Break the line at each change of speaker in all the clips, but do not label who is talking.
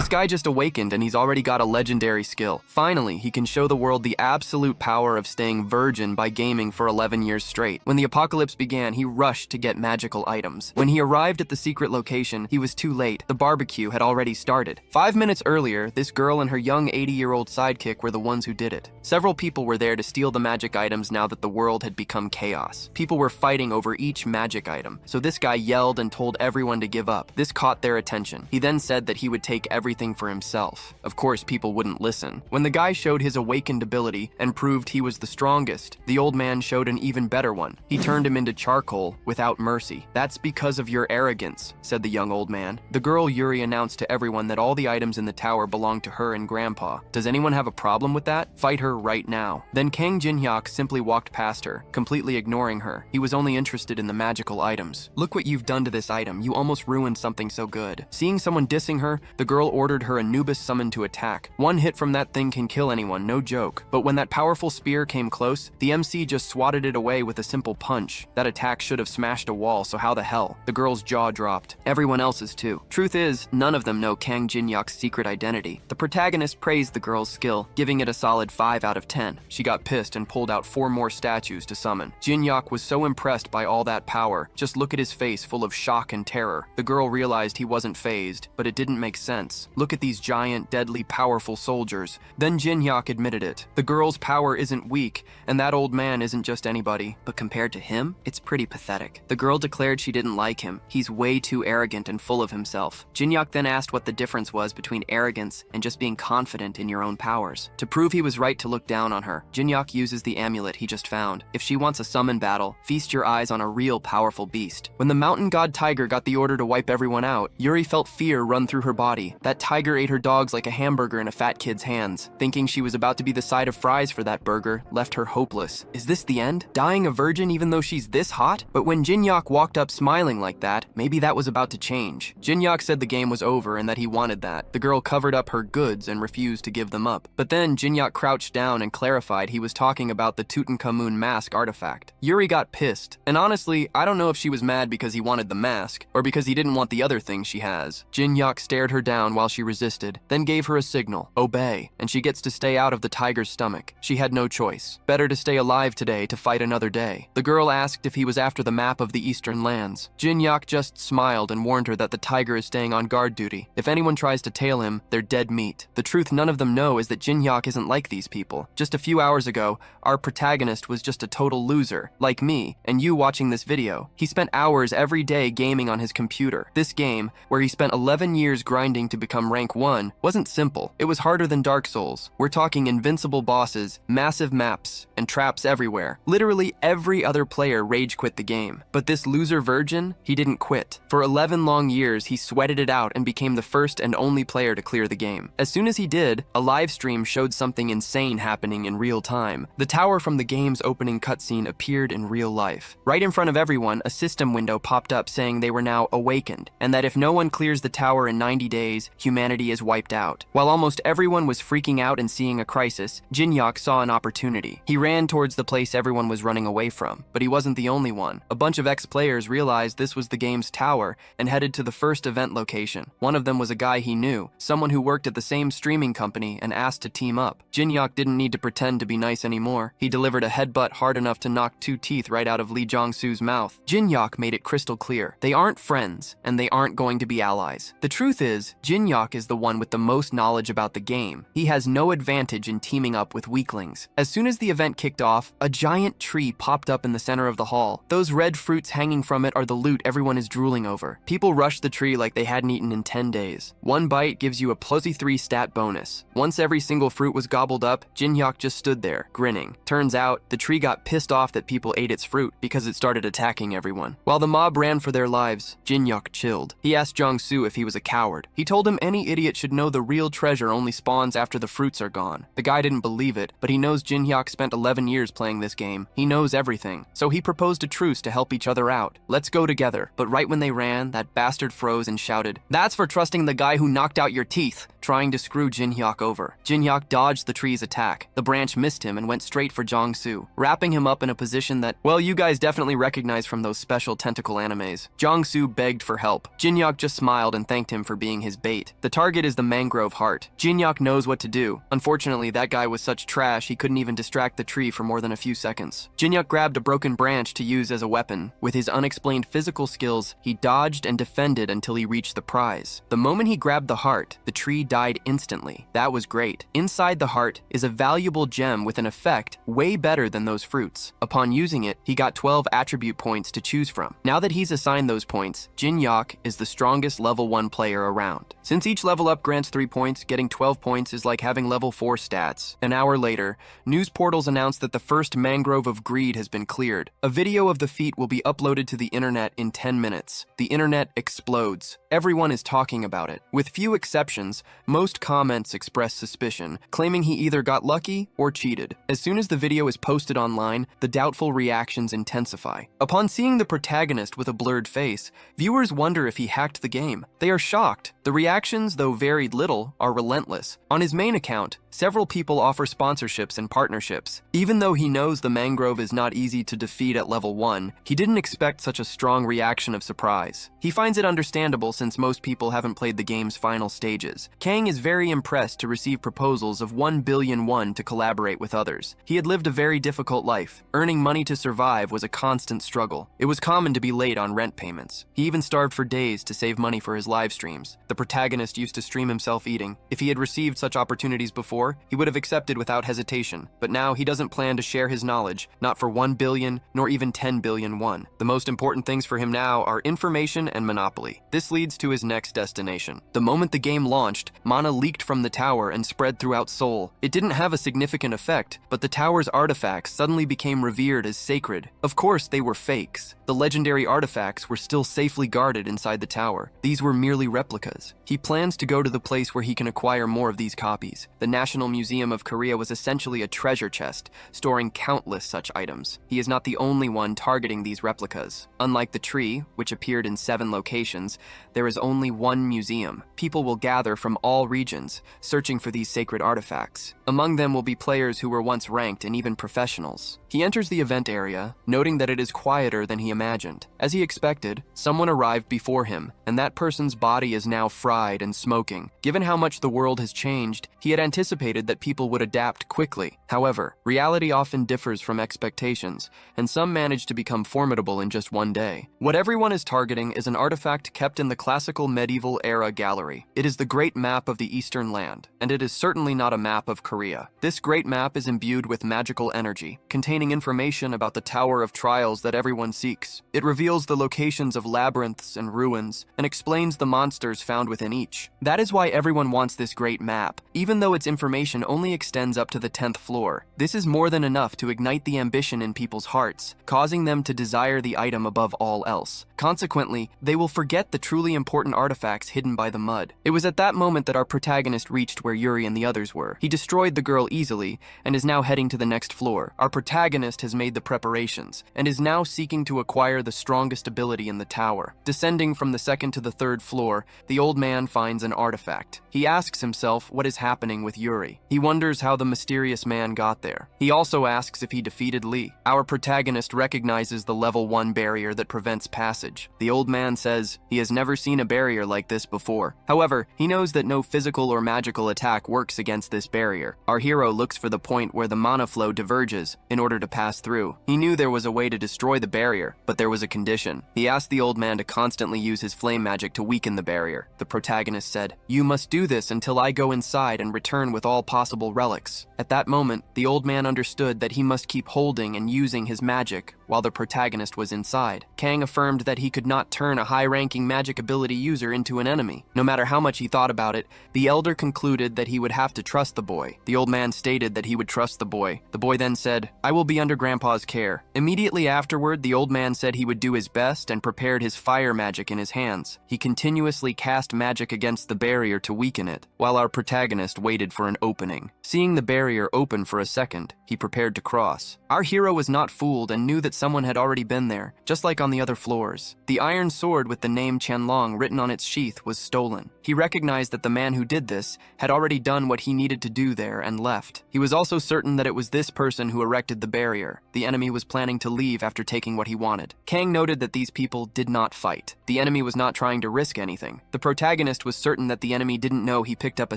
This guy just awakened and he's already got a legendary skill. Finally, he can show the world the absolute power of staying virgin by gaming for 11 years straight. When the apocalypse began, he rushed to get magical items. When he arrived at the secret location, he was too late. The barbecue had already started. 5 minutes earlier, this girl and her young 80-year-old sidekick were the ones who did it. Several people were there to steal the magic items now that the world had become chaos. People were fighting over each magic item, so this guy yelled and told everyone to give up. This caught their attention. He then said that he would take everything for himself. Of course, people wouldn't listen. When the guy showed his awakened ability and proved he was the strongest, the old man showed an even better one. He turned him into charcoal without mercy. "That's because of your arrogance," said the young old man. The girl Yuri announced to everyone that all the items in the tower belonged to her and Grandpa. "Does anyone have a problem with that? Fight her right now." Then Kang Jin-hyuk simply walked past her, completely ignoring her. He was only interested in the magical items. "Look what you've done to this item. You almost ruined something so good." Seeing someone dissing her, the girl ordered her Anubis summon to attack. One hit from that thing can kill anyone, no joke. But when that powerful spear came close, the MC just swatted it away with a simple punch. That attack should have smashed a wall, so how the hell? The girl's jaw dropped. Everyone else's too. Truth is, none of them know Kang Jin-hyuk's secret identity. The protagonist praised the girl's skill, giving it a solid 5 out of 10. She got pissed and pulled out 4 more statues to summon. Jin-hyuk was so impressed by all that power. Just look at his face full of shock and terror. The girl realized he wasn't fazed, but it didn't make sense. Look at these giant, deadly, powerful soldiers. Then Jin-hyuk admitted it. The girl's power isn't weak, and that old man isn't just anybody. But compared to him, it's pretty pathetic. The girl declared she didn't like him. He's way too arrogant and full of himself. Jin-hyuk then asked what the difference was between arrogance and just being confident in your own powers. To prove he was right to look down on her, Jin-hyuk uses the amulet he just found. If she wants a summon battle, feast your eyes on a real powerful beast. When the mountain god tiger got the order to wipe everyone out, Yuri felt fear run through her body. That tiger ate her dogs like a hamburger in a fat kid's hands. Thinking she was about to be the side of fries for that burger left her hopeless. Is this the end? Dying a virgin even though she's this hot? But when Jin-hyuk walked up smiling like that, maybe that was about to change. Jin-hyuk said the game was over and that he wanted that. The girl covered up her goods and refused to give them up. But then Jin-hyuk crouched down and clarified he was talking about the Tutankhamun mask artifact. Yuri got pissed, and honestly, I don't know if she was mad because he wanted the mask, or because he didn't want the other thing she has. Jin-hyuk stared her down while she resisted, then gave her a signal, obey, and she gets to stay out of the tiger's stomach. She had no choice. Better to stay alive today to fight another day. The girl asked if he was after the map of the Eastern lands. Jin-hyuk just smiled and warned her that the tiger is staying on guard duty. If anyone tries to tail him, they're dead meat. The truth none of them know is that Jin-hyuk isn't like these people. Just a few hours ago, our protagonist was just a total loser, like me, and you watching this video. He spent hours every day gaming on his computer. This game, where he spent 11 years grinding to become rank 1, wasn't simple. It was harder than Dark Souls. We're talking invincible bosses, massive maps, and traps everywhere. Literally every other player rage quit the game. But this loser virgin, he didn't quit. For 11 long years, he sweated it out and became the first and only player to clear the game. As soon as he did, a live stream showed something insane happening in real time. The tower from the game's opening cutscene appeared in real life. Right in front of everyone, a system window popped up saying they were now awakened, and that if no one clears the tower in 90 days, humanity is wiped out. While almost everyone was freaking out and seeing a crisis, Jin-hyuk saw an opportunity. He ran towards the place everyone was running away from, but he wasn't the only one. A bunch of ex-players realized this was the game's tower and headed to the first event location. One of them was a guy he knew, someone who worked at the same streaming company, and asked to team up. Jin-hyuk didn't need to pretend to be nice anymore. He delivered a headbutt hard enough to knock 2 teeth right out of Lee Jong-soo's mouth. Jin-hyuk made it crystal clear. They aren't friends, and they aren't going to be allies. The truth is, Jin-hyuk is the one with the most knowledge about the game. He has no advantage in teaming up with weaklings. As soon as the event kicked off, a giant tree popped up in the center of the hall. Those red fruits hanging from it are the loot everyone is drooling over. People rush the tree like they hadn't eaten in 10 days. One bite gives you a +3 stat bonus. Once every single fruit was gobbled up, Jin-hyuk just stood there, grinning. Turns out, the tree got pissed off that people ate its fruit because it started attacking everyone. While the mob ran for their lives, Jin-hyuk chilled. He asked Jong-soo if he was a coward. He told him any idiot should know the real treasure only spawns after the fruits are gone. The guy didn't believe it, but he knows Jin-hyuk spent 11 years playing this game. He knows everything. So he proposed a truce to help each other out. Let's go together. But right when they ran, that bastard froze and shouted, "That's for trusting the guy who knocked out your teeth. trying to screw Jin-hyuk over. Jin-hyuk dodged the tree's attack. The branch missed him and went straight for Jong-soo, wrapping him up in a position that, well, you guys definitely recognize from those special tentacle animes. Jong-soo begged for help. Jin-hyuk just smiled and thanked him for being his bait. The target is the mangrove heart. Jin-hyuk knows what to do. Unfortunately, that guy was such trash he couldn't even distract the tree for more than a few seconds. Jin-hyuk grabbed a broken branch to use as a weapon. With his unexplained physical skills, he dodged and defended until he reached the prize. The moment he grabbed the heart, the tree died instantly. That was great. Inside the heart is a valuable gem with an effect way better than those fruits. Upon using it, he got 12 attribute points to choose from. Now that he's assigned those points, Jin-hyuk is the strongest level 1 player around. Since each level up grants 3 points, getting 12 points is like having level 4 stats. An hour later, news portals announced that the first mangrove of greed has been cleared. A video of the feat will be uploaded to the internet in 10 minutes. The internet explodes. Everyone is talking about it. With few exceptions, most comments express suspicion, claiming he either got lucky or cheated. As soon as the video is posted online, the doubtful reactions intensify. Upon seeing the protagonist with a blurred face, viewers wonder if he hacked the game. They are shocked. The reactions, though varied little, are relentless. On his main account, several people offer sponsorships and partnerships. Even though he knows the mangrove is not easy to defeat at level 1, he didn't expect such a strong reaction of surprise. He finds it understandable since most people haven't played the game's final stages. Kang is very impressed to receive proposals of 1 billion won to collaborate with others. He had lived a very difficult life. Earning money to survive was a constant struggle. It was common to be late on rent payments. He even starved for days to save money for his live streams. The protagonist used to stream himself eating. If he had received such opportunities before, he would have accepted without hesitation. But now he doesn't plan to share his knowledge, not for 1 billion, nor even 10 billion won. The most important things for him now are information and monopoly. This leads to his next destination. The moment the game launched, mana leaked from the tower and spread throughout Seoul. It didn't have a significant effect, but the tower's artifacts suddenly became revered as sacred. Of course, they were fakes. The legendary artifacts were still safely guarded inside the tower. These were merely replicas. He plans to go to the place where he can acquire more of these copies. The National Museum of Korea was essentially a treasure chest, storing countless such items. He is not the only one targeting these replicas. Unlike the tree, which appeared in 7 locations, there is only one museum. People will gather from all regions, searching for these sacred artifacts. Among them will be players who were once ranked and even professionals. He enters the event area, noting that it is quieter than he imagined. As he expected, someone arrived before him, and that person's body is now fried and smoking. Given how much the world has changed, he had anticipated that people would adapt quickly. However, reality often differs from expectations, and some manage to become formidable in just one day. What everyone is targeting is an artifact kept in the classical medieval era gallery. It is the Great Map of the Eastern Land, and it is certainly not a map of Korea. This great map is imbued with magical energy, containing information about the Tower of Trials that everyone seeks. It reveals the locations of labyrinths and ruins, and explains the monsters found within each. That is why everyone wants this great map, even though its information only extends up to the 10th floor. This is more than enough to ignite the ambition in people's hearts, causing them to desire the item above all else. Consequently, they will forget the truly important artifacts hidden by the mud. It was at that moment that our protagonist reached where Yuri and the others were. He destroyed the girl easily, and is now heading to the next floor. Our protagonist has made the preparations, and is now seeking to acquire the strongest ability in the tower. Descending from the 2nd to the 3rd floor, the old man finds an artifact. He asks himself what is happening with Yuri. He wonders how the mysterious man got there. He also asks if he defeated Lee. Our protagonist recognizes the level 1 barrier that prevents passage. The old man says he has never seen a barrier like this before. However, he knows that no physical or magical attack works against this barrier. Our hero looks for the point where the mana flow diverges in order to pass through. He knew there was a way to destroy the barrier, but there was a condition. He asked the old man to constantly use his flame magic to weaken the barrier. The protagonist said, "You must do this until I go inside and return with all possible relics." At that moment, the old man understood that he must keep holding and using his magic while the protagonist was inside. Kang affirmed that he could not turn a high-ranking magic ability user into an enemy. No matter how much he thought about it, the elder concluded that he would have to trust the boy. The old man stated that he would trust the boy. The boy then said, "I will be under Grandpa's care." Immediately afterward, the old man said he would do his best and prepared his fire magic in his hands. He continuously cast magic against the barrier to weaken it, while our protagonist waited for an opening. Seeing the barrier open for a second, he prepared to cross. Our hero was not fooled and knew that someone had already been there, just like on the other floors. The iron sword with the name Qianlong written on its sheath was stolen. He recognized that the man who did this had already done what he needed to do there and left. He was also certain that it was this person who erected the barrier. The enemy was planning to leave after taking what he wanted. Kang noted that these people did not fight. The enemy was not trying to risk anything. The protagonist was certain that the enemy didn't know he picked up a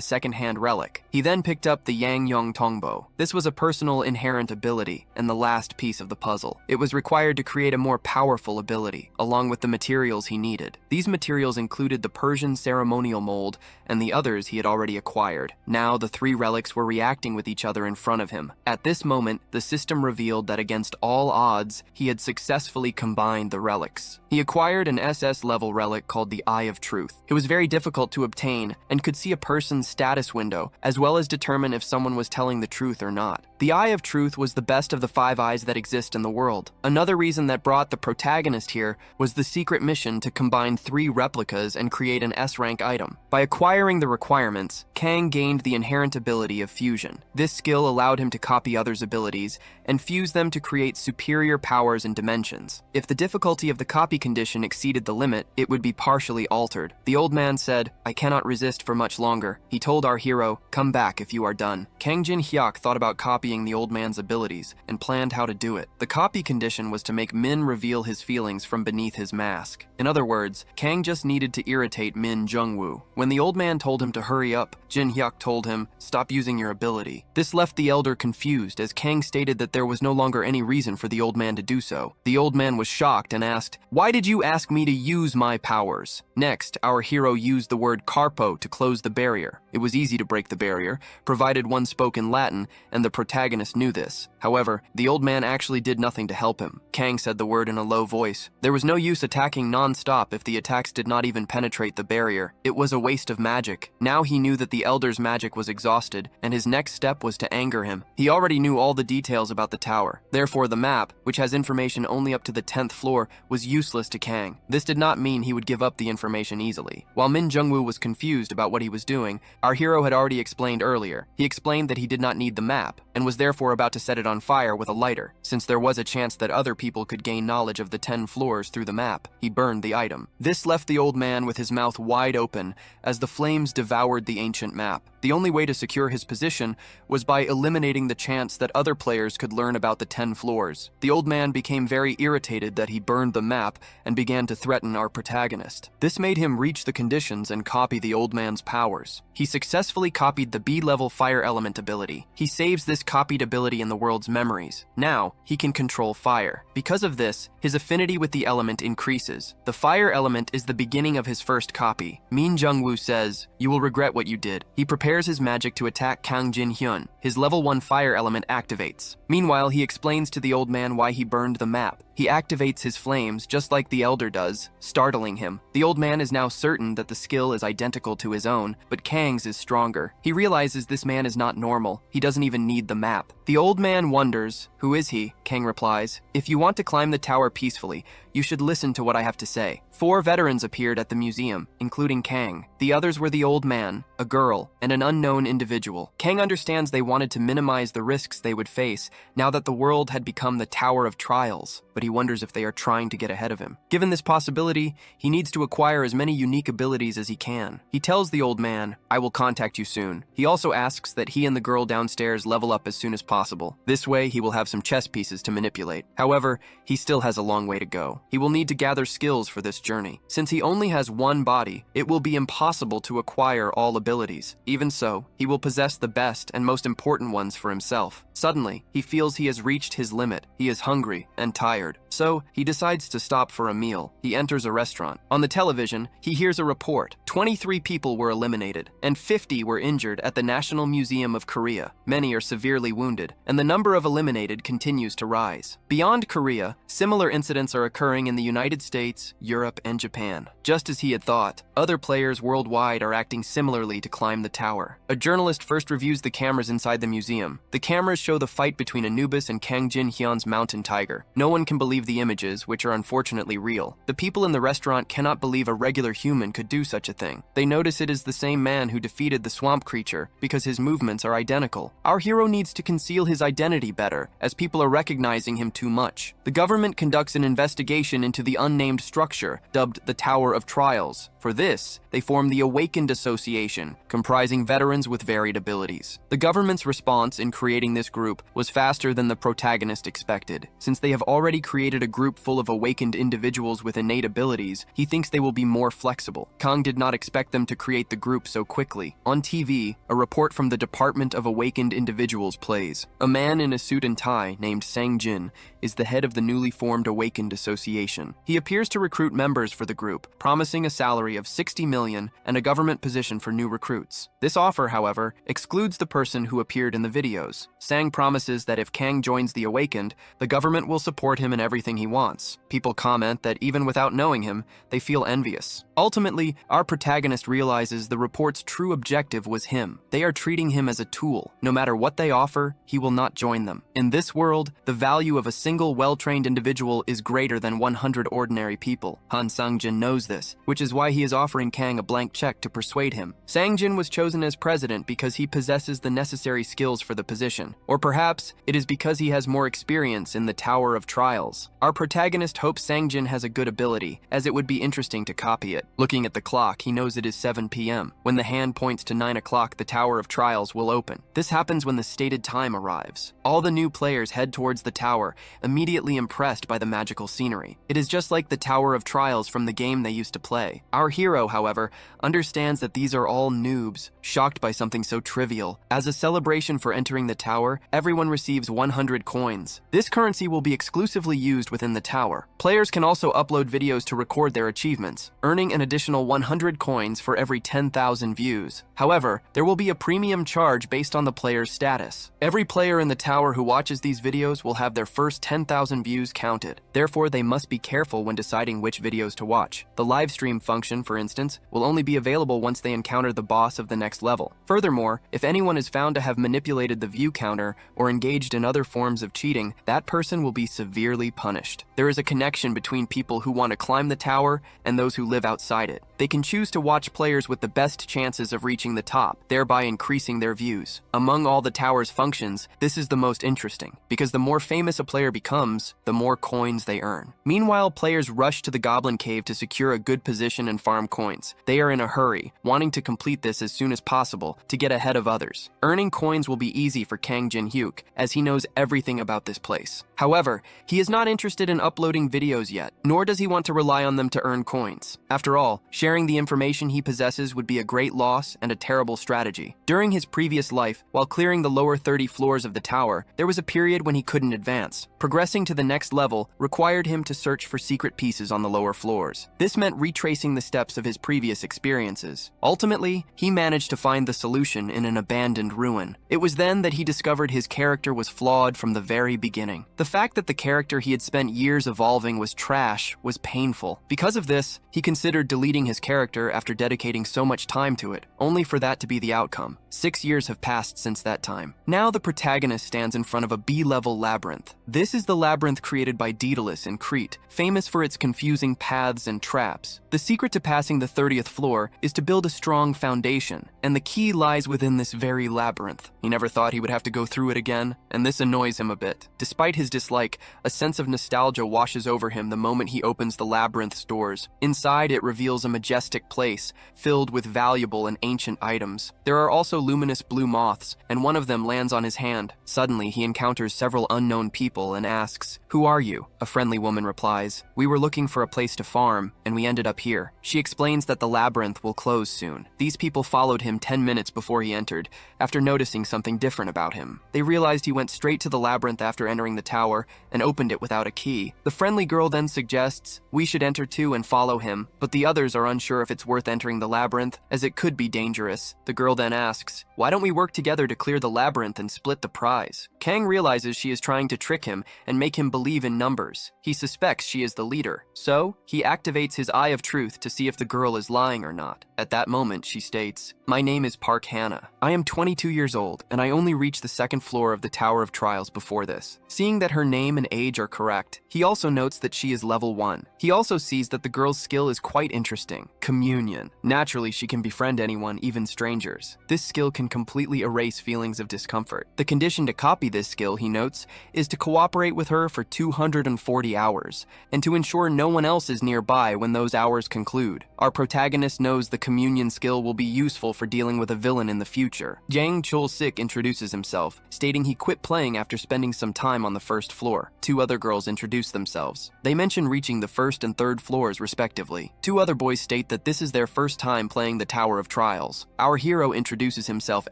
second-hand relic. He then picked up the Yang Yong Tongbo. This was a personal inherent ability and the last piece of the puzzle. It was required to create a more powerful ability, along with the materials he needed. These materials included the Persian ceremonial mold and the others he had already acquired. Now the three relics were reacting with each other in front of him. At this moment, the system revealed that against all odds, he had successfully combined the relics. He acquired an SS-level relic called the Eye of Truth. It was very difficult to obtain and could see a person's status window, as well as determine if someone was telling the truth or not. The Eye of Truth was the best of the 5 eyes that exist in the world. Another reason that brought the protagonist here was the secret mission to combine 3 replicas and create an S-rank item. By acquiring the requirements, Kang gained the inherent ability of fusion. This skill allowed him to copy others' abilities and fuse them to create superior powers and dimensions. If the difficulty of the copy condition exceeded the limit, it would be partially altered. The old man said, "I cannot resist for much longer." He told our hero, "Come back if you are done." Kang Jin-hyuk thought about copying the old man's abilities and planned how to do it. The copy condition was to make Min reveal his feelings from beneath his mask. In other words, Kang just needed to irritate Min Jungwoo. When the old man told him to hurry up, Jin-hyuk told him, "Stop using your ability." This left the elder confused as Kang stated that there was no longer any reason for the old man to do so. The old man was shocked and asked, "Why did you ask me to use my powers?" Next, our hero used the word carpo to close the barrier. It was easy to break the barrier, provided one spoke in Latin, and the protagonist knew this. However, the old man actually did nothing to help him. Kang said the word in a low voice. There was no use attacking non-stop if the attacks did not even penetrate the barrier. It was a waste of magic. Now he knew that the elder's magic was exhausted, and his next step was to anger him. He already knew all the details about the tower. Therefore, the map, which has information only up to the 10th floor, was useless to Kang. This did not mean he would give up the information easily. While Min Jungwoo was confused about what he was doing, our hero had already explained earlier. He explained that he did not need the map, and was therefore about to set it on fire with a lighter. Since there was a chance that other people could gain knowledge of the 10 floors through the map, he burned the item. This left the old man with his mouth wide open as the flames devoured the ancient map. The only way to secure his position was by eliminating the chance that other players could learn about the 10 floors. The old man became very irritated that he burned the map and began to threaten our protagonist. This made him reach the conditions and copy the old man's powers. He successfully copied the B-level fire element ability. He saves this copied ability in the world's memories. Now, he can control fire. Because of this, his affinity with the element increases. The fire element is the beginning of his first copy. Min Jungwoo says, "You will regret what you did." He prepares his magic to attack Kang Jin-hyun. His level 1 fire element activates. Meanwhile, he explains to the old man why he burned the map. He activates his flames just like the elder does, startling him. The old man is now certain that the skill is identical to his own, but Kang's is stronger. He realizes this man is not normal. He doesn't even need the map. The old man wonders, "Who is he?" Kang replies, "If you want to climb the tower peacefully, you should listen to what I have to say." 4 veterans appeared at the museum, including Kang. The others were the old man, a girl, and an unknown individual. Kang understands they wanted to minimize the risks they would face now that the world had become the Tower of Trials, but he wonders if they are trying to get ahead of him. Given this possibility, he needs to acquire as many unique abilities as he can. He tells the old man, "I will contact you soon." He also asks that he and the girl downstairs level up as soon as possible. This way, he will have some chess pieces to manipulate. However, he still has a long way to go. He will need to gather skills for this journey. Since he only has one body, it will be impossible to acquire all abilities. Even so, he will possess the best and most important ones for himself. Suddenly, he feels he has reached his limit. He is hungry and tired. So, he decides to stop for a meal. He enters a restaurant. On the television, he hears a report. 23 people were eliminated, and 50 were injured at the National Museum of Korea. Many are severely wounded, and the number of eliminated continues to rise. Beyond Korea, similar incidents are occurring in the United States, Europe, and Japan. Just as he had thought, other players worldwide are acting similarly to climb the tower. A journalist first reviews the cameras inside the museum. The cameras show the fight between Anubis and Kang Jin-hyun's mountain tiger. No one can believe believe the images, which are unfortunately real. The people in the restaurant cannot believe a regular human could do such a thing. They notice it is the same man who defeated the swamp creature because his movements are identical. Our hero needs to conceal his identity better, as people are recognizing him too much. The government conducts an investigation into the unnamed structure, dubbed the Tower of Trials. For this, they form the Awakened Association, comprising veterans with varied abilities. The government's response in creating this group was faster than the protagonist expected. Since they have already created a group full of awakened individuals with innate abilities, he thinks they will be more flexible. Kang did not expect them to create the group so quickly. On TV, a report from the Department of Awakened Individuals plays. A man in a suit and tie named Sang Jin is the head of the newly formed Awakened Association. He appears to recruit members for the group, promising a salary of 60 million and a government position for new recruits. This offer, however, excludes the person who appeared in the videos. Sang promises that if Kang joins the Awakened, the government will support him in everything he wants. People comment that even without knowing him, they feel envious. Ultimately, our protagonist realizes the report's true objective was him. They are treating him as a tool. No matter what they offer, he will not join them. In this world, the value of a single well-trained individual is greater than 100 ordinary people. Han Sang-jin knows this, which is why he is offering Kang a blank check to persuade him. Sang-jin was chosen as president because he possesses the necessary skills for the position. Or perhaps it is because he has more experience in the Tower of Trials. Our protagonist hopes Sang-jin has a good ability, as it would be interesting to copy it. Looking at the clock, he knows it is 7 p.m. When the hand points to 9 o'clock, the Tower of Trials will open. This happens when the stated time arrives. All the new players head towards the tower, immediately impressed by the magical scenery. It is just like the Tower of Trials from the game they used to play. Our hero, however, understands that these are all noobs, shocked by something so trivial. As a celebration for entering the tower, everyone receives 100 coins. This currency will be exclusively used within the tower. Players can also upload videos to record their achievements, earning an additional 100 coins for every 10,000 views. However, there will be a premium charge based on the player's status. Every player in the tower who watches these videos will have their first 10,000 views counted. Therefore, they must be careful when deciding which videos to watch. The live stream function, for instance, will only be available once they encounter the boss of the next level. Furthermore, if anyone is found to have manipulated the view counter or engaged in other forms of cheating, that person will be severely punished. There is a connection between people who want to climb the tower and those who live outside it. They can choose to watch players with the best chances of reaching the top, thereby increasing their views. Among all the tower's functions, this is the most interesting, because the more famous a player becomes, the more coins they earn. Meanwhile, players rush to the Goblin Cave to secure a good position and farm coins. They are in a hurry, wanting to complete this as soon as possible to get ahead of others. Earning coins will be easy for Kang Jin-hyuk, as he knows everything about this place. However, he is not interested in uploading videos yet, nor does he want to rely on them to earn coins. After all, sharing the information he possesses would be a great loss and a terrible strategy. During his previous life, while clearing the lower 30 floors of the tower, there was a period when he couldn't advance. Progressing to the next level required him to search for secret pieces on the lower floors. This meant retracing the steps of his previous experiences. Ultimately, he managed to find the solution in an abandoned ruin. It was then that he discovered his character was flawed from the very beginning. The fact that the character he had spent years evolving was trash was painful. Because of this, he considered deleting his character after dedicating so much time to it, only for that to be the outcome. 6 years have passed since that time. Now the protagonist stands in front of a B-level labyrinth. This is the labyrinth created by Daedalus in Crete, famous for its confusing paths and traps. The secret to passing the 30th floor is to build a strong foundation, and the key lies within this very labyrinth. He never thought he would have to go through it again, and this annoys him a bit. Despite his dislike, a sense of nostalgia washes over him the moment he opens the labyrinth's doors. Inside, it reveals a majestic place, filled with valuable and ancient items. There are also luminous blue moths, and one of them lands on his hand. Suddenly, he encounters several unknown people and asks, "Who are you?" A friendly woman replies, "We were looking for a place to farm, and we ended up here." She explains that the labyrinth will close soon. These people followed him 10 minutes before he entered, after noticing something different about him. They realized he went straight to the labyrinth after entering the tower and opened it without a key. The friendly girl then suggests we should enter too and follow him, but the others are unsure if it's worth entering the labyrinth, as it could be dangerous. The girl then asks, "Why don't we work together to clear the labyrinth and split the prize?" Kang realizes she is trying to trick him and make him believe in numbers. whispers. He suspects she is the leader, so he activates his Eye of Truth to see if the girl is lying or not. At that moment, she states, "My name is Park Hannah. I am 22 years old, and I only reached the second floor of the Tower of Trials before this." Seeing that her name and age are correct, he also notes that she is level 1. He also sees that the girl's skill is quite interesting, communion. Naturally, she can befriend anyone, even strangers. This skill can completely erase feelings of discomfort. The condition to copy this skill, he notes, is to cooperate with her for 240 hours, and to ensure no one else is nearby when those hours conclude. Our protagonist knows the communion skill will be useful for dealing with a villain in the future. Jang Chul-sik introduces himself, stating he quit playing after spending some time on the first floor. 2 other girls introduce themselves. They mention reaching the first and third floors respectively. 2 other boys state that this is their first time playing the Tower of Trials. Our hero introduces himself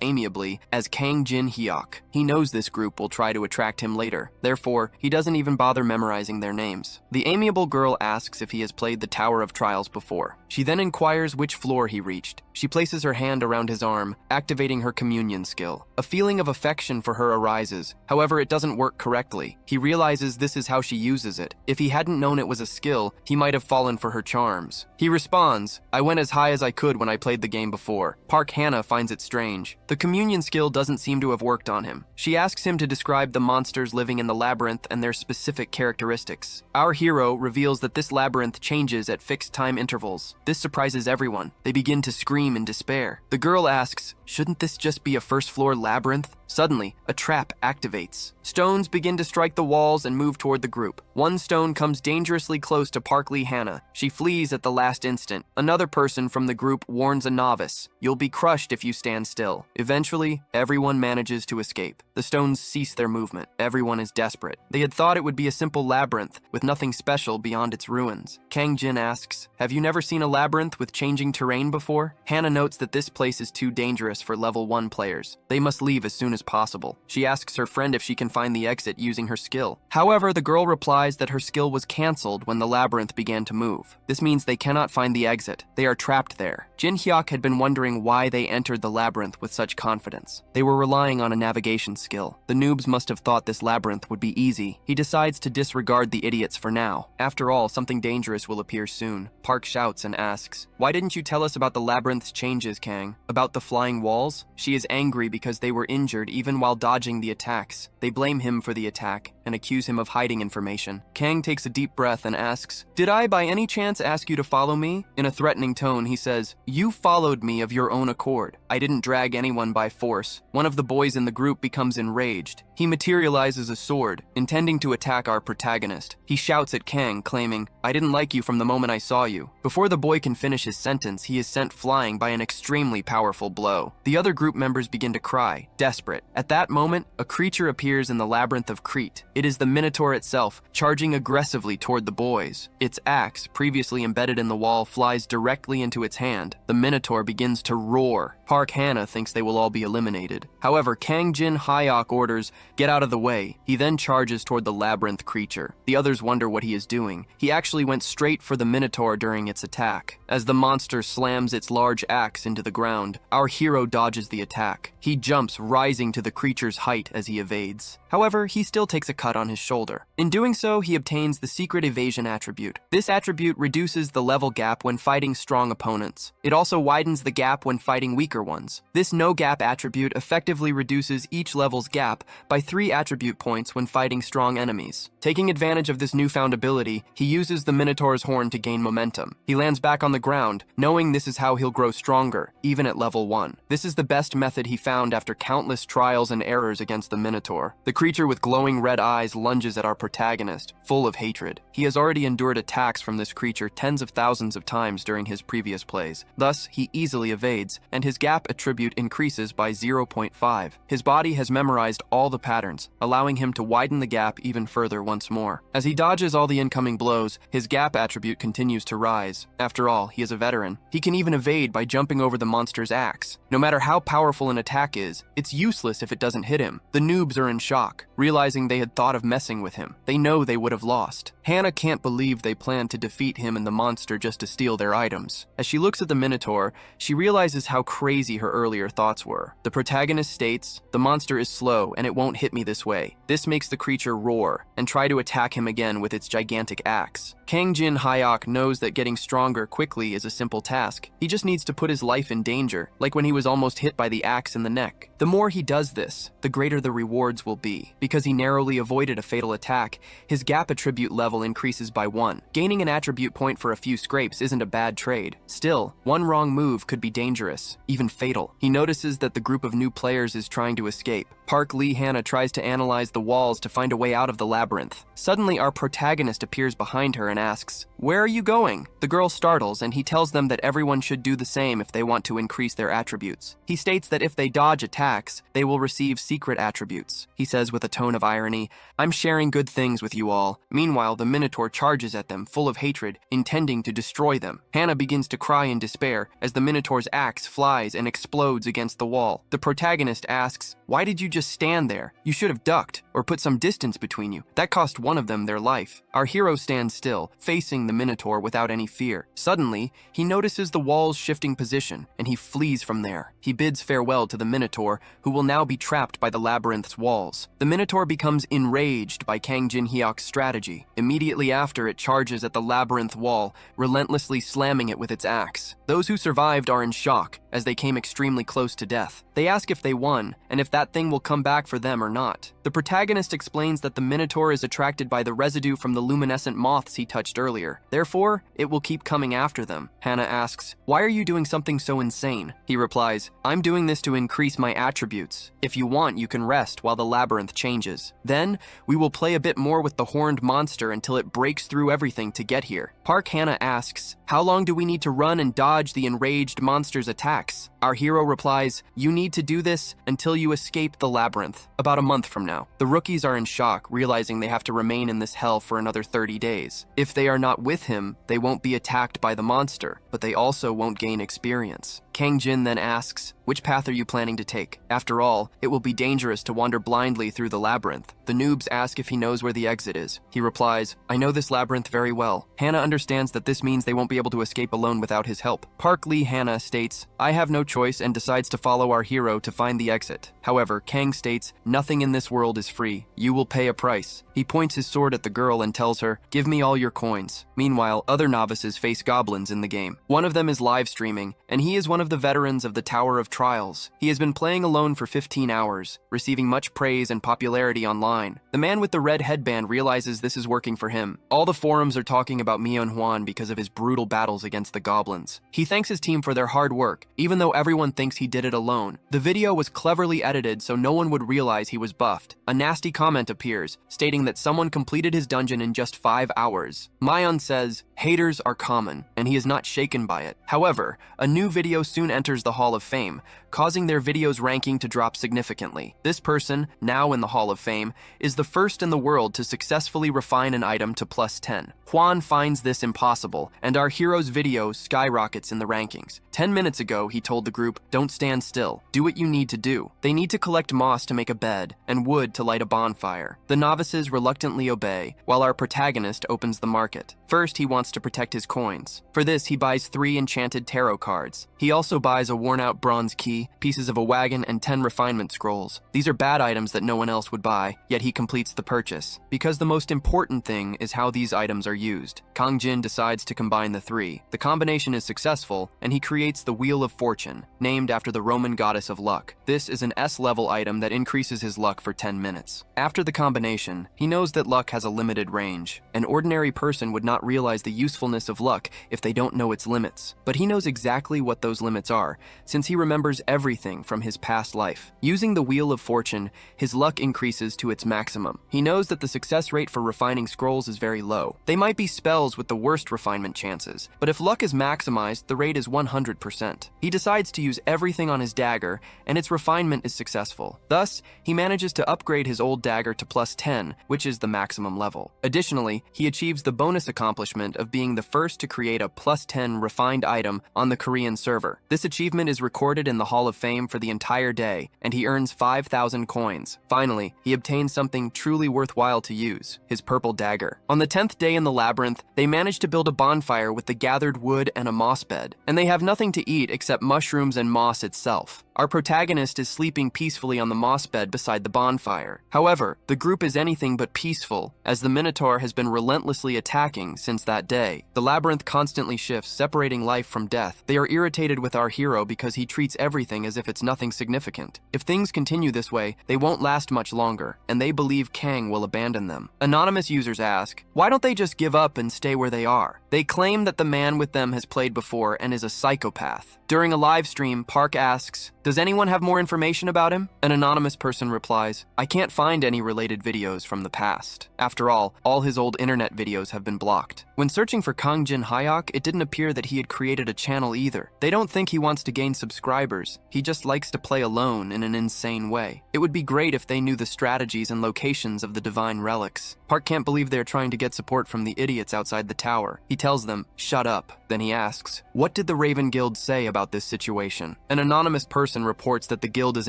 amiably as Kang Jin-hyuk. He knows this group will try to attract him later. Therefore, he doesn't even bother memorizing their names. The amiable girl asks if he has played the Tower of Trials before. She then inquires which floor he reached. She places her hand around his arm, activating her communion skill. A feeling of affection for her arises. However, it doesn't work correctly. He realizes this is how she uses it. If he hadn't known it was a skill, he might have fallen for her charms. He responds, "I went as high as I could when I played the game before." Park Hannah finds it strange. The communion skill doesn't seem to have worked on him. She asks him to describe the monsters living in the labyrinth and their specific characteristics. Our hero reveals that this labyrinth changes at fixed time intervals. This surprises everyone. They begin to scream in despair. The girl asks, "Shouldn't this just be a first-floor labyrinth?" Suddenly, a trap activates. Stones begin to strike the walls and move toward the group. One stone comes dangerously close to Park Lee Hannah. She flees at the last instant. Another person from the group warns a novice, "You'll be crushed if you stand still." Eventually, everyone manages to escape. The stones cease their movement. Everyone is desperate. They had thought it would be a simple labyrinth, with nothing special beyond its ruins. Kang Jin asks, "Have you never seen a labyrinth with changing terrain before?" Hannah notes that this place is too dangerous for level 1 players. They must leave as soon as possible. She asks her friend if she can find the exit using her skill. However, the girl replies that her skill was cancelled when the labyrinth began to move. This means they cannot find the exit. They are trapped there. Jin Hyuk had been wondering why they entered the labyrinth with such confidence. They were relying on a navigation skill. The noobs must have thought this labyrinth would be easy. He decides to disregard the idiots for now. After all, something dangerous will appear soon. Park shouts and asks, "Why didn't you tell us about the labyrinth's changes, Kang? About the flying walls?" She is angry because they were injured even while dodging the attacks. They blame him for the attack and accuse him of hiding information. Kang takes a deep breath and asks, "Did I by any chance ask you to follow me?" In a threatening tone, he says, "You followed me of your own accord. I didn't drag anyone by force." One of the boys in the group becomes enraged. He materializes a sword, intending to attack our protagonist. He shouts at Kang, claiming, "I didn't like you from the moment I saw you." Before the boy can finish his sentence, he is sent flying by an extremely powerful blow. The other group members begin to cry, desperate. At that moment, a creature appears in the labyrinth of Crete. It is the Minotaur itself, charging aggressively toward the boys. Its axe, previously embedded in the wall, flies directly into its hand. The Minotaur begins to roar. Park Hannah thinks they will all be eliminated. However, Kang Jin-hyuk orders, "Get out of the way." He then charges toward the labyrinth creature. The others wonder what he is doing. He actually went straight for the Minotaur during its attack. As the monster slams its large axe into the ground, our hero dodges the attack. He jumps, rising to the creature's height as he evades. However, he still takes a cut on his shoulder. In doing so, he obtains the secret evasion attribute. This attribute reduces the level gap when fighting strong opponents. It also widens the gap when fighting weaker ones. This no-gap attribute effectively reduces each level's gap by 3 attribute points when fighting strong enemies. Taking advantage of this newfound ability, he uses the Minotaur's horn to gain momentum. He lands back on the ground, knowing this is how he'll grow stronger, even at level 1. This is the best method he found after countless trials and errors against the Minotaur. The creature with glowing red eyes lunges at our protagonist, full of hatred. He has already endured attacks from this creature tens of thousands of times during his previous plays. Thus, he easily evades, and his gap attribute increases by 0.5. His body has memorized all the patterns, allowing him to widen the gap even further once more. As he dodges all the incoming blows, his gap attribute continues to rise. After all, he is a veteran. He can even evade by jumping over the monster's axe. No matter how powerful an attack is, it's useless if it doesn't hit him. The noobs are in shock, realizing they had thought of messing with him. They know they would have lost. Hannah can't believe they planned to defeat him and the monster just to steal their items. As she looks at the Minotaur, she realizes how crazy her earlier thoughts were. The protagonist states, "The monster is slow and it won't hit me this way." This makes the creature roar and try to attack him again with its gigantic axe. Kang Jin Hyuk knows that getting stronger quickly is a simple task. He just needs to put his life in danger, like when he was almost hit by the axe in the neck. The more he does this, the greater the rewards will be. Because he narrowly avoided a fatal attack, his gap attribute level increases by 1. Gaining an attribute point for a few scrapes isn't a bad trade. Still, one wrong move could be dangerous, even fatal. He notices that the group of new players is trying to escape. Park Lee Hannah tries to analyze the walls to find a way out of the labyrinth. Suddenly, our protagonist appears behind her and asks, "Where are you going?" The girl startles and he tells them that everyone should do the same if they want to increase their attributes. He states that if they dodge attacks, they will receive secret attributes. He says with a tone of irony, "I'm sharing good things with you all." Meanwhile, the Minotaur charges at them, full of hatred, intending to destroy them. Hannah begins to cry in despair as the Minotaur's axe flies and explodes against the wall. The protagonist asks, "Why did you just stand there? You should have ducked or put some distance between you. That cost one of them their life." Our hero stands still, facing the Minotaur without any fear. Suddenly, he notices the wall's shifting position, and he flees from there. He bids farewell to the Minotaur, who will now be trapped by the labyrinth's walls. The Minotaur becomes enraged by Kang Jin Hyuk's strategy. Immediately after, it charges at the labyrinth wall, relentlessly slamming it with its axe. Those who survived are in shock, as they came extremely close to death. They ask if they won, and if that thing will come back for them or not. The protagonist explains that the Minotaur is attracted by the residue from the luminescent moths he touched earlier. Therefore, it will keep coming after them. Hannah asks, "Why are you doing something so insane?" He replies, "I'm doing this to increase my attributes. If you want, you can rest while the labyrinth changes. Then, we will play a bit more with the horned monster until it breaks through everything to get here." Park Hannah asks, "How long do we need to run and dodge the enraged monster's attacks?" Our hero replies, "You need to do this until you escape the labyrinth, about a month from now." The rookies are in shock, realizing they have to remain in this hell for another 30 days. If they are not with him, they won't be attacked by the monster, but they also won't gain experience. Kang Jin then asks, "Which path are you planning to take? After all, it will be dangerous to wander blindly through the labyrinth." The noobs ask if he knows where the exit is. He replies, "I know this labyrinth very well." Hannah understands that this means they won't be able to escape alone without his help. Park Lee Hannah states, "I have no choice," and decides to follow our hero to find the exit. However, Kang states, "Nothing in this world is free. You will pay a price." He points his sword at the girl and tells her, "Give me all your coins." Meanwhile, other novices face goblins in the game. One of them is live streaming, and he is one of the veterans of the Tower of Trials. He has been playing alone for 15 hours, receiving much praise and popularity online. The man with the red headband realizes this is working for him. All the forums are talking about Manhwa because of his brutal battles against the goblins. He thanks his team for their hard work, even though everyone thinks he did it alone. The video was cleverly edited so no one would realize he was buffed. A nasty comment appears, stating that someone completed his dungeon in just 5 hours. Mayon says, "Haters are common," and he is not shaken by it. However, a new video soon enters the Hall of Fame, causing their video's ranking to drop significantly. This person, now in the Hall of Fame, is the first in the world to successfully refine an item to +10. Juan finds this impossible, and our hero's video skyrockets in the rankings. 10 minutes ago, he told the group, "Don't stand still. Do what you need to do." They need to collect moss to make a bed, and wood to light a bonfire. The novices reluctantly obey, while our protagonist opens the market. First, he wants to protect his coins. For this, he buys 3 enchanted tarot cards. He also buys a worn-out bronze key, pieces of a wagon, and 10 refinement scrolls. These are bad items that no one else would buy, yet he completes the purchase. Because the most important thing is how these items are used. Kang Jin decides to combine the 3. The combination is successful, and he creates the Wheel of Fortune, named after the Roman goddess of luck. This is an S-level item that increases his luck for 10 minutes. After the combination, he knows that luck has a limited range. An ordinary person would not realize the usefulness of luck if they don't know its limits. But he knows exactly what those limits are, since he remembers everything from his past life. Using the Wheel of Fortune, his luck increases to its maximum. He knows that the success rate for refining scrolls is very low. They might be spells with the worst refinement chances, but if luck is maximized, the rate is 100%. He decides to use everything on his dagger, and its refinement is successful. Thus, he manages to upgrade his old dagger to +10, which is the maximum level. Additionally, he achieves the bonus accomplishment accomplishment of being the first to create a +10 refined item on the Korean server. This achievement is recorded in the Hall of Fame for the entire day, and he earns 5,000 coins. Finally, he obtains something truly worthwhile to use, his purple dagger. On the 10th day in the labyrinth, they manage to build a bonfire with the gathered wood and a moss bed, and they have nothing to eat except mushrooms and moss itself. Our protagonist is sleeping peacefully on the moss bed beside the bonfire. However, the group is anything but peaceful, as the Minotaur has been relentlessly attacking since that day. The labyrinth constantly shifts, separating life from death. They are irritated with our hero because he treats everything as if it's nothing significant. If things continue this way, they won't last much longer, and they believe Kang will abandon them. Anonymous users ask, why don't they just give up and stay where they are? They claim that the man with them has played before and is a psychopath. During a live stream, Park asks, does anyone have more information about him? An anonymous person replies, I can't find any related videos from the past. After all his old internet videos have been blocked. When searching for Kang Jin Hyok, it didn't appear that he had created a channel either. They don't think he wants to gain subscribers. He just likes to play alone in an insane way. It would be great if they knew the strategies and locations of the divine relics. Park can't believe they're trying to get support from the idiots outside the tower. He tells them, shut up. Then he asks, what did the Raven Guild say about this situation? An anonymous person reports that the guild is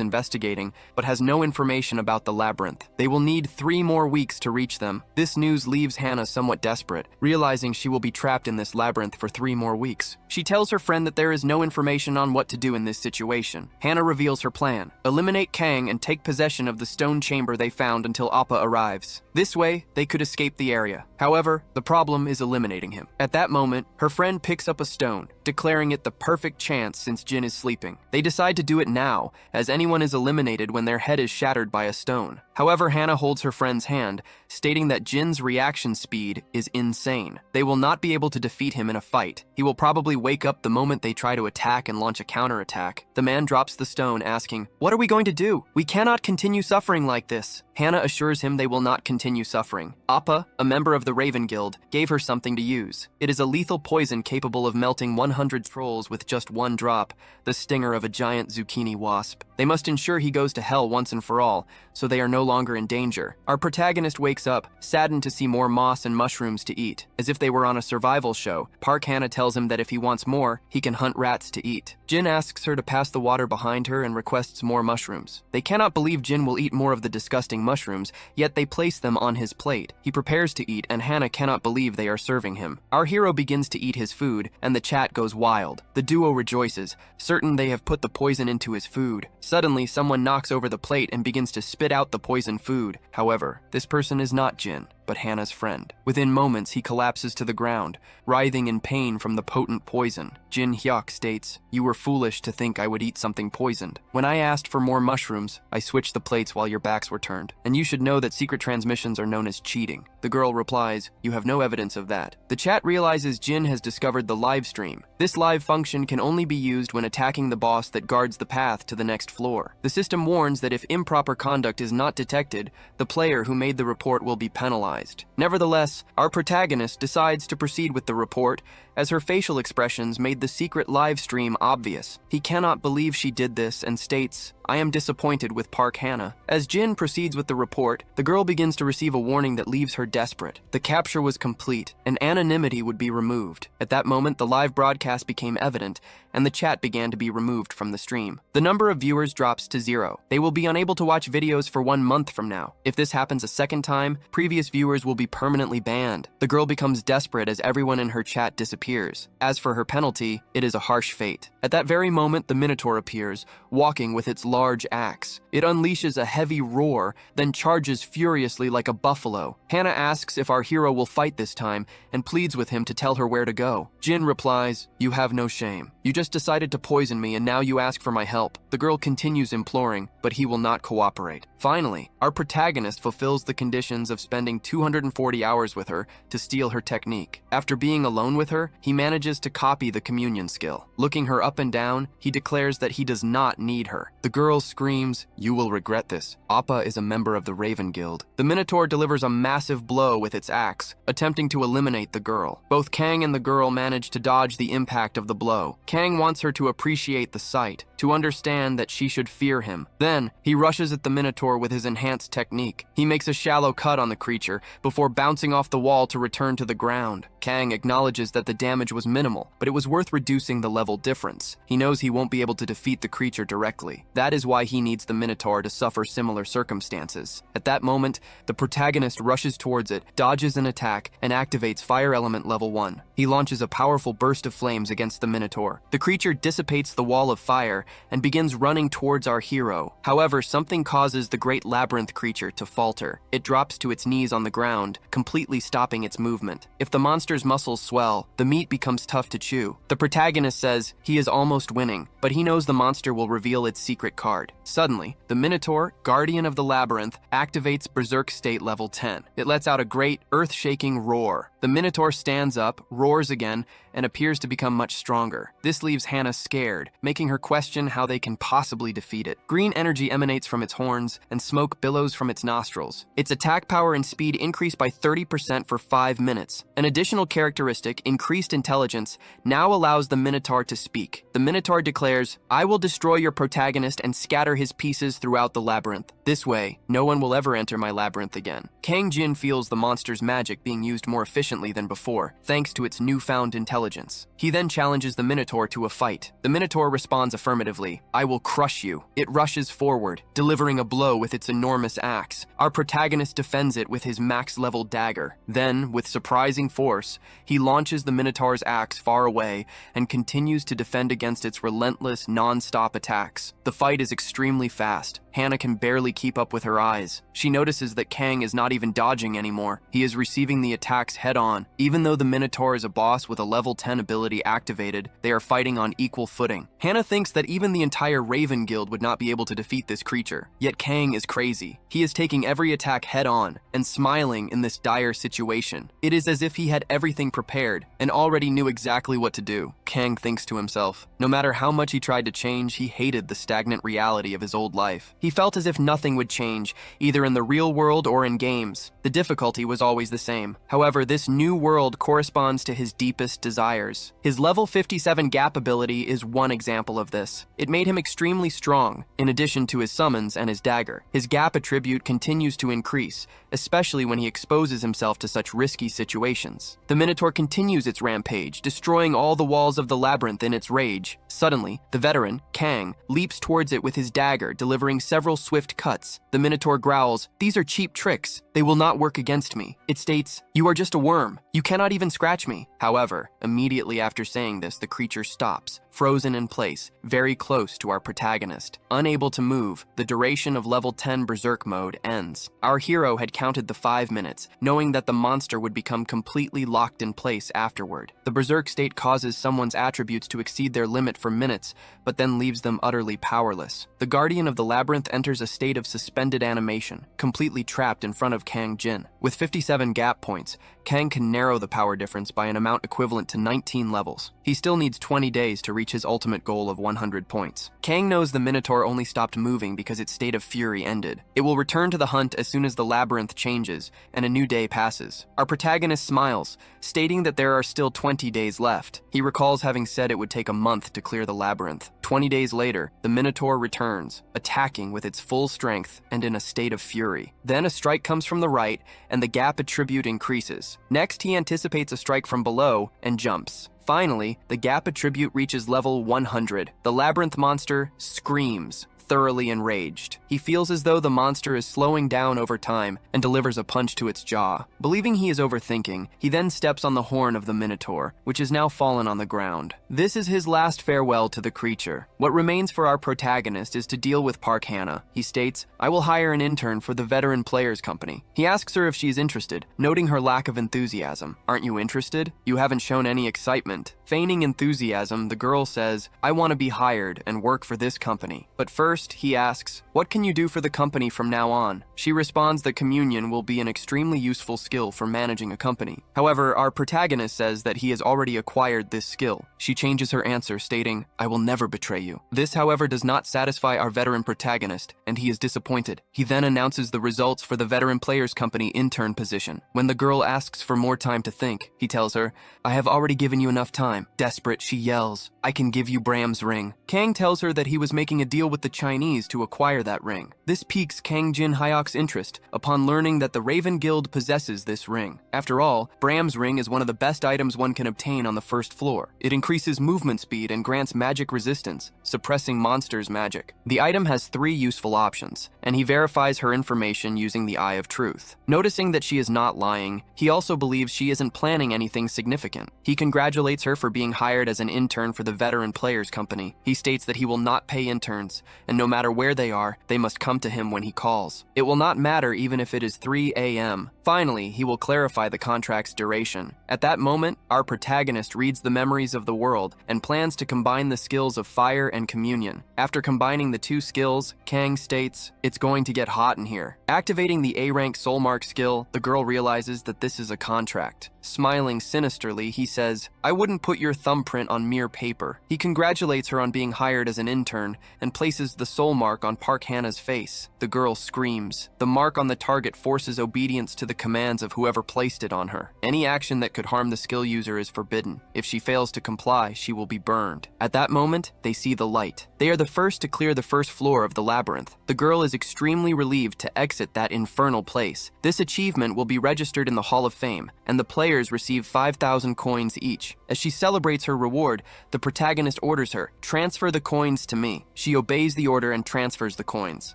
investigating, but has no information about the labyrinth. They will need 3 more weeks to reach them. This news leaves Hannah somewhat desperate, realizing she will be trapped in this labyrinth for 3 more weeks. She tells her friend that there is no information on what to do in this situation. Hannah reveals her plan. Eliminate Kang and take possession of the stone chamber they found until Appa arrives. This way, they could escape the area. However, the problem is eliminating him. At that moment, her friend picks up a stone, declaring it the perfect chance since Jin is sleeping. They decide to do it now, as anyone is eliminated when their head is shattered by a stone. However, Hannah holds her friend's hand, stating that Jin's reaction speed is insane. They will not be able to defeat him in a fight. He will probably wake up the moment they try to attack and launch a counterattack. The man drops the stone, asking, what are we going to do? We cannot continue suffering like this. Hannah assures him they will not continue suffering. Appa, a member of the Raven Guild, gave her something to use. It is a lethal poison capable of melting 100 trolls with just 1 drop, the stinger of a giant zucchini wasp. They must ensure he goes to hell once and for all, so they are no longer in danger. Our protagonist wakes up, saddened to see more moss and mushrooms to eat. As if they were on a survival show, Park Hannah tells him that if he wants more, he can hunt rats to eat. Jin asks her to pass the water behind her and requests more mushrooms. They cannot believe Jin will eat more of the disgusting mushrooms, yet they place them on his plate. He prepares to eat, and Hannah cannot believe they are serving him. Our hero begins to eat his food, and the chat goes wild. The duo rejoices, certain they have put the poison into his food. Suddenly, someone knocks over the plate and begins to spit out the poisoned food. However, this person is not Jin, but Hannah's friend. Within moments, he collapses to the ground, writhing in pain from the potent poison. Jin Hyuk states, you were foolish to think I would eat something poisoned. When I asked for more mushrooms, I switched the plates while your backs were turned, and you should know that secret transmissions are known as cheating. The girl replies, you have no evidence of that. The chat realizes Jin has discovered the live stream. This live function can only be used when attacking the boss that guards the path to the next floor. The system warns that if improper conduct is not detected, the player who made the report will be penalized. Nevertheless, our protagonist decides to proceed with the report, as her facial expressions made the secret live stream obvious. He cannot believe she did this and states, I am disappointed with Park Hannah. As Jin proceeds with the report, the girl begins to receive a warning that leaves her desperate. The capture was complete, and anonymity would be removed. At that moment, the live broadcast became evident, and the chat began to be removed from the stream. The number of viewers drops to 0. They will be unable to watch videos for 1 month from now. If this happens a second time, previous viewers will be permanently banned. The girl becomes desperate as everyone in her chat disappears. As for her penalty, it is a harsh fate. At that very moment, the Minotaur appears, walking with its large axe. It unleashes a heavy roar, then charges furiously like a buffalo. Hannah asks if our hero will fight this time, and pleads with him to tell her where to go. Jin replies, you have no shame. You just decided to poison me and now you ask for my help. The girl continues imploring, but he will not cooperate. Finally, our protagonist fulfills the conditions of spending 240 hours with her to steal her technique. After being alone with her, he manages to copy the communion skill. Looking her up and down, he declares that he does not need her. The girl screams, you will regret this. Appa is a member of the Raven Guild. The Minotaur delivers a massive blow with its axe, attempting to eliminate the girl. Both Kang and the girl manage to dodge the impact of the blow. Kang wants her to appreciate the sight, to understand that she should fear him. Then, he rushes at the Minotaur with his enhanced technique. He makes a shallow cut on the creature before bouncing off the wall to return to the ground. Kang acknowledges that the damage was minimal, but it was worth reducing the level difference. He knows he won't be able to defeat the creature directly. That is why he needs the Minotaur to suffer similar circumstances. At that moment, the protagonist rushes towards it, dodges an attack, and activates Fire Element Level 1. He launches a powerful burst of flames against the Minotaur. The creature dissipates the wall of fire and begins running towards our hero. However, something causes the great labyrinth creature to falter. It drops to its knees on the ground, completely stopping its movement. If the monster's muscles swell, the meat becomes tough to chew. The protagonist says he is almost winning, but he knows the monster will reveal its secret card. Suddenly, the Minotaur, guardian of the labyrinth, activates Berserk State Level 10. It lets out a great, earth-shaking roar. The Minotaur stands up, roars again, and appears to become much stronger. This leaves Hannah scared, making her question how they can possibly defeat it. Green energy emanates from its horns, and smoke billows from its nostrils. Its attack power and speed increase by 30% for 5 minutes. An additional characteristic, increased intelligence, now allows the Minotaur to speak. The Minotaur declares, "I will destroy your protagonist and scatter his pieces throughout the labyrinth. This way, no one will ever enter my labyrinth again." Kang Jin feels the monster's magic being used more efficiently than before, thanks to its newfound intelligence. He then challenges the Minotaur to a fight. The Minotaur responds affirmatively, "I will crush you." It rushes forward, delivering a blow with its enormous axe. Our protagonist defends it with his max-level dagger. Then, with surprising force, he launches the Minotaur's axe far away and continues to defend against its relentless, non-stop attacks. The fight is extremely fast. Hannah can barely keep up with her eyes. She notices that Kang is not even dodging anymore. He is receiving the attacks head-on. Even though the Minotaur is a boss with a level 10 ability activated, they are fighting on equal footing. Hannah thinks that even the entire Raven Guild would not be able to defeat this creature. Yet Kang is crazy. He is taking every attack head-on and smiling in this dire situation. It is as if he had everything prepared and already knew exactly what to do. Kang thinks to himself. No matter how much he tried to change, he hated the stagnant reality of his old life. He felt as if nothing would change, either in the real world or in games. The difficulty was always the same. However, this new world corresponds to his deepest desires. His level 57 gap ability is one example of this. It made him extremely strong, in addition to his summons and his dagger. His gap attribute continues to increase, especially when he exposes himself to such risky situations. The Minotaur continues its rampage, destroying all the walls of the labyrinth in its rage. Suddenly, the veteran, Kang, leaps towards it with his dagger, delivering several swift cuts. The Minotaur growls, "These are cheap tricks. They will not work against me." It states, "You are just a worm. You cannot even scratch me." However, immediately after saying this, the creature stops, frozen in place, very close to our protagonist. Unable to move, the duration of level 10 Berserk mode ends. Our hero had counted the 5 minutes, knowing that the monster would become completely locked in place afterward. The Berserk state causes someone's attributes to exceed their limit for minutes, but then leaves them utterly powerless. The Guardian of the Labyrinth enters a state of suspended animation, completely trapped in front of Kang Jin. With 57 gap points, Kang can narrow the power difference by an amount equivalent to 19 levels. He still needs 20 days to reach his ultimate goal of 100 points. Kang knows the Minotaur only stopped moving because its state of fury ended. It will return to the hunt as soon as the labyrinth changes and a new day passes. Our protagonist smiles, stating that there are still 20 days left. He recalls having said it would take a month to clear the labyrinth. 20 days later, the Minotaur returns, attacking with its full strength and in a state of fury. Then a strike comes from the right, and the gap attribute increases. Next, he anticipates a strike from below and jumps. Finally, the gap attribute reaches level 100. The labyrinth monster screams, thoroughly enraged. He feels as though the monster is slowing down over time and delivers a punch to its jaw. Believing he is overthinking, he then steps on the horn of the Minotaur, which has now fallen on the ground. This is his last farewell to the creature. What remains for our protagonist is to deal with Park Hannah. He states, "I will hire an intern for the Veteran Players Company." He asks her if she is interested, noting her lack of enthusiasm. "Aren't you interested? You haven't shown any excitement." Feigning enthusiasm, the girl says, "I want to be hired and work for this company." But first, he asks, "What can you do for the company from now on?" She responds that communion will be an extremely useful skill for managing a company. However, our protagonist says that he has already acquired this skill. She changes her answer, stating, "I will never betray you." This, however, does not satisfy our veteran protagonist, and he is disappointed. He then announces the results for the Veteran Players Company intern position. When the girl asks for more time to think, he tells her, "I have already given you enough time. time. Desperate, she yells, "I can give you Bram's ring." Kang tells her that he was making a deal with the Chinese to acquire that ring. This piques Kang Jin Hyok's interest upon learning that the Raven Guild possesses this ring. After all, Bram's ring is one of the best items one can obtain on the first floor. It increases movement speed and grants magic resistance, suppressing monsters' magic. The item has 3 useful options, and he verifies her information using the Eye of Truth. Noticing that she is not lying, he also believes she isn't planning anything significant. He congratulates her for being hired as an intern for the Veteran Players Company. He states that he will not pay interns, and no matter where they are, they must come to him when he calls. It will not matter even if it is 3 a.m. Finally, he will clarify the contract's duration. At that moment, our protagonist reads the memories of the world and plans to combine the skills of fire and communion. After combining the 2 skills, Kang states, "It's going to get hot in here." Activating the A-rank soul mark skill, the girl realizes that this is a contract. Smiling sinisterly, he says, "I wouldn't put your thumbprint on mere paper." He congratulates her on being hired as an intern and places the soul mark on Park Hannah's face. The girl screams. The mark on the target forces obedience to the commands of whoever placed it on her. Any action that could harm the skill user is forbidden. If she fails to comply, she will be burned. At that moment, they see the light. They are the first to clear the first floor of the labyrinth. The girl is extremely relieved to exit that infernal place. This achievement will be registered in the Hall of Fame, and the players receive 5,000 coins each. As she celebrates her reward, the protagonist orders her, "Transfer the coins to me." She obeys the order and transfers the coins.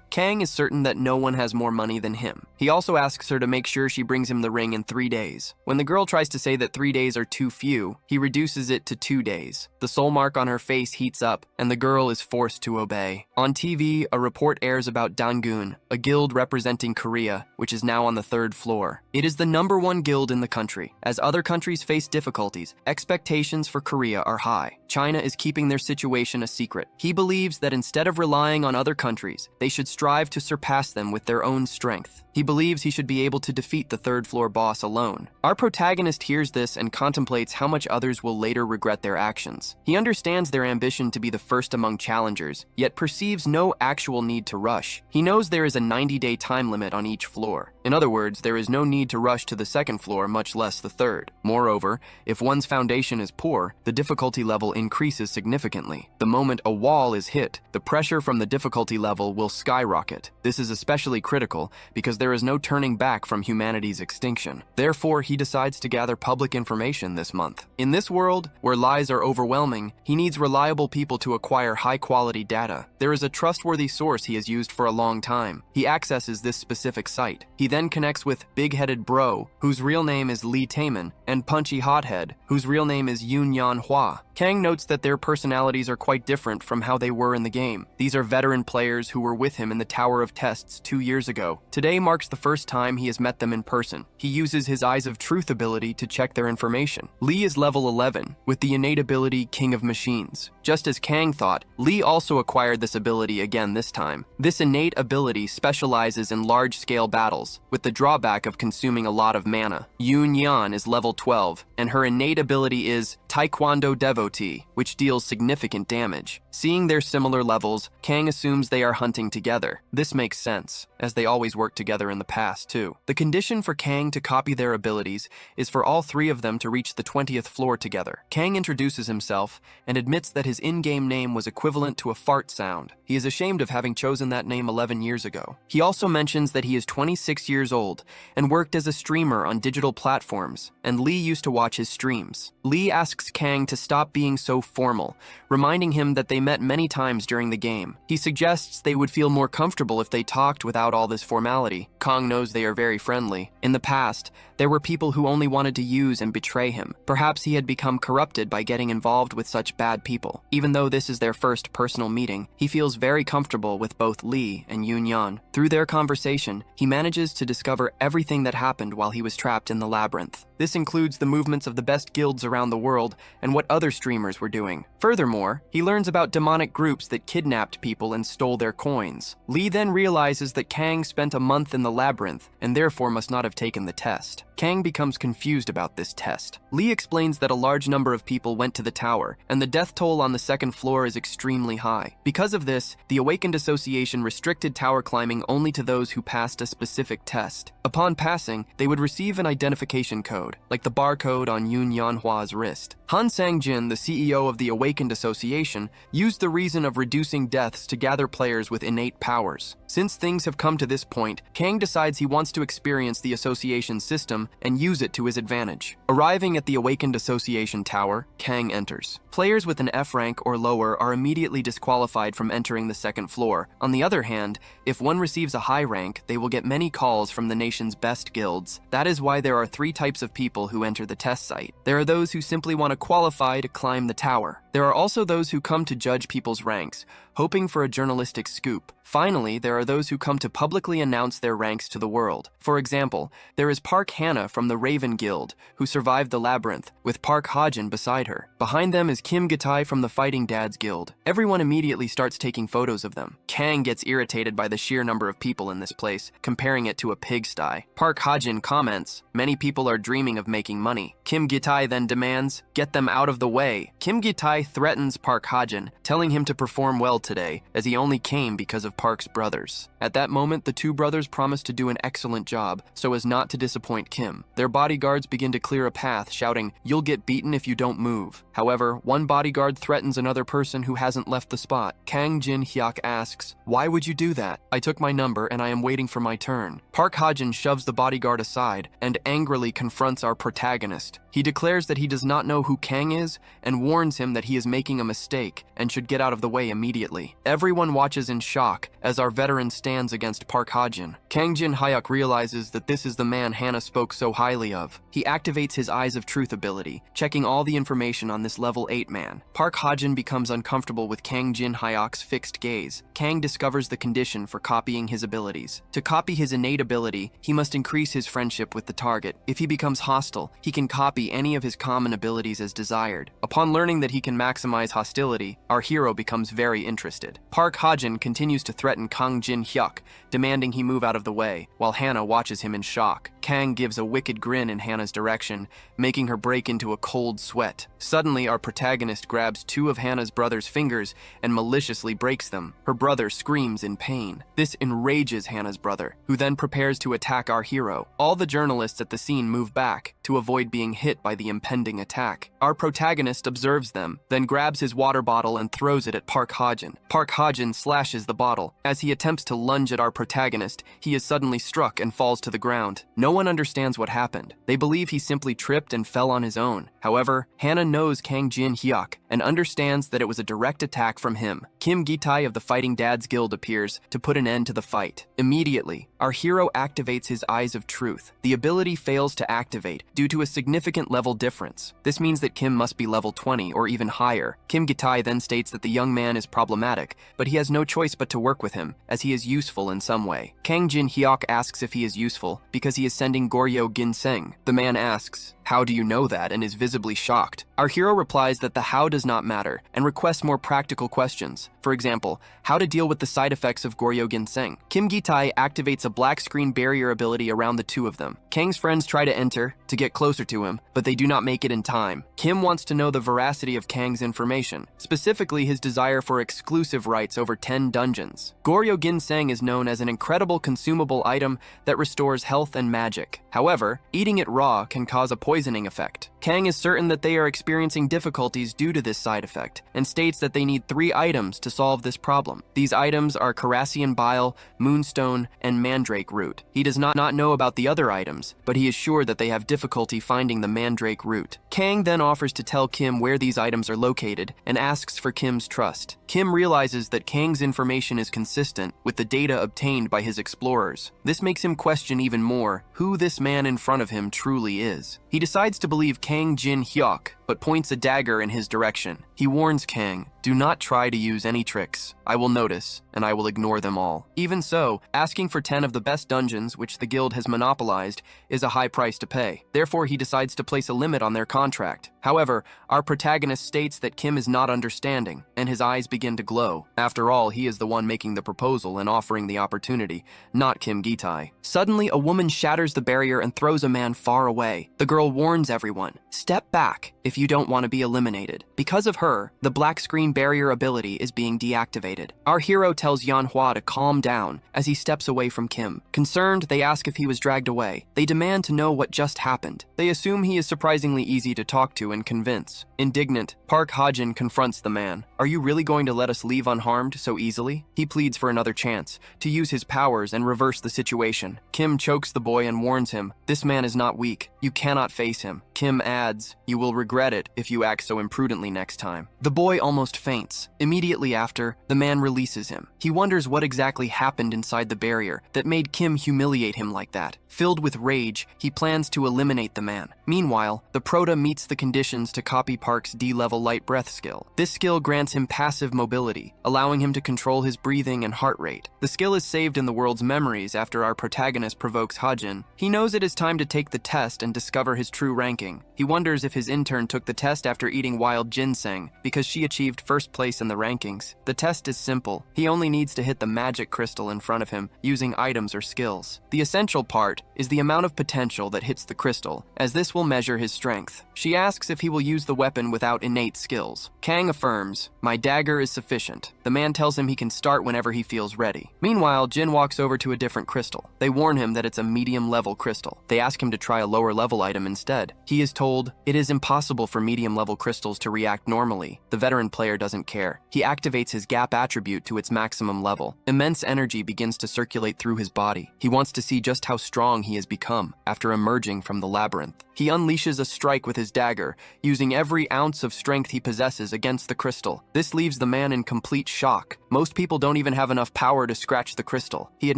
Kang is certain that no one has more money than him. He also asks her to make sure she brings him the ring in 3 days. When the girl tries to say that 3 days are too few, he reduces it to 2 days. The soul mark on her face heats up, and the girl is forced to obey. On TV, a report airs about Dangun, a guild representing Korea, which is now on the 3rd floor. It is the #1 guild in the country. As other countries face difficulties, expectations for Korea are high. China is keeping their situation a secret. He believes that instead of relying on other countries, they should strive to surpass them with their own strength. He believes he should be able to defeat the 3rd floor boss alone. Our protagonist hears this and contemplates how much others will later regret their actions. He understands their ambition to be the first among challengers, yet perceives no actual need to rush. He knows there is a 90-day time limit on each floor. In other words, there is no need to rush to the 2nd floor, much less the 3rd. Moreover, if one's foundation is poor, the difficulty level increases significantly. The moment a wall is hit, the pressure from the difficulty level will skyrocket. This is especially critical because there is no turning back from humanity's extinction. Therefore, he decides to gather public information this month. In this world, where lies are overwhelming, he needs reliable people to acquire high-quality data. There is a trustworthy source he has used for a long time. He accesses this specific site. He then connects with Big-Headed Bro, whose real name is Lee Taemin, and Punchy Hothead, whose real name is Yoon Yan Hwa. Kang notes that their personalities are quite different from how they were in the game. These are veteran players who were with him in the Tower of Tests 2 years ago. Today marks the first time he has met them in person. He uses his Eyes of Truth ability to check their information. Lee is level 11, with the innate ability King of Machines. Just as Kang thought, Lee also acquired this ability again this time. This innate ability specializes in large-scale battles, with the drawback of consuming a lot of mana. Yoon Yan is level 12, and her innate ability is Taekwondo Devotee, which deals significant damage. Seeing their similar levels, Kang assumes they are hunting together. This makes sense, as they always worked together in the past, too. The condition for Kang to copy their abilities is for all 3 of them to reach the 20th floor together. Kang introduces himself and admits that his in-game name was equivalent to a fart sound. He is ashamed of having chosen that name 11 years ago. He also mentions that he is 26 years old and worked as a streamer on digital platforms, and Lee used to watch his streams. Lee asks Kang to stop being so formal, reminding him that they met many times during the game. He suggests they would feel more comfortable if they talked without all this formality. Kang knows they are very friendly. In the past, there were people who only wanted to use and betray him. Perhaps he had become corrupted by getting involved with such bad people. Even though this is their first personal meeting, he feels very comfortable with both Lee and Yoon Yan. Through their conversation, he manages to discover everything that happened while he was trapped in the labyrinth. This includes the movements of the best guilds around the world and what other streamers were doing. Furthermore, he learns about demonic groups that kidnapped people and stole their coins. Lee then realizes that Kang spent a month in the labyrinth and therefore must not have taken the test. Kang becomes confused about this test. Lee explains that a large number of people went to the tower, and the death toll on the second floor is extremely high. Because of this, the Awakened Association restricted tower climbing only to those who passed a specific test. Upon passing, they would receive an identification code, like the barcode on Yoon Yeonhwa's wrist. Han Sang-jin, the CEO of the Awakened Association, used the reason of reducing deaths to gather players with innate powers. Since things have come to this point, Kang decides he wants to experience the association system and use it to his advantage. Arriving at the Awakened Association tower, Kang enters. Players with an F rank or lower are immediately disqualified from entering the second floor. On the other hand, if one receives a high rank, they will get many calls from the nation's best guilds. That is why there are 3 types of people who enter the test site. There are those who simply want to qualify to climb the tower. There are also those who come to judge people's ranks, hoping for a journalistic scoop. Finally, there are those who come to publicly announce their ranks to the world. For example, there is Park Hannah from the Raven Guild, who survived the labyrinth, with Park Hajin beside her. Behind them is Kim Gitai from the Fighting Dads Guild. Everyone immediately starts taking photos of them. Kang gets irritated by the sheer number of people in this place, comparing it to a pigsty. Park Hajin comments, "Many people are dreaming of making money." Kim Gitai then demands, "Get them out of the way." Kim Gitai threatens Park Hajin, telling him to perform well today, as he only came because of Park's brothers. At that moment, the 2 brothers promise to do an excellent job, so as not to disappoint Kim. Their bodyguards begin to clear a path, shouting, "You'll get beaten if you don't move." However, one bodyguard threatens another person who hasn't left the spot. Kang Jin-hyuk asks, "Why would you do that? I took my number and I am waiting for my turn." Park Hajin shoves the bodyguard aside and angrily confronts our protagonist. He declares that he does not know who Kang is and warns him that he is making a mistake and should get out of the way immediately. Everyone watches in shock as our veteran stands against Park Hajin. Kang Jin-hyuk realizes that this is the man Hannah spoke so highly of. He activates his Eyes of Truth ability, checking all the information on this level 8 man. Park Hajin becomes uncomfortable with Kang Jin-hyuk's fixed gaze. Kang discovers the condition for copying his abilities. To copy his innate ability, he must increase his friendship with the target. If he becomes hostile, he can copy any of his common abilities as desired. Upon learning that he can maximize hostility, our hero becomes very interested. Park Hajin continues to threaten Kang Jin-hyuk, demanding he move out of the way, while Hannah watches him in shock. Kang gives a wicked grin in Hannah's direction, making her break into a cold sweat. Suddenly, our protagonist grabs 2 of Hannah's brother's fingers and maliciously breaks them. Her brother screams in pain. This enrages Hannah's brother, who then prepares to attack our hero. All the journalists at the scene move back to avoid being hit by the impending attack. Our protagonist observes them, then grabs his water bottle and throws it at Park Hajin. Park Hajin slashes the bottle. As he attempts to lunge at our protagonist, he is suddenly struck and falls to the ground. No one understands what happened. They believe he simply tripped and fell on his own. However, Hannah knows Kang Jin-hyuk and understands that it was a direct attack from him. Kim Gitai of the Fighting Dads Guild appears to put an end to the fight. Immediately, our hero activates his Eyes of Truth. The ability fails to activate due to a significant level difference. This means that Kim must be level 20 or even higher. Kim Gitai then states that the young man is problematic, but he has no choice but to work with him, as he is useful in some way. Kang Jin-hyuk asks if he is useful because he is sending Goryo Ginseng. The man asks, "How do you know that?" and is visibly shocked. Our hero replies that the how does not matter and requests more practical questions. For example, how to deal with the side effects of Goryo Ginseng. Kim Gitai activates a black screen barrier ability around the 2 of them. Kang's friends try to enter to get closer to him, but they do not make it in time. Kim wants to know the veracity of Kang's information, specifically his desire for exclusive rights over 10 dungeons. Goryo Ginseng is known as an incredible consumable item that restores health and magic. However, eating it raw can cause a poisoning effect. Kang is certain that they are experiencing difficulties due to this side effect, and states that they need 3 items to solve this problem. These items are Carassian Bile, Moonstone, and Mandrake Root. He does not know about the other items, but he is sure that they have difficulty finding the Mandrake Root. Kang then offers to tell Kim where these items are located, and asks for Kim's trust. Kim realizes that Kang's information is consistent with the data obtained by his explorers. This makes him question even more who this man in front of him truly is. He decides to believe Kang Jin-hyuk but points a dagger in his direction. He warns Kang, "Do not try to use any tricks. I will notice, and I will ignore them all." Even so, asking for 10 of the best dungeons, which the guild has monopolized, is a high price to pay. Therefore, he decides to place a limit on their contract. However, our protagonist states that Kim is not understanding, and his eyes begin to glow. After all, he is the one making the proposal and offering the opportunity, not Kim Gitai. Suddenly, a woman shatters the barrier and throws a man far away. The girl warns everyone, "Step back if you don't want to be eliminated." Because of her, the black screen barrier ability is being deactivated. Our hero tells Manhua to calm down as he steps away from Kim. Concerned, they ask if he was dragged away. They demand to know what just happened. They assume he is surprisingly easy to talk to and convince. Indignant, Park Ha-jin confronts the man. "Are you really going to let us leave unharmed so easily?" He pleads for another chance, to use his powers and reverse the situation. Kim chokes the boy and warns him, "This man is not weak. You cannot face him." Kim adds, "You will regret it if you act so imprudently next time." The boy almost faints. Immediately after, the man releases him. He wonders what exactly happened inside the barrier that made Kim humiliate him like that. Filled with rage, he plans to eliminate the man. Meanwhile, the Prota meets the conditions to copy Park's D-level light breath skill. This skill grants him passive mobility, allowing him to control his breathing and heart rate. The skill is saved in the world's memories after our protagonist provokes Ha-jin. He knows it is time to take the test and discover his true ranking. He wonders if his intern took the test after eating wild ginseng, because she achieved first place in the rankings. The test is simple. He only needs to hit the magic crystal in front of him using items or skills. The essential part is the amount of potential that hits the crystal, as this will measure his strength. She asks if he will use the weapon without innate skills. Kang affirms, "My dagger is sufficient." The man tells him he can start whenever he feels ready. Meanwhile, Jin walks over to a different crystal. They warn him that it's a medium-level crystal. They ask him to try a lower-level item instead. He is told, "It is impossible for medium-level crystals to react normally." The veteran player doesn't care. He activates his gap attribute to its maximum level. Immense energy begins to circulate through his body. He wants to see just how strong he has become after emerging from the labyrinth. He unleashes a strike with his dagger, using every ounce of strength he possesses against the crystal. This leaves the man in complete shock. Most people don't even have enough power to scratch the crystal. He had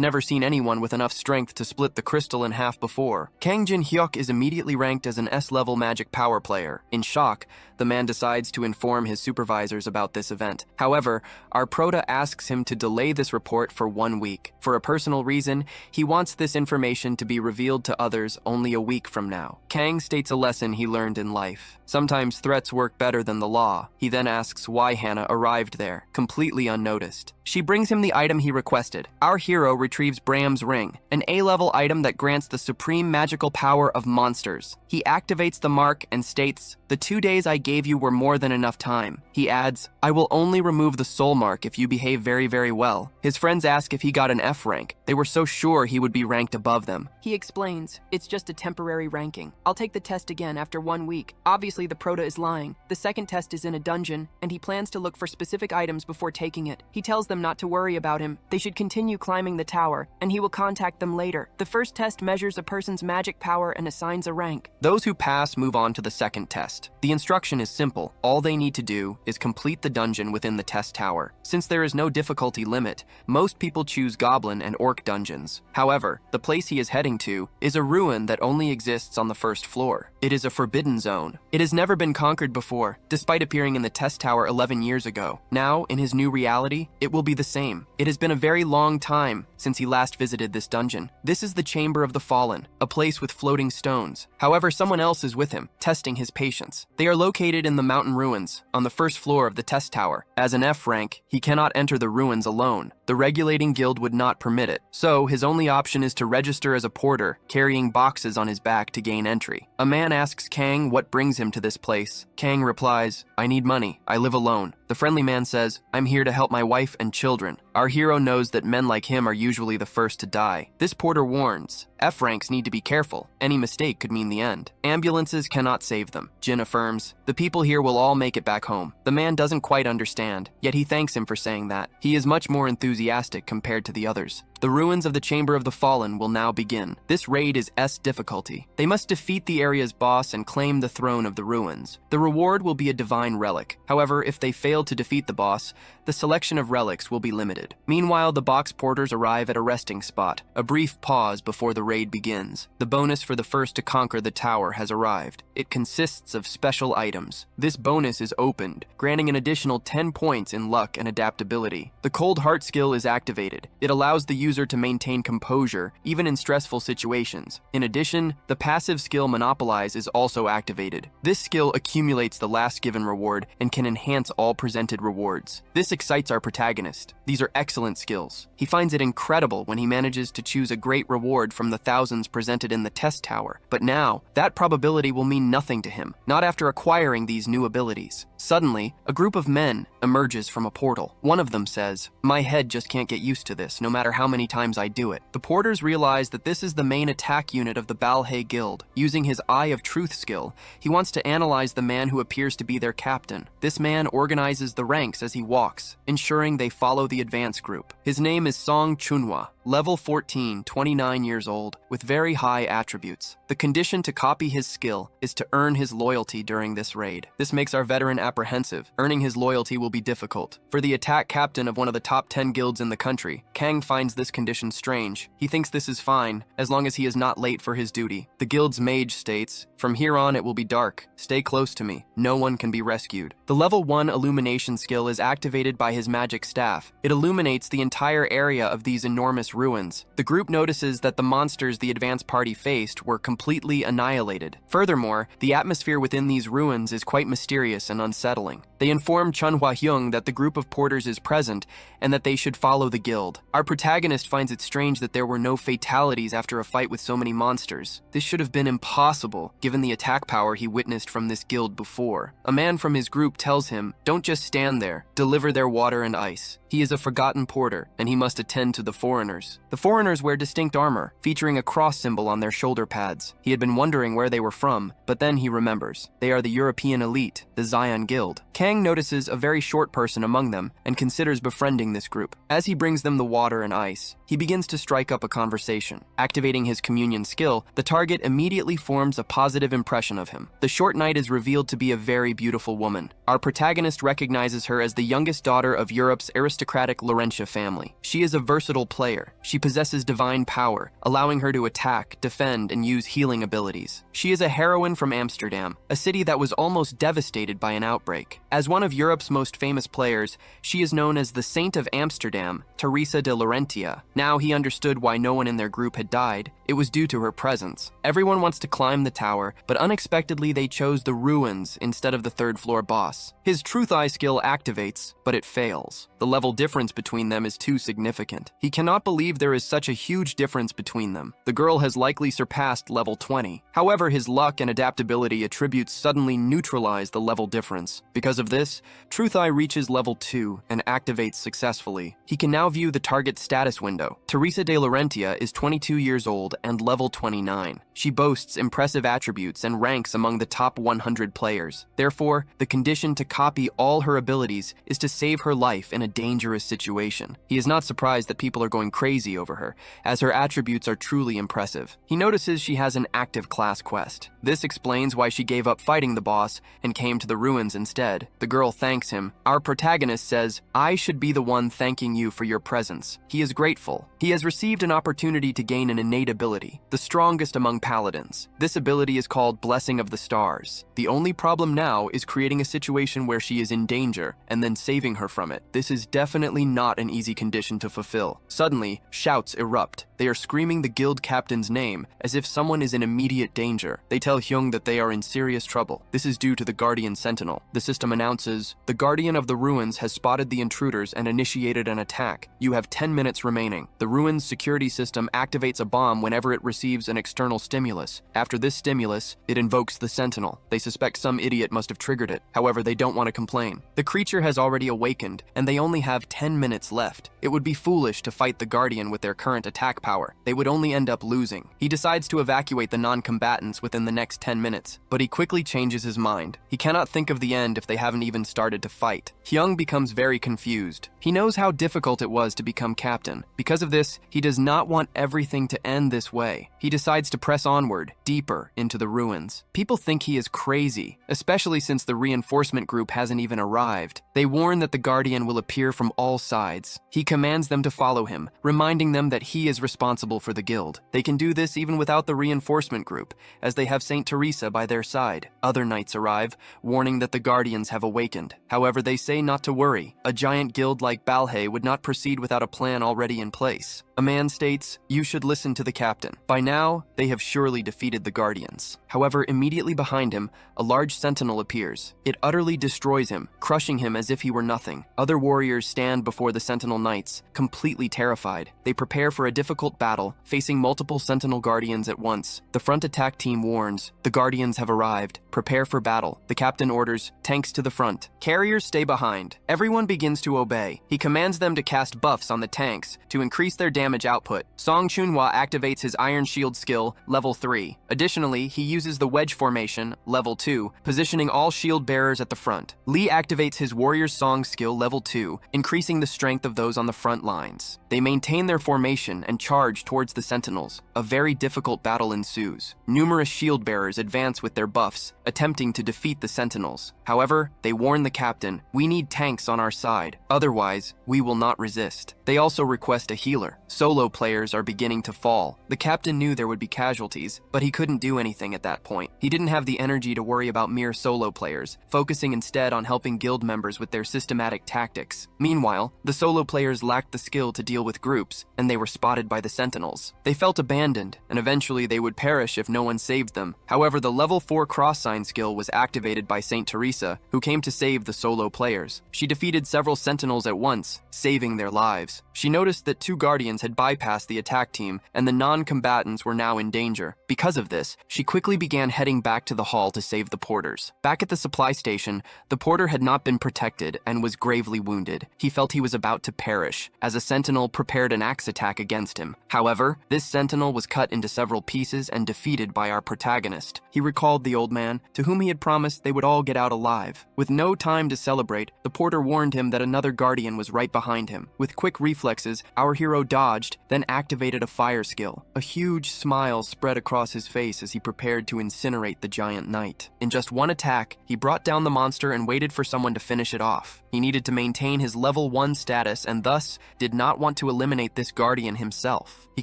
never seen anyone with enough strength to split the crystal in half before. Kang Jin-hyuk is immediately ranked as an S-level magic power player. In shock, the man decides to inform his supervisors about this event. However, our Prota asks him to delay this report for 1 week. For a personal reason, he wants this information to be revealed to others only a week from now. Kang states a lesson he learned in life. Sometimes threats work better than the law. He then asks why Hannah arrived there, completely unnoticed. She brings him the item he requested. Our hero retrieves Bram's ring, an A-level item that grants the supreme magical power of monsters. He activates the mark and states, "The 2 days I gave you were more than enough time." He adds, "I will only remove the soul mark if you behave very, very well." His friends ask if he got an F rank. They were so sure he would be ranked above them. He explains, "It's just a temporary ranking. I'll take the test again after 1 week." Obviously, the Prota is lying. The second test is in a dungeon, and he plans to look for specific items before taking it. He tells them not to worry about him. They should continue climbing the tower, and he will contact them later. The first test measures a person's magic power and assigns a rank. Those who pass move on to the second test. The instruction is simple. All they need to do is complete the dungeon within the test tower. Since there is no difficulty limit, most people choose goblin and orc dungeons. However, the place he is heading to is a ruin that only exists on the first floor. It is a forbidden zone. It has never been conquered before, despite appearing in the test tower 11 years ago. Now, in his new reality, it will be the same. It has been a very long time since he last visited this dungeon. This is the Chamber of the Fallen, a place with floating stones. However, someone else is with him, testing his patience. They are located in the mountain ruins, on the first floor of the test tower. As an F rank, he cannot enter the ruins alone. The regulating guild would not permit it. So, his only option is to register as a porter, carrying boxes on his back to gain entry. A man asks Kang what brings him to this place. Kang replies, "I need money. I live alone." The friendly man says, "I'm here to help my wife and children." Our hero knows that men like him are usually the first to die. This porter warns, F ranks need to be careful. Any mistake could mean the end. Ambulances cannot save them. Jin affirms, "The people here will all make it back home." The man doesn't quite understand, yet he thanks him for saying that. He is much more enthusiastic compared to the others. The ruins of the Chamber of the Fallen will now begin. This raid is S difficulty. They must defeat the area's boss and claim the throne of the ruins. The reward will be a divine relic. However, if they fail to defeat the boss, the selection of relics will be limited. Meanwhile, the box porters arrive at a resting spot. A brief pause before the raid begins. The bonus for the first to conquer the tower has arrived. It consists of special items. This bonus is opened, granting an additional 10 points in luck and adaptability. The Cold Heart skill is activated. It allows the user to maintain composure, even in stressful situations. In addition, the passive skill Monopolize is also activated. This skill accumulates the last given reward and can enhance all presented rewards. This excites our protagonist. These are excellent skills. He finds it incredible when he manages to choose a great reward from the thousands presented in the test tower. But now, that probability will mean nothing to him, not after acquiring these new abilities. Suddenly, a group of men emerges from a portal. One of them says, "My head just can't get used to this, no matter how many times I do it." The porters realize that this is the main attack unit of the Balhae Guild. Using his Eye of Truth skill, he wants to analyze the man who appears to be their captain. This man organizes the ranks as he walks, ensuring they follow the advance group. His name is Song Chunhwa, level 14, 29 years old, with very high attributes. The condition to copy his skill is to earn his loyalty during this raid. This makes our veteran apprehensive. Earning his loyalty will be difficult. For the attack captain of one of the top 10 guilds in the country, Kang finds this condition strange. He thinks this is fine, as long as he is not late for his duty. The guild's mage states, "From here on it will be dark. Stay close to me. No one can be rescued." The level 1 illumination skill is activated by his magic staff. It illuminates the entire area of these enormous ruins. The group notices that the monsters the advance party faced were completely annihilated. Furthermore, the atmosphere within these ruins is quite mysterious and unsettling. They inform Chunhwa Hyung that the group of porters is present and that they should follow the guild. Our protagonist finds it strange that there were no fatalities after a fight with so many monsters. This should have been impossible, given the attack power he witnessed from this guild before. A man from his group tells him, "Don't just stand there, deliver their water and ice." He is a forgotten porter, and he must attend to the foreigners. The foreigners wear distinct armor, featuring a cross symbol on their shoulder pads. He had been wondering where they were from, but then he remembers. They are the European elite, the Zion Guild. Kang notices a very short person among them and considers befriending this group. As he brings them the water and ice, he begins to strike up a conversation. Activating his communion skill, the target immediately forms a positive impression of him. The short knight is revealed to be a very beautiful woman. Our protagonist recognizes her as the youngest daughter of Europe's aristocratic Laurentia family. She is a versatile player. She possesses divine power, allowing her to attack, defend, and use healing abilities. She is a heroine from Amsterdam, a city that was almost devastated by an outbreak. As one of Europe's most famous players, she is known as the Saint of Amsterdam, Teresa de Laurentia. Now he understood why no one in their group had died. It was due to her presence. Everyone wants to climb the tower, but unexpectedly they chose the ruins instead of the third-floor boss. His Truth Eye skill activates, but it fails. The level difference between them is too significant. He cannot believe there is such a huge difference between them. The girl has likely surpassed level 20. However, his luck and adaptability attributes suddenly neutralize the level difference. Because of this, Truth Eye reaches level 2 and activates successfully. He can now view the target status window. Teresa de Laurentia is 22 years old and level 29. She boasts impressive attributes and ranks among the top 100 players. Therefore, the condition to copy all her abilities is to save her life in a dangerous situation. He is not surprised that people are going crazy over her, as her attributes are truly impressive. He notices she has an active class quest. This explains why she gave up fighting the boss and came to the ruins instead. The girl thanks him. Our protagonist says, "I should be the one thanking you for your presence." He is grateful. He has received an opportunity to gain an innate ability, the strongest among paladins. This ability is called Blessing of the Stars. The only problem now is creating a situation where she is in danger and then saving her from it. This is definitely not an easy condition to fulfill. Suddenly, shouts erupt. They are screaming the guild captain's name as if someone is in immediate danger. They tell Hyung that they are in serious trouble. This is due to the Guardian Sentinel. The system announces, "The Guardian of the Ruins has spotted the intruders and initiated an attack. You have 10 minutes remaining." The ruins security system activates a bomb when whenever it receives an external stimulus. After this stimulus, it invokes the Sentinel. They suspect some idiot must have triggered it. However, they don't want to complain. The creature has already awakened, and they only have 10 minutes left. It would be foolish to fight the Guardian with their current attack power. They would only end up losing. He decides to evacuate the non-combatants within the next 10 minutes, but he quickly changes his mind. He cannot think of the end if they haven't even started to fight. Hyung becomes very confused. He knows how difficult it was to become captain. Because of this, he does not want everything to end this way. He decides to press onward, deeper into the ruins. People think he is crazy, especially since the reinforcement group hasn't even arrived. They warn that the Guardian will appear from all sides. He commands them to follow him, reminding them that he is responsible for the guild. They can do this even without the reinforcement group, as they have Saint Teresa by their side. Other knights arrive, warning that the Guardians have awakened. However, they say not to worry. A giant guild like Balhae would not proceed without a plan already in place. A man states, "You should listen to the captain." By now, they have surely defeated the Guardians. However, immediately behind him, a large sentinel appears. It utterly destroys him, crushing him as if he were nothing. Other warriors stand before the sentinel knights, completely terrified. They prepare for a difficult battle, facing multiple sentinel guardians at once. The front attack team warns, "The Guardians have arrived. Prepare for battle." The captain orders, "Tanks to the front. Carriers stay behind." Everyone begins to obey. He commands them to cast buffs on the tanks to increase their damage output. Song Chunhwa activates his Iron Shield skill, level 3. Additionally, he uses the Wedge Formation, level 2, positioning all shield bearers at the front. Lee activates his Warrior's Song skill, level 2, increasing the strength of those on the front lines. They maintain their formation and charge towards the sentinels. A very difficult battle ensues. Numerous shield bearers advance with their buffs, attempting to defeat the sentinels. However, they warn the captain, "We need tanks on our side. Otherwise, we will not resist." They also request a healer. Solo players are beginning to fall. The captain knew there would be casualties, but he couldn't do anything at that point. He didn't have the energy to worry about mere solo players, focusing instead on helping guild members with their systematic tactics. Meanwhile, the solo players lacked the skill to deal with groups, and they were spotted by the sentinels. They felt abandoned, and eventually they would perish if no one saved them. However, the level 4 cross sign skill was activated by Saint Teresa, who came to save the solo players. She defeated several sentinels at once, saving their lives. She noticed that 2 guardians had bypassed the attack team, and the non-combatants were now in danger. Because of this, she quickly began heading back to the hall to save the porters. Back at the supply station, the porter had not been protected and was gravely wounded. He felt he was about to perish, as a sentinel prepared an axe attack against him. However, this sentinel was cut into several pieces and defeated by our protagonist. He recalled the old man, to whom he had promised they would all get out alive. With no time to celebrate, the porter warned him that another guardian was right behind him. With quick reflexes, our hero dodged, then activated a fire skill. A huge smile spread across his face as he prepared to incinerate the giant knight. In just one attack, he brought down the monster and waited for someone to finish it off. He needed to maintain his level 1 status and thus did not want to eliminate this guardian himself. He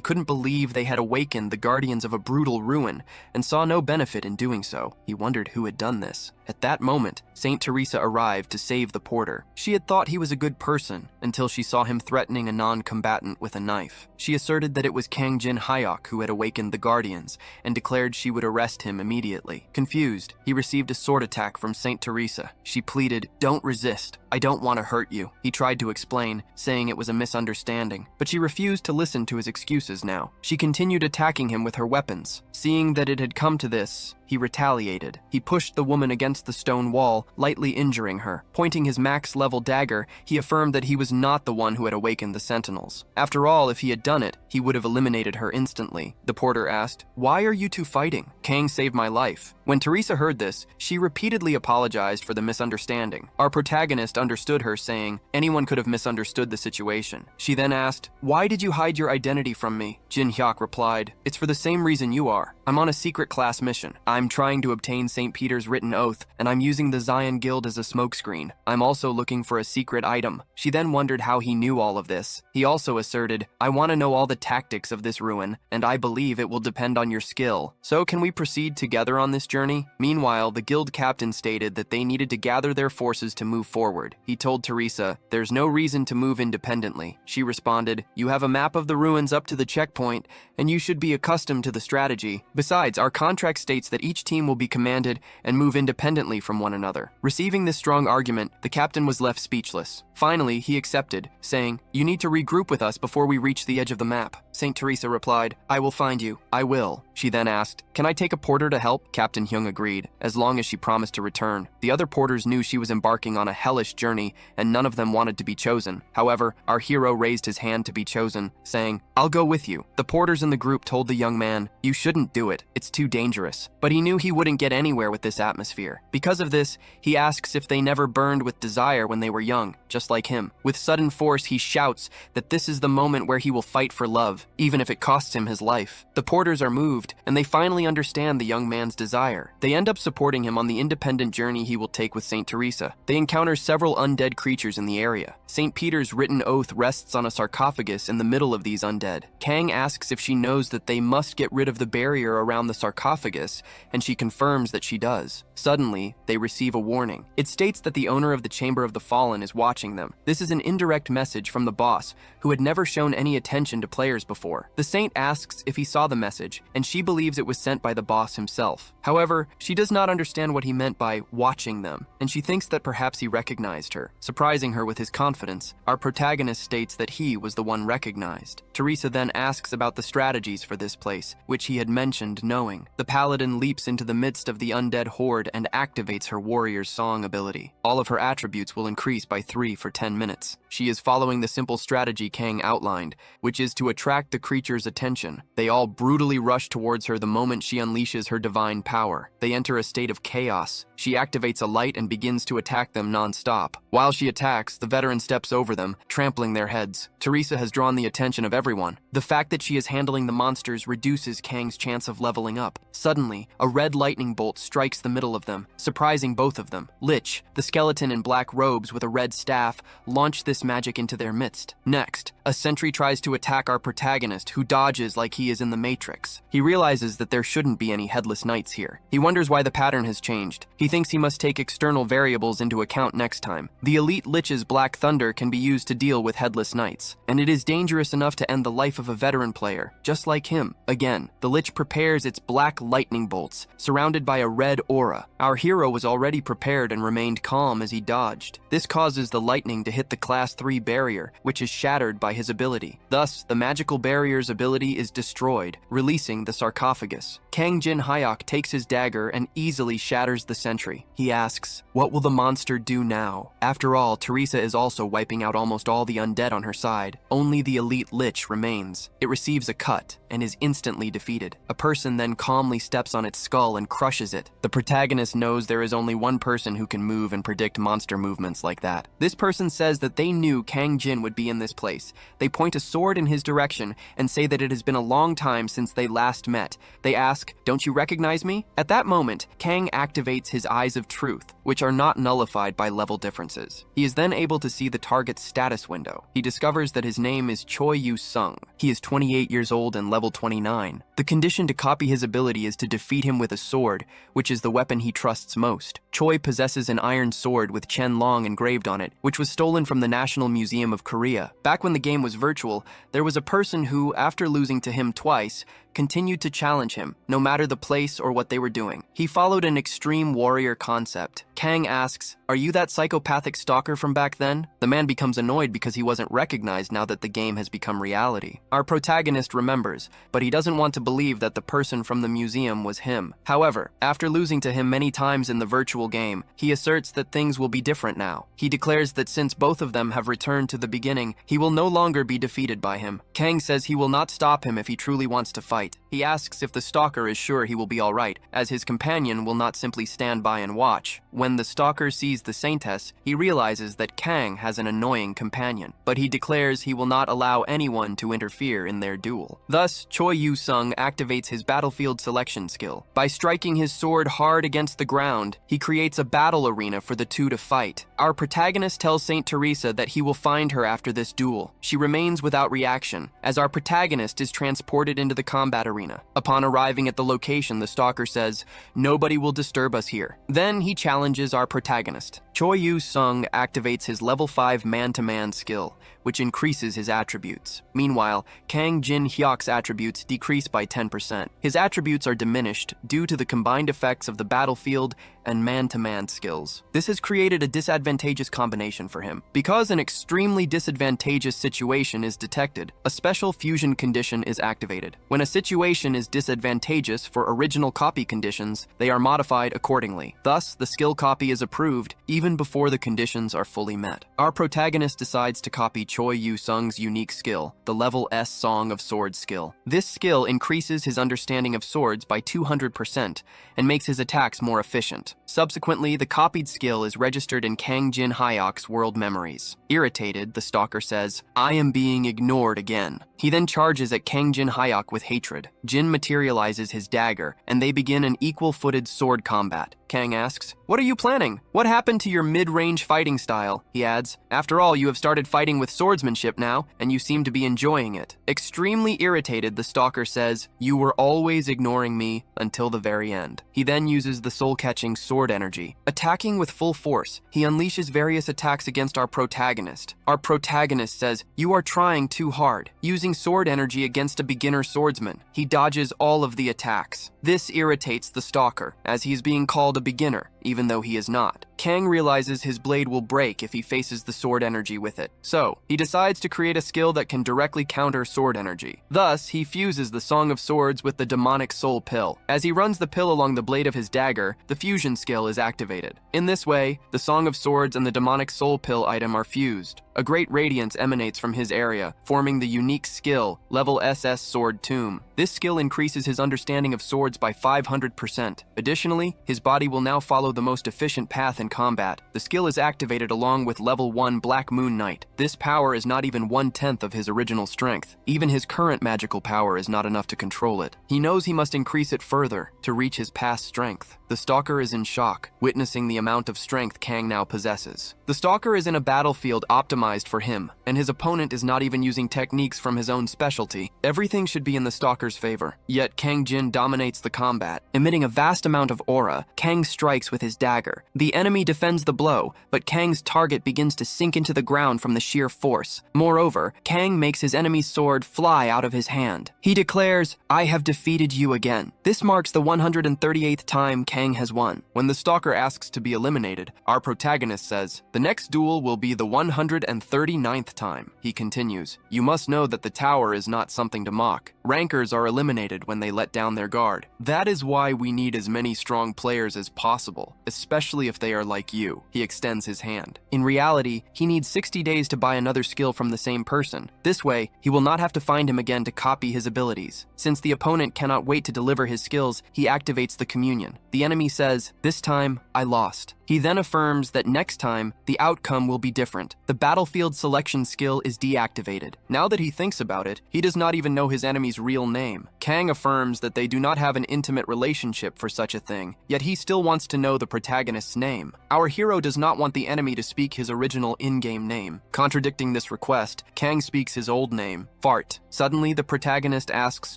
couldn't believe they had awakened the guardians of a brutal ruin and saw no benefit in doing so. He wondered who had done this. At that moment, Saint Teresa arrived to save the porter. She had thought he was a good person until she saw him threatening a non-combatant with a knife. She asserted that it was Kang Jin Hyok who had awakened the guardians and declared she would arrest him immediately. Confused, he received a sword attack from Saint Teresa. She pleaded, "Don't resist. I don't want to hurt you." He tried to explain, saying it was a misunderstanding, but she refused to listen to his excuses now. She continued attacking him with her weapons. Seeing that it had come to this, he retaliated. He pushed the woman against the stone wall, lightly injuring her. Pointing his max-level dagger, he affirmed that he was not the one who had awakened the sentinels. After all, if he had done it, he would have eliminated her instantly. The porter asked, "Why are you two fighting? Kang saved my life." When Teresa heard this, she repeatedly apologized for the misunderstanding. Our protagonist understood her, saying, "Anyone could have misunderstood the situation." She then asked, "Why did you hide your identity from me?" Jin Hyuk replied, "It's for the same reason you are. I'm on a secret class mission. I'm trying to obtain St. Peter's written oath, and I'm using the Zion Guild as a smokescreen. I'm also looking for a secret item." She then wondered how he knew all of this. He also asserted, "I want to know all the tactics of this ruin, and I believe it will depend on your skill. So can we proceed together on this journey?" Meanwhile, the guild captain stated that they needed to gather their forces to move forward. He told Teresa, "There's no reason to move independently." She responded, "You have a map of the ruins up to the checkpoint, and you should be accustomed to the strategy. Besides, our contract states that each team will be commanded and move independently from one another. Receiving this strong argument, the captain was left speechless. Finally, he accepted, saying, "You need to regroup with us before we reach the edge of the map." Saint Teresa replied, "I will find you. I will." She then asked, "Can I take a porter to help?" Captain Hyung agreed, as long as she promised to return. The other porters knew she was embarking on a hellish journey, and none of them wanted to be chosen. However, our hero raised his hand to be chosen, saying, "I'll go with you." The porters in the group told the young man, "You shouldn't do it. It's too dangerous." But he knew he wouldn't get anywhere with this atmosphere. Because of this, he asks if they never burned with desire when they were young, just like him. With sudden force, he shouts that this is the moment where he will fight for love, even if it costs him his life. The porters are moved, and they finally understand the young man's desire. They end up supporting him on the independent journey he will take with Saint Teresa. They encounter several undead creatures in the area. Saint Peter's written oath rests on a sarcophagus in the middle of these undead. Kang asks if she knows that they must get rid of the barrier around the sarcophagus, and she confirms that she does. Suddenly, they receive a warning. It states that the owner of the Chamber of the Fallen is watching them. This is an indirect message from the boss, who had never shown any attention to players before. The saint asks if he saw the message, and she believes it was sent by the boss himself. However, she does not understand what he meant by watching them, and she thinks that perhaps he recognized her. Surprising her with his confidence, our protagonist states that he was the one recognized. Teresa then asks about the strategies for this place, which he had mentioned knowing. The paladin leaps into the midst of the undead horde and activates her warrior's song ability. All of her attributes will increase by 3 for 10 minutes. She is following the simple strategy Kang outlined, which is to attract the creature's attention. They all brutally rush towards her the moment she unleashes her divine power. They enter a state of chaos. She activates a light and begins to attack them non-stop. While she attacks, the veteran steps over them, trampling their heads. Teresa has drawn the attention of everyone. The fact that she is handling the monsters reduces Kang's chance of leveling up. Suddenly, a red lightning bolt strikes the middle of them, surprising both of them. Lich, the skeleton in black robes with a red staff, launched this magic into their midst. Next, a sentry tries to attack our protagonist, who dodges like he is in the Matrix. He realizes that there shouldn't be any headless knights here. He wonders why the pattern has changed. He thinks he must take external variables into account next time. The elite Lich's Black Thunder can be used to deal with headless knights, and it is dangerous enough to end the life of a veteran player, just like him. Again, the Lich prepares its black lightning bolts, surrounded by a red aura. Our hero was already prepared and remained calm as he dodged. This causes the lightning to hit the Class 3 barrier, which is shattered by his ability. Thus, the magical barrier's ability is destroyed, releasing the sarcophagus. Kang Jin Hyok takes his dagger and easily shatters the sentry. He asks, "What will the monster do now?" After all, Teresa is also wiping out almost all the undead on her side. Only the elite Lich remains. It receives a cut and is instantly defeated. A person then calmly steps on its skull and crushes it. The protagonist knows there is only one person who can move and predict monster movements like that. This person says that they knew Kang Jin would be in this place. They point a sword in his direction and say that it has been a long time since they last met. They ask, "Don't you recognize me?" At that moment, Kang activates his Eyes of Truth, which are not nullified by level differences. He is then able to see the target's status window. He discovers that his name is Choi Yu-sung. He is 28 years old and level 29. The condition to copy his ability is to defeat him with a sword, which is the weapon he trusts most. Choi possesses an iron sword with Chen Long engraved on it, which was stolen from the National Museum of Korea. Back when the game was virtual, there was a person who, after losing to him twice, continued to challenge him, no matter the place or what they were doing. He followed an extreme warrior concept. Kang asks, "Are you that psychopathic stalker from back then?" The man becomes annoyed because he wasn't recognized now that the game has become reality. Our protagonist remembers, but he doesn't want to believe that the person from the museum was him. However, after losing to him many times in the virtual game, he asserts that things will be different now. He declares that since both of them have returned to the beginning, he will no longer be defeated by him. Kang says he will not stop him if he truly wants to fight. He asks if the stalker is sure he will be alright, as his companion will not simply stand by and watch. When the stalker sees the saintess, he realizes that Kang has an annoying companion, but he declares he will not allow anyone to interfere in their duel. Thus, Choi Yu-sung activates his battlefield selection skill. By striking his sword hard against the ground, he creates a battle arena for the two to fight. Our protagonist tells Saint Teresa that he will find her after this duel. She remains without reaction, as our protagonist is transported into the combat arena. Upon arriving at the location, the stalker says, "Nobody will disturb us here." Then he challenges our protagonist. Choi Yu-sung activates his level 5 man-to-man skill, which increases his attributes. Meanwhile, Kang Jin-hyuk's attributes decrease by 10%. His attributes are diminished due to the combined effects of the battlefield and man-to-man skills. This has created a disadvantageous combination for him. Because an extremely disadvantageous situation is detected, a special fusion condition is activated. When a situation is disadvantageous for original copy conditions, they are modified accordingly. Thus, the skill copy is approved even before the conditions are fully met. Our protagonist decides to copy Choi Yu-sung's unique skill, the level S Song of Swords skill. This skill increases his understanding of swords by 200% and makes his attacks more efficient. Subsequently, the copied skill is registered in Kang Jin-hyuk's world memories. Irritated, the stalker says, "I am being ignored again." He then charges at Kang Jin-hyuk with hatred. Jin materializes his dagger, and they begin an equal-footed sword combat. Kang asks, "What are you planning? What happened to your mid-range fighting style?" He adds, "After all, you have started fighting with swordsmanship now, and you seem to be enjoying it." Extremely irritated, the stalker says, "You were always ignoring me until the very end." He then uses the soul-catching sword energy. Attacking with full force, he unleashes various attacks against our protagonist. Our protagonist says, "You are trying too hard." Using sword energy against a beginner swordsman, he dodges all of the attacks. This irritates the stalker, as he is being called a beginner, even though he is not. Kang realizes his blade will break if he faces the sword energy with it. So, he decides to create a skill that can directly counter sword energy. Thus, he fuses the Song of Swords with the demonic soul pill. As he runs the pill along the blade of his dagger, the fusion skill is activated. In this way, the Song of Swords and the demonic soul pill item are fused. A great radiance emanates from his area, forming the unique skill, level SS Sword Tomb. This skill increases his understanding of swords by 500%. Additionally, his body will now follow the most efficient path in combat. The skill is activated along with level 1 Black Moon Knight. This power is not even 1/10 of his original strength. Even his current magical power is not enough to control it. He knows he must increase it further to reach his past strength. The stalker is in shock, witnessing the amount of strength Kang now possesses. The stalker is in a battlefield optimized for him, and his opponent is not even using techniques from his own specialty. Everything should be in the stalker's favor. Yet Kang Jin dominates the combat. Emitting a vast amount of aura, Kang strikes with his dagger. The enemy defends the blow, but Kang's target begins to sink into the ground from the sheer force. Moreover, Kang makes his enemy's sword fly out of his hand. He declares, "I have defeated you again." This marks the 138th time Kang has won. When the stalker asks to be eliminated, our protagonist says, "The next duel will be the 139th time." He continues, "You must know that the tower is not something to mock. Rankers are eliminated when they let down their guard. That is why we need as many strong players as possible, especially if they are like you." He extends his hand. In reality, he needs 60 days to buy another skill from the same person. This way, he will not have to find him again to copy his abilities. Since the opponent cannot wait to deliver his skills, he activates the communion. The enemy says, "This time, I lost." He then affirms that next time, the outcome will be different. The battlefield selection skill is deactivated. Now that he thinks about it, he does not even know his enemy's real name. Kang affirms that they do not have an intimate relationship for such a thing, yet he still wants to know the protagonist's name. Our hero does not want the enemy to speak his original in-game name. Contradicting this request, Kang speaks his old name, Fart. Suddenly, the protagonist asks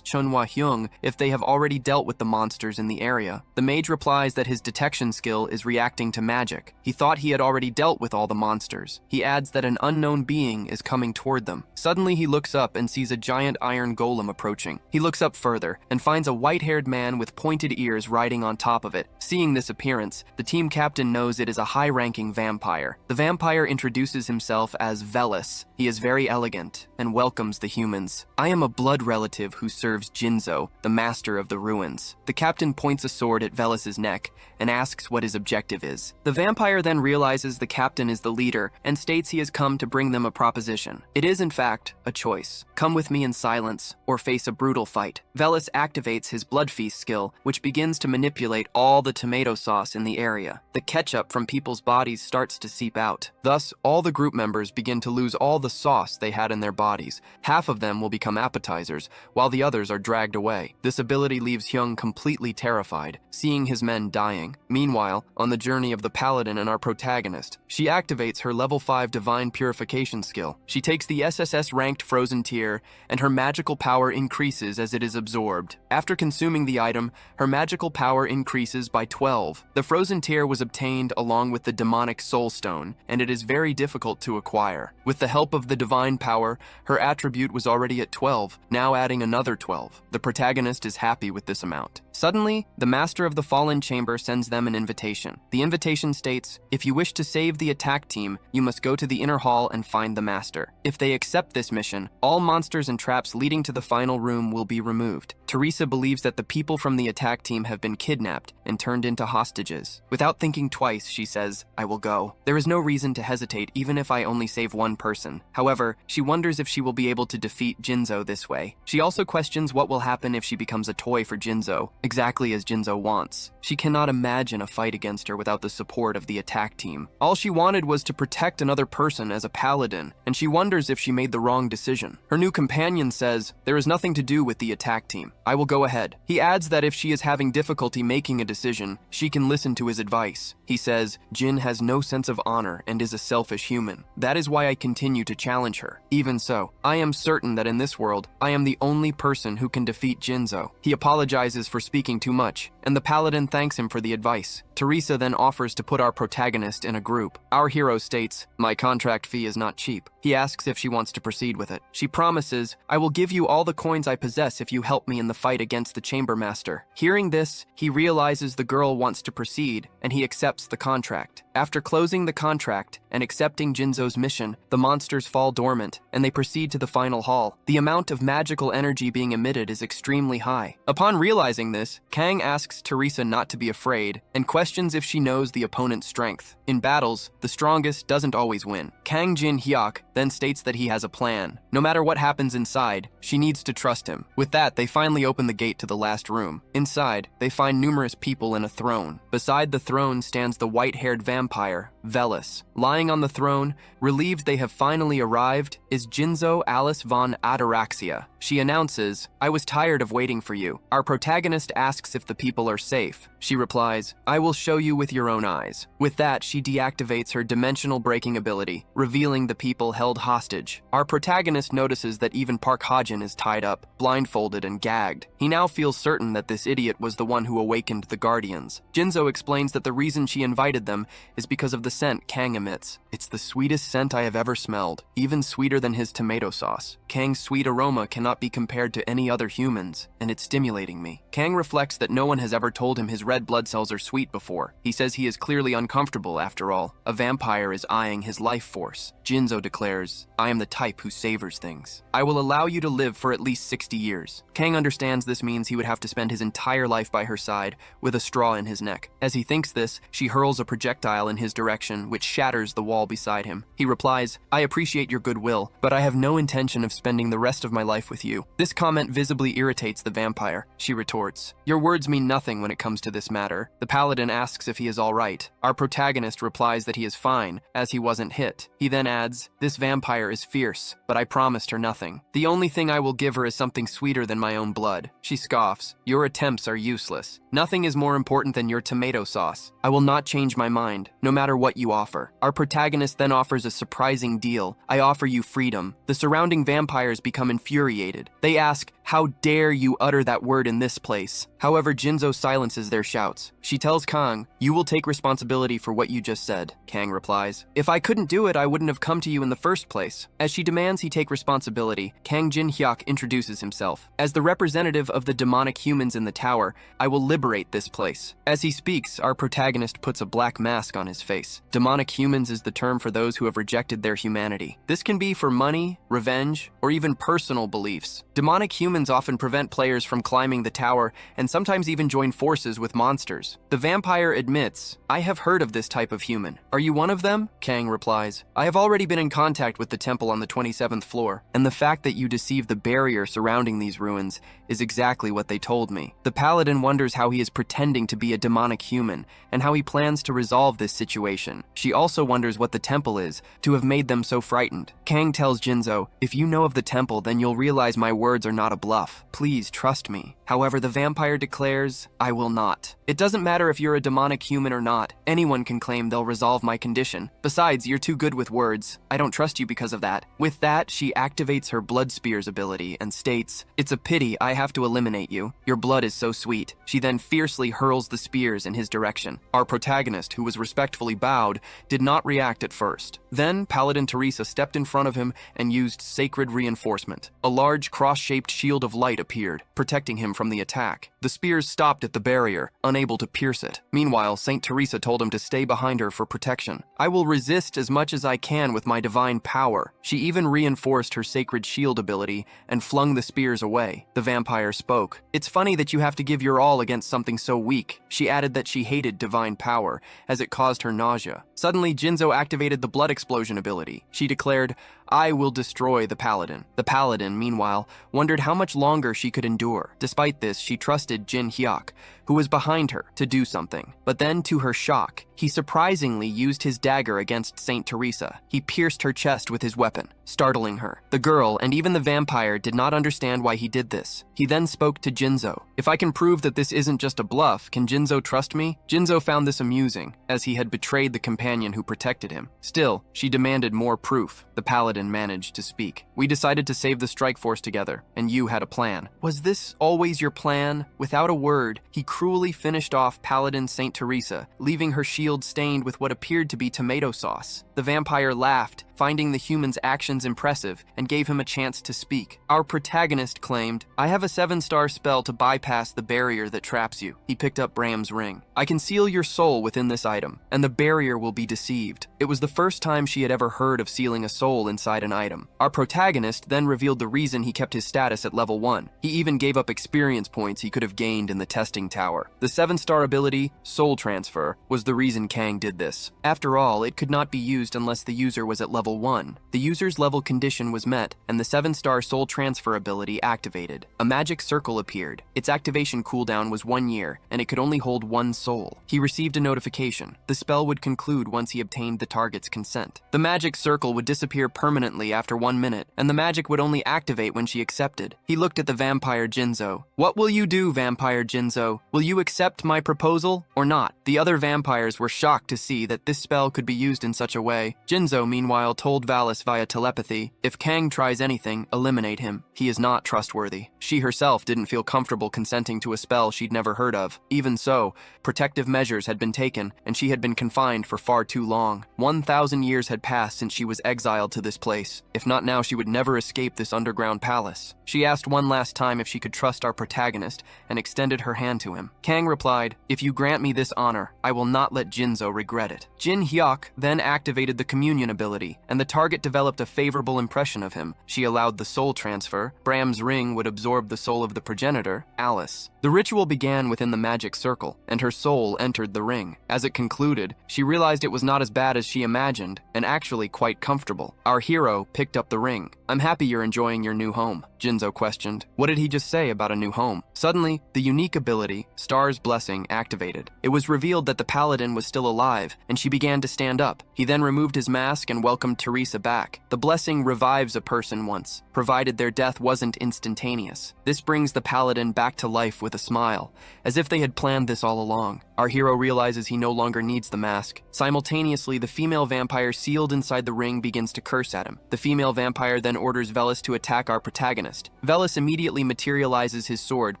Chunhwa Hyung if they have already dealt with the monsters in the area. The mage replies that his detection skill is reacting to magic. He thought he had already dealt with all the monsters. He adds that an unknown being is coming toward them. Suddenly he looks up and sees a giant iron golem approaching. He looks up further and finds a white-haired man with pointed ears riding on top of it. Seeing this appearance, the team captain knows it is a high-ranking vampire. The vampire introduces himself as Velis. He is very elegant and welcomes the humans. "I am a blood relative who serves Jinzo, the master of the ruins." The captain points a sword at Velis's neck and asks what his objective is. The vampire then realizes the captain is the leader and states he has come to bring them a proposition. It is, in fact, a choice. Come with me in silence or face a brutal fight. Velis activates his blood feast skill, which begins to manipulate all the tomato sauce in the area. The ketchup from people's bodies starts to seep out. Thus, all the group members begin to lose all the sauce they had in their bodies. Half of them will become appetizers, while the others are dragged away. This ability leaves Hyung completely terrified, seeing his men dying. Meanwhile, on the journey of of the paladin and our protagonist. She activates her level 5 divine purification skill. She takes the SSS ranked frozen tear, and her magical power increases as it is absorbed. After consuming the item, her magical power increases by 12. The frozen tear was obtained along with the demonic soul stone, and it is very difficult to acquire. With the help of the divine power, her attribute was already at 12, now adding another 12. The protagonist is happy with this amount. Suddenly, the master of the fallen chamber sends them an invitation. The invitation states, if you wish to save the attack team, you must go to the inner hall and find the master. If they accept this mission, all monsters and traps leading to the final room will be removed. Teresa believes that the people from the attack team have been kidnapped and turned into hostages. Without thinking twice, she says, I will go. There is no reason to hesitate even if I only save one person. However, she wonders if she will be able to defeat Jinzo this way. She also questions what will happen if she becomes a toy for Jinzo, exactly as Jinzo wants. She cannot imagine a fight against her without the support of the attack team. All she wanted was to protect another person as a paladin, and she wonders if she made the wrong decision. Her new companion says, there is nothing to do with the attack team. I will go ahead. He adds that if she is having difficulty making a decision, she can listen to his advice. He says, Jin has no sense of honor and is a selfish human. That is why I continue to challenge her. Even so, I am certain that in this world, I am the only person who can defeat Jinzo. He apologizes for speaking too much, and the paladin thanks him for the advice. Teresa then offers to put our protagonist in a group. Our hero states, my contract fee is not cheap. He asks if she wants to proceed with it. She promises, I will give you all the coins I possess if you help me in the fight against the chamber master. Hearing this, he realizes the girl wants to proceed, and he accepts the contract. After closing the contract and accepting Jinzo's mission, the monsters fall dormant, and they proceed to the final hall. The amount of magical energy being emitted is extremely high. Upon realizing this, Kang asks Teresa not to be afraid, and questions if she knows the opponent's strength. In battles, the strongest doesn't always win. Kang Jin-hyuk then states that he has a plan. No matter what happens inside, she needs to trust him. With that, they finally open the gate to the last room. Inside, they find numerous people and a throne. Beside the throne stands the white-haired vampire, Velis. Lying on the throne, relieved they have finally arrived, is Jinzo Alice von Ataraxia. She announces, I was tired of waiting for you. Our protagonist asks if the people are safe. She replies, I will show you with your own eyes. With that, she deactivates her dimensional breaking ability, revealing the people held hostage. Our protagonist notices that even Park Ha-jin is tied up, blindfolded and gagged. He now feels certain that this idiot was the one who awakened the Guardians. Jinzo explains that the reason she invited them is because of the scent Kang emits. It's the sweetest scent I have ever smelled, even sweeter than his tomato sauce. Kang's sweet aroma cannot be compared to any other humans, and it's stimulating me. Kang reflects that no one has ever told him his red blood cells are sweet before. He says he is clearly uncomfortable after all. A vampire is eyeing his life force. Jinzo declares, I am the type who savors things. I will allow you to live for at least 60 years. Kang understands this means he would have to spend his entire life by her side with a straw in his neck. As he thinks this, she hurls a projectile in his direction, which shatters the wall beside him. He replies, I appreciate your goodwill, but I have no intention of spending the rest of my life with you. This comment visibly irritates the vampire. She retorts, your words mean nothing when it comes to this matter. The paladin asks if he is all right. Our protagonist replies that he is fine, as he wasn't hit. He then adds, this vampire is fierce, but I promised her nothing. The only thing I will give her is something sweeter than my own blood. She scoffs, your attempts are useless. Nothing is more important than your tomato sauce. I will not change my mind, no matter what you offer. Our protagonist then offers a surprising deal. I offer you freedom. The surrounding vampires become infuriated. They ask, how dare you utter that word in this place? However, Jinzo silences their shouts. She tells Kang, you will take responsibility for what you just said. Kang replies, if I couldn't do it, I wouldn't have come to you in the first place. As she demands he take responsibility, Kang Jin-hyuk introduces himself. As the representative of the demonic humans in the tower, I will liberate this place. As he speaks, our protagonist puts a black mask on his face. Demonic humans is the term for those who have rejected their humanity. This can be for money, revenge, or even personal beliefs. Demonic humans often prevent players from climbing the tower and sometimes even join forces with monsters. The vampire admits, I have heard of this type of human. Are you one of them? Kang replies, I have already been in contact with the temple on the 27th floor, and the fact that you deceived the barrier surrounding these ruins is exactly what they told me. The paladin wonders how he is pretending to be a demonic human and how he plans to resolve this situation. She also wonders what the temple is to have made them so frightened. Kang tells Jinzo, if you know of the temple, then you'll realize my words are not a bluff. Please trust me. However, the vampire declares, "I will not. It doesn't matter if you're a demonic human or not. Anyone can claim they'll resolve my condition. Besides, you're too good with words. I don't trust you because of that." With that, she activates her blood spears ability and states, "It's a pity I have to eliminate you. Your blood is so sweet." She then fiercely hurls the spears in his direction. Our protagonist, who was respectfully bowed, did not react at first. Then, Paladin Teresa stepped in front of him and used sacred reinforcement. A large cross-shaped shield of light appeared, protecting him from the attack. The spears stopped at the barrier, unable to pierce it. Meanwhile, Saint Teresa told him to stay behind her for protection. "I will resist as much as I can with my divine power." She even reinforced her sacred shield ability and flung the spears away. The vampire spoke. "It's funny that you have to give your all against something so weak." She added that she hated divine power, as it caused her nausea. Suddenly, Jinzo activated the blood explosion ability. She declared, "I will destroy the paladin." The paladin, meanwhile, wondered how much longer she could endure. Despite this, she trusted Jin Hyuk, who was behind her, to do something. But then, to her shock, he surprisingly used his dagger against Saint Teresa. He pierced her chest with his weapon, startling her. The girl, and even the vampire, did not understand why he did this. He then spoke to Jinzo. "If I can prove that this isn't just a bluff, can Jinzo trust me?" Jinzo found this amusing, as he had betrayed the companion who protected him. Still, she demanded more proof. The paladin managed to speak. "We decided to save the strike force together, and you had a plan." "Was this always your plan?" Without a word, he cruelly finished off Paladin Saint Teresa, leaving her shield stained with what appeared to be tomato sauce. The vampire laughed, finding the human's actions impressive, and gave him a chance to speak. Our protagonist claimed, "I have a 7-star spell to bypass the barrier that traps you." He picked up Bram's ring. "I can seal your soul within this item, and the barrier will be deceived." It was the first time she had ever heard of sealing a soul inside an item. Our protagonist then revealed the reason he kept his status at level 1. He even gave up experience points he could have gained in the testing tower. The 7-star ability, Soul Transfer, was the reason Kang did this. After all, it could not be used unless the user was at level 1. The user's level condition was met, and the 7-star Soul Transfer ability activated. A magic circle appeared. Its activation cooldown was 1 year, and it could only hold 1 soul. He received a notification. The spell would conclude once he obtained the target's consent. The magic circle would disappear permanently after 1 minute, and the magic would only activate when she accepted. He looked at the vampire Jinzo. "What will you do, vampire Jinzo? Will you accept my proposal or not?" The other vampires were shocked to see that this spell could be used in such a way. Jinzo, meanwhile, told Valis via telepathy, "If Kang tries anything, eliminate him. He is not trustworthy." She herself didn't feel comfortable consenting to a spell she'd never heard of. Even so, protective measures had been taken, and she had been confined for far too long. 1,000 years had passed since she was exiled to this place. If not now, she would never escape this underground palace. She asked one last time if she could trust our protagonist, and extended her hand to him. Kang replied, "If you grant me this honor, I will not let Jinzo regret it." Jin Hyuk then activated the communion ability, and the target developed a favorable impression of him. She allowed the soul transfer. Bram's ring would absorb the soul of the progenitor, Alice. The ritual began within the magic circle, and her soul entered the ring. As it concluded, she realized it was not as bad as she imagined, and actually quite comfortable. Our hero picked up the ring. "I'm happy you're enjoying your new home," Jinzo questioned. What did he just say about a new home? Suddenly, the unique ability, Star's Blessing, activated. It was revealed that the paladin was still alive, and she began to stand up. He then removed his mask and welcomed Teresa back. The blessing revives a person once, provided their death wasn't instantaneous. This brings the paladin back to life with a smile, as if they had planned this all along. Our hero realizes he no longer needs the mask. Simultaneously, the female vampire sealed inside the ring begins to curse at him. The female vampire then orders Velis to attack our protagonist. Velis immediately materializes his sword,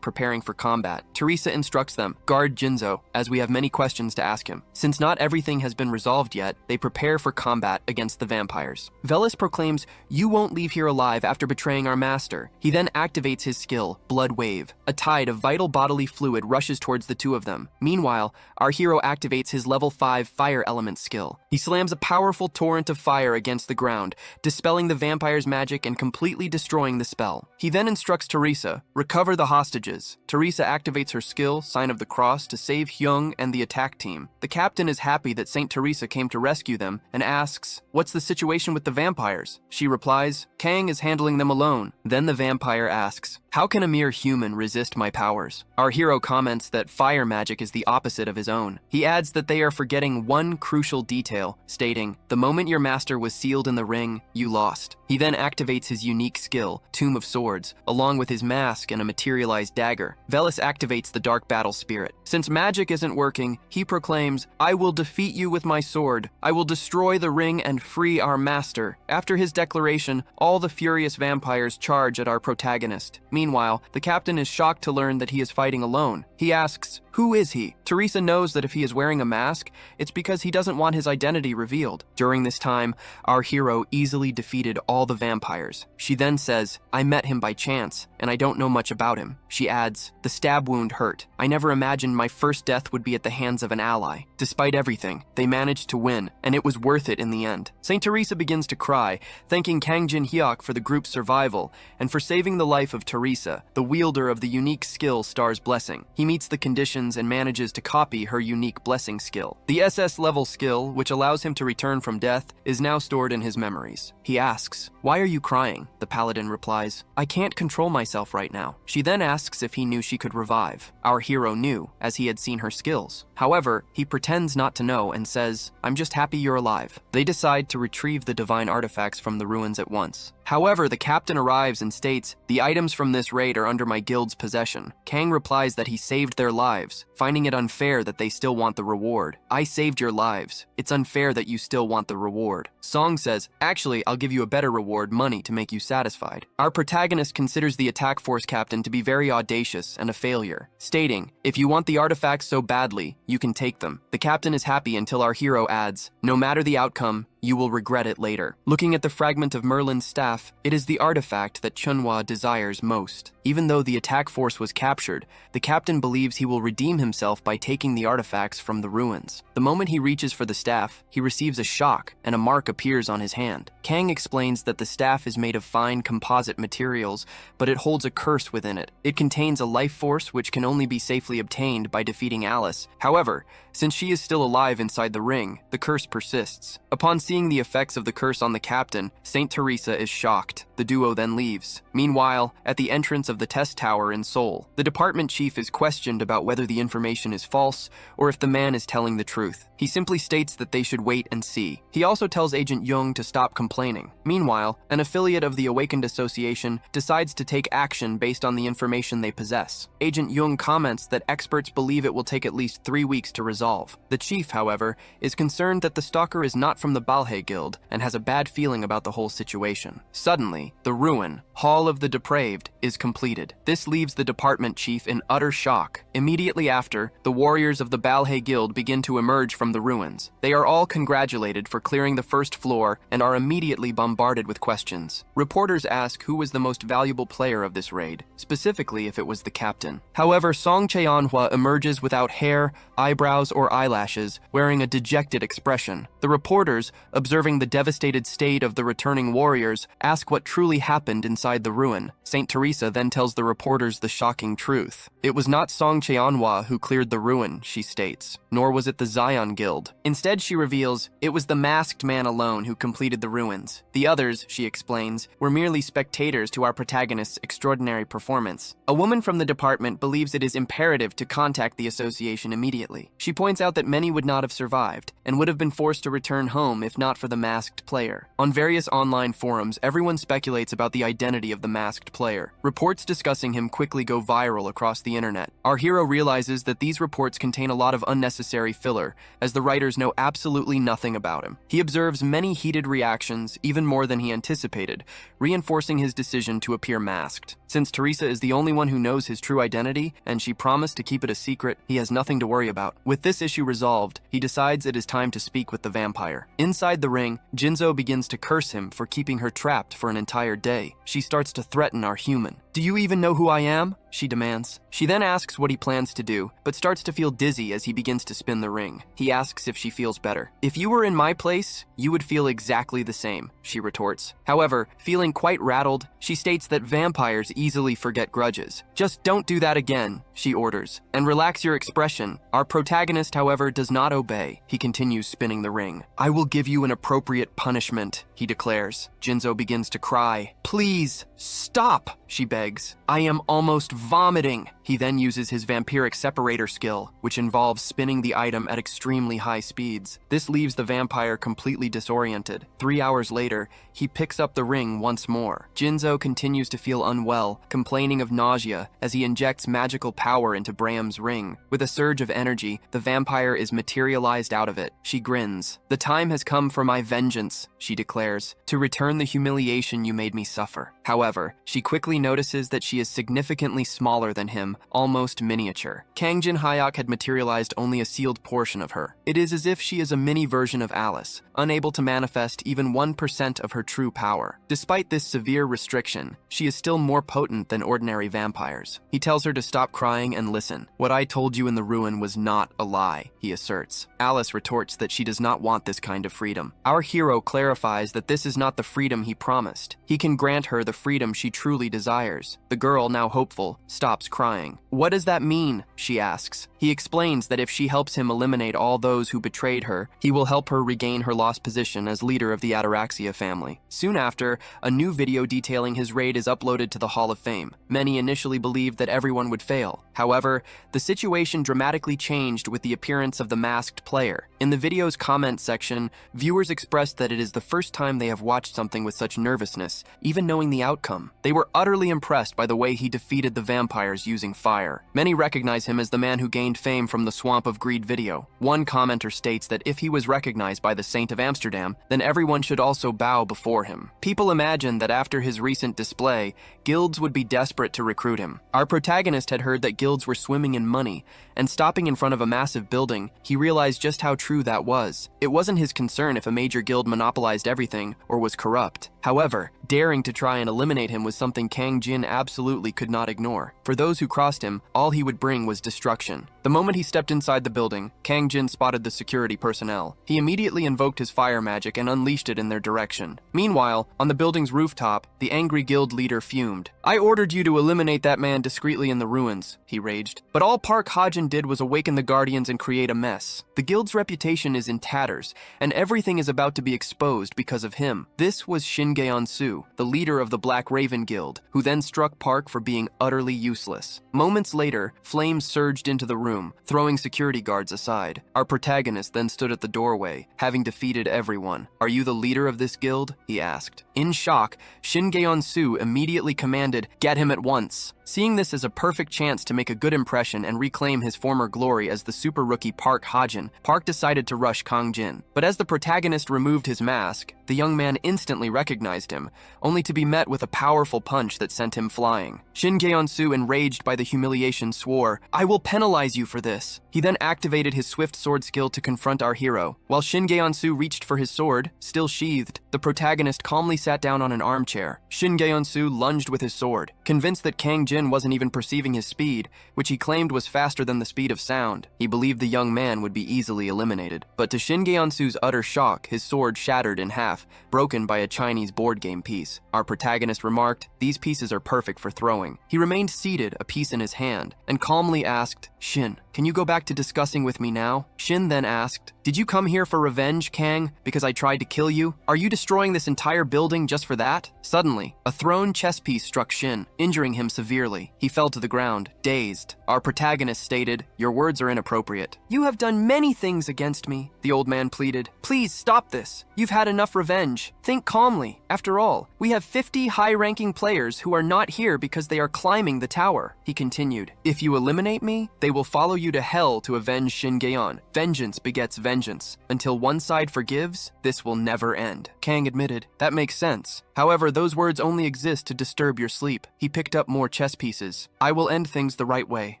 preparing for combat. Teresa instructs them, "Guard Jinzo, as we have many questions to ask him." Since not everything has been resolved yet, they prepare for combat against the vampires. Velis proclaims, "You won't leave here alive after betraying our master." He then activates his skill, Blood Wave. A tide of vital bodily fluid rushes towards the two of them. Meanwhile, our hero activates his level 5 fire element skill. He slams a powerful torrent of fire against the ground, dispelling the vampire's magic and completely destroying the spell. He then instructs Teresa, "Recover the hostages." Teresa activates her skill, Sign of the Cross, to save Hyung and the attack team. The captain is happy that Saint Teresa came to rescue them and asks, "What's the situation with the vampires?" She replies, "Kang is handling them alone." Then the vampire asks, "How can a mere human resist my powers?" Our hero comments that fire magic is the opposite of his own. He adds that they are forgetting one crucial detail, stating, "The moment your master was sealed in the ring, you lost." He then activates his unique skill, Tomb of Swords, along with his mask and a materialized dagger. Velis activates the Dark Battle Spirit. Since magic isn't working, he proclaims, "I will defeat you with my sword. I will destroy the ring and free our master." After his declaration, all the furious vampires charge at our protagonist. Meanwhile, the captain is shocked to learn that he is fighting alone. He asks, "Who is he?" Teresa knows that if he is wearing a mask, it's because he doesn't want his identity revealed. During this time, our hero easily defeated all the vampires. She then says, "I met him by chance, and I don't know much about him." She adds, "The stab wound hurt. I never imagined my first death would be at the hands of an ally. Despite everything, they managed to win, and it was worth it in the end." Saint Teresa begins to cry, thanking Kang Jin-hyuk for the group's survival and for saving the life of Teresa, the wielder of the unique skill Star's Blessing. He meets the conditions and manages to copy her unique blessing skill. The SS level skill, which allows him to return from death, is now stored in his memories. He asks, "Why are you crying?" The paladin replies, "I can't control myself right now." She then asks if he knew she could revive. Our hero knew, as he had seen her skills. However, he pretends not to know and says, "I'm just happy you're alive." They decide to retrieve the divine artifacts from the ruins at once. However, the captain arrives and states, "The items from this raid are under my guild's possession." Kang replies that he saved their lives, finding it unfair that they still want the reward. "I saved your lives. It's unfair that you still want the reward." Song says, "Actually, I'll give you a better reward, money, to make you satisfied." Our protagonist considers the attack force captain to be very audacious and a failure, stating, "If you want the artifacts so badly, you can take them." The captain is happy until our hero adds, "No matter the outcome, you will regret it later." Looking at the fragment of Merlin's staff, it is the artifact that Chunhwa desires most. Even though the attack force was captured, the captain believes he will redeem himself by taking the artifacts from the ruins. The moment he reaches for the staff, he receives a shock and a mark appears on his hand. Kang explains that the staff is made of fine composite materials, but it holds a curse within it. It contains a life force which can only be safely obtained by defeating Alice. However, since she is still alive inside the ring, the curse persists. Upon seeing the effects of the curse on the captain, Saint Teresa is shocked. The duo then leaves. Meanwhile, at the entrance of the test tower in Seoul, the department chief is questioned about whether the information is false or if the man is telling the truth. He simply states that they should wait and see. He also tells Agent Jung to stop complaining. Meanwhile, an affiliate of the Awakened Association decides to take action based on the information they possess. Agent Jung comments that experts believe it will take at least 3 weeks to resolve. The chief, however, is concerned that the stalker is not from the Balhae Guild and has a bad feeling about the whole situation. Suddenly, the ruin, Hall of the Depraved, is completed. This leaves the department chief in utter shock. Immediately after, the warriors of the Balhae Guild begin to emerge from the ruins. They are all congratulated for clearing the first floor and are immediately bombarded with questions. Reporters ask who was the most valuable player of this raid, specifically if it was the captain. However, Song Cheonhwa emerges without hair, eyebrows, or eyelashes, wearing a dejected expression. The reporters, observing the devastated state of the returning warriors, ask what truly happened inside the ruin. Saint Teresa then tells the reporters the shocking truth. It was not Song Cheonhwa who cleared the ruin, she states, nor was it the Zion Guild. Instead, she reveals, it was the masked man alone who completed the ruins. The others, she explains, were merely spectators to our protagonist's extraordinary performance. A woman from the department believes it is imperative to contact the association immediately. She points out that many would not have survived and would have been forced to return home if not for the masked player. On various online forums, everyone speculates about the identity of the masked player. Reports discussing him quickly go viral across the internet. Our hero realizes that these reports contain a lot of unnecessary filler, as the writers know absolutely nothing about him. He observes many heated reactions, even more than he anticipated, reinforcing his decision to appear masked. Since Teresa is the only one who knows his true identity, and she promised to keep it a secret, he has nothing to worry about. With this issue resolved, he decides it is time to speak with the vampire. Inside the ring, Jinzo begins to curse him for keeping her trapped for an entire day. She starts to threaten our human. "Do you even know who I am?" she demands. She then asks what he plans to do, but starts to feel dizzy as he begins to spin the ring. He asks if she feels better. "If you were in my place, you would feel exactly the same," she retorts. However, feeling quite rattled, she states that vampires easily forget grudges. "Just don't do that again," she orders, "and relax your expression." Our protagonist, however, does not obey. He continues spinning the ring. "I will give you an appropriate punishment," he declares. Jinzo begins to cry. "Please, stop," she begs. "I am almost vomiting." He then uses his vampiric separator skill, which involves spinning the item at extremely high speeds. This leaves the vampire completely disoriented. 3 hours later, he picks up the ring once more. Jinzo continues to feel unwell, complaining of nausea as he injects magical power into Bram's ring. With a surge of energy, the vampire is materialized out of it. She grins. "The time has come for my vengeance," she declares, "to return the humiliation you made me suffer." However, she quickly notices that she is significantly smaller than him, almost miniature. Kangjin Hayek had materialized only a sealed portion of her. It is as if she is a mini version of Alice, unable to manifest even 1% of her true power. Despite this severe restriction, she is still more potent than ordinary vampires. He tells her to stop crying and listen. "What I told you in the ruin was not a lie," he asserts. Alice retorts that she does not want this kind of freedom. Our hero clarifies that this is not the freedom he promised. He can grant her the freedom she truly desires. The girl, now hopeful, stops crying. "What does that mean?" she asks. He explains that if she helps him eliminate all those who betrayed her, he will help her regain her lost position as leader of the Ataraxia family. Soon after, a new video detailing his raid is uploaded to the Hall of Fame. Many initially believed that everyone would fail. However, the situation dramatically changed with the appearance of the masked player. In the video's comment section, viewers expressed that it is the first time they have watched something with such nervousness, even knowing the outcome. They were utterly impressed by the way he defeated the vampires using fire. Many recognize him as the man who gained fame from the Swamp of Greed video. One commenter states that if he was recognized by the Saint of Amsterdam, then everyone should also bow before him. People imagine that after his recent display, guilds would be desperate to recruit him. Our protagonist had heard that guilds were swimming in money, and stopping in front of a massive building, he realized just how true that was. It wasn't his concern if a major guild monopolized everything or was corrupt. However, daring to try and eliminate him was something Kang Jin absolutely could not ignore. For those who crossed him, all he would bring was destruction. The moment he stepped inside the building, Kang Jin spotted the security personnel. He immediately invoked his fire magic and unleashed it in their direction. Meanwhile, on the building's rooftop, the angry guild leader fumed. "I ordered you to eliminate that man discreetly in the ruins," he raged. "But all Park Hajin did was awaken the guardians and create a mess. The guild's reputation is in tatters, and everything is about to be exposed because of him." This was Shingeon-su, the leader of the Black Raven Guild, who then struck Park for being utterly useless. Moments later, flames surged into the room, throwing security guards aside. Our protagonist then stood at the doorway, having defeated everyone. "Are you the leader of this guild?" he asked. In shock, Shingeon-su immediately commanded, "Get him at once." Seeing this as a perfect chance to make a good impression and reclaim his former glory as the super rookie Park Hajin, Park decided to rush Kang Jin. But as the protagonist removed his mask, the young man instantly recognized him, only to be met with a powerful punch that sent him flying. Shingeon-su, enraged by the humiliation, swore, "I will penalize you for this." He then activated his swift sword skill to confront our hero. While Shingeon-su reached for his sword, still sheathed, the protagonist calmly sat down on an armchair. Shingeon-su lunged with his sword. Convinced that Kang Jin wasn't even perceiving his speed, which he claimed was faster than the speed of sound, he believed the young man would be easily eliminated. But to Shingeon-su's utter shock, his sword shattered in half, broken by a Chinese board game piece. Our protagonist remarked, "These pieces are perfect for throwing." He remained seated, a piece in his hand, and calmly asked, "Shin, can you go back to discussing with me now?" Shin then asked, "Did you come here for revenge, Kang, because I tried to kill you? Are you destroying this entire building just for that?" Suddenly, a thrown chess piece struck Shin, injuring him severely. He fell to the ground, dazed. Our protagonist stated, "Your words are inappropriate." "You have done many things against me," the old man pleaded. "Please stop this. You've had enough revenge. Think calmly. After all, we have 50 high-ranking players who are not here because they are climbing the tower." He continued, "If you eliminate me, they will follow you to hell to avenge Shingeon. Vengeance begets vengeance. Until one side forgives, this will never end." Kang admitted, "That makes sense. However, those words only exist to disturb your sleep." He picked up more chess pieces. "I will end things the right way.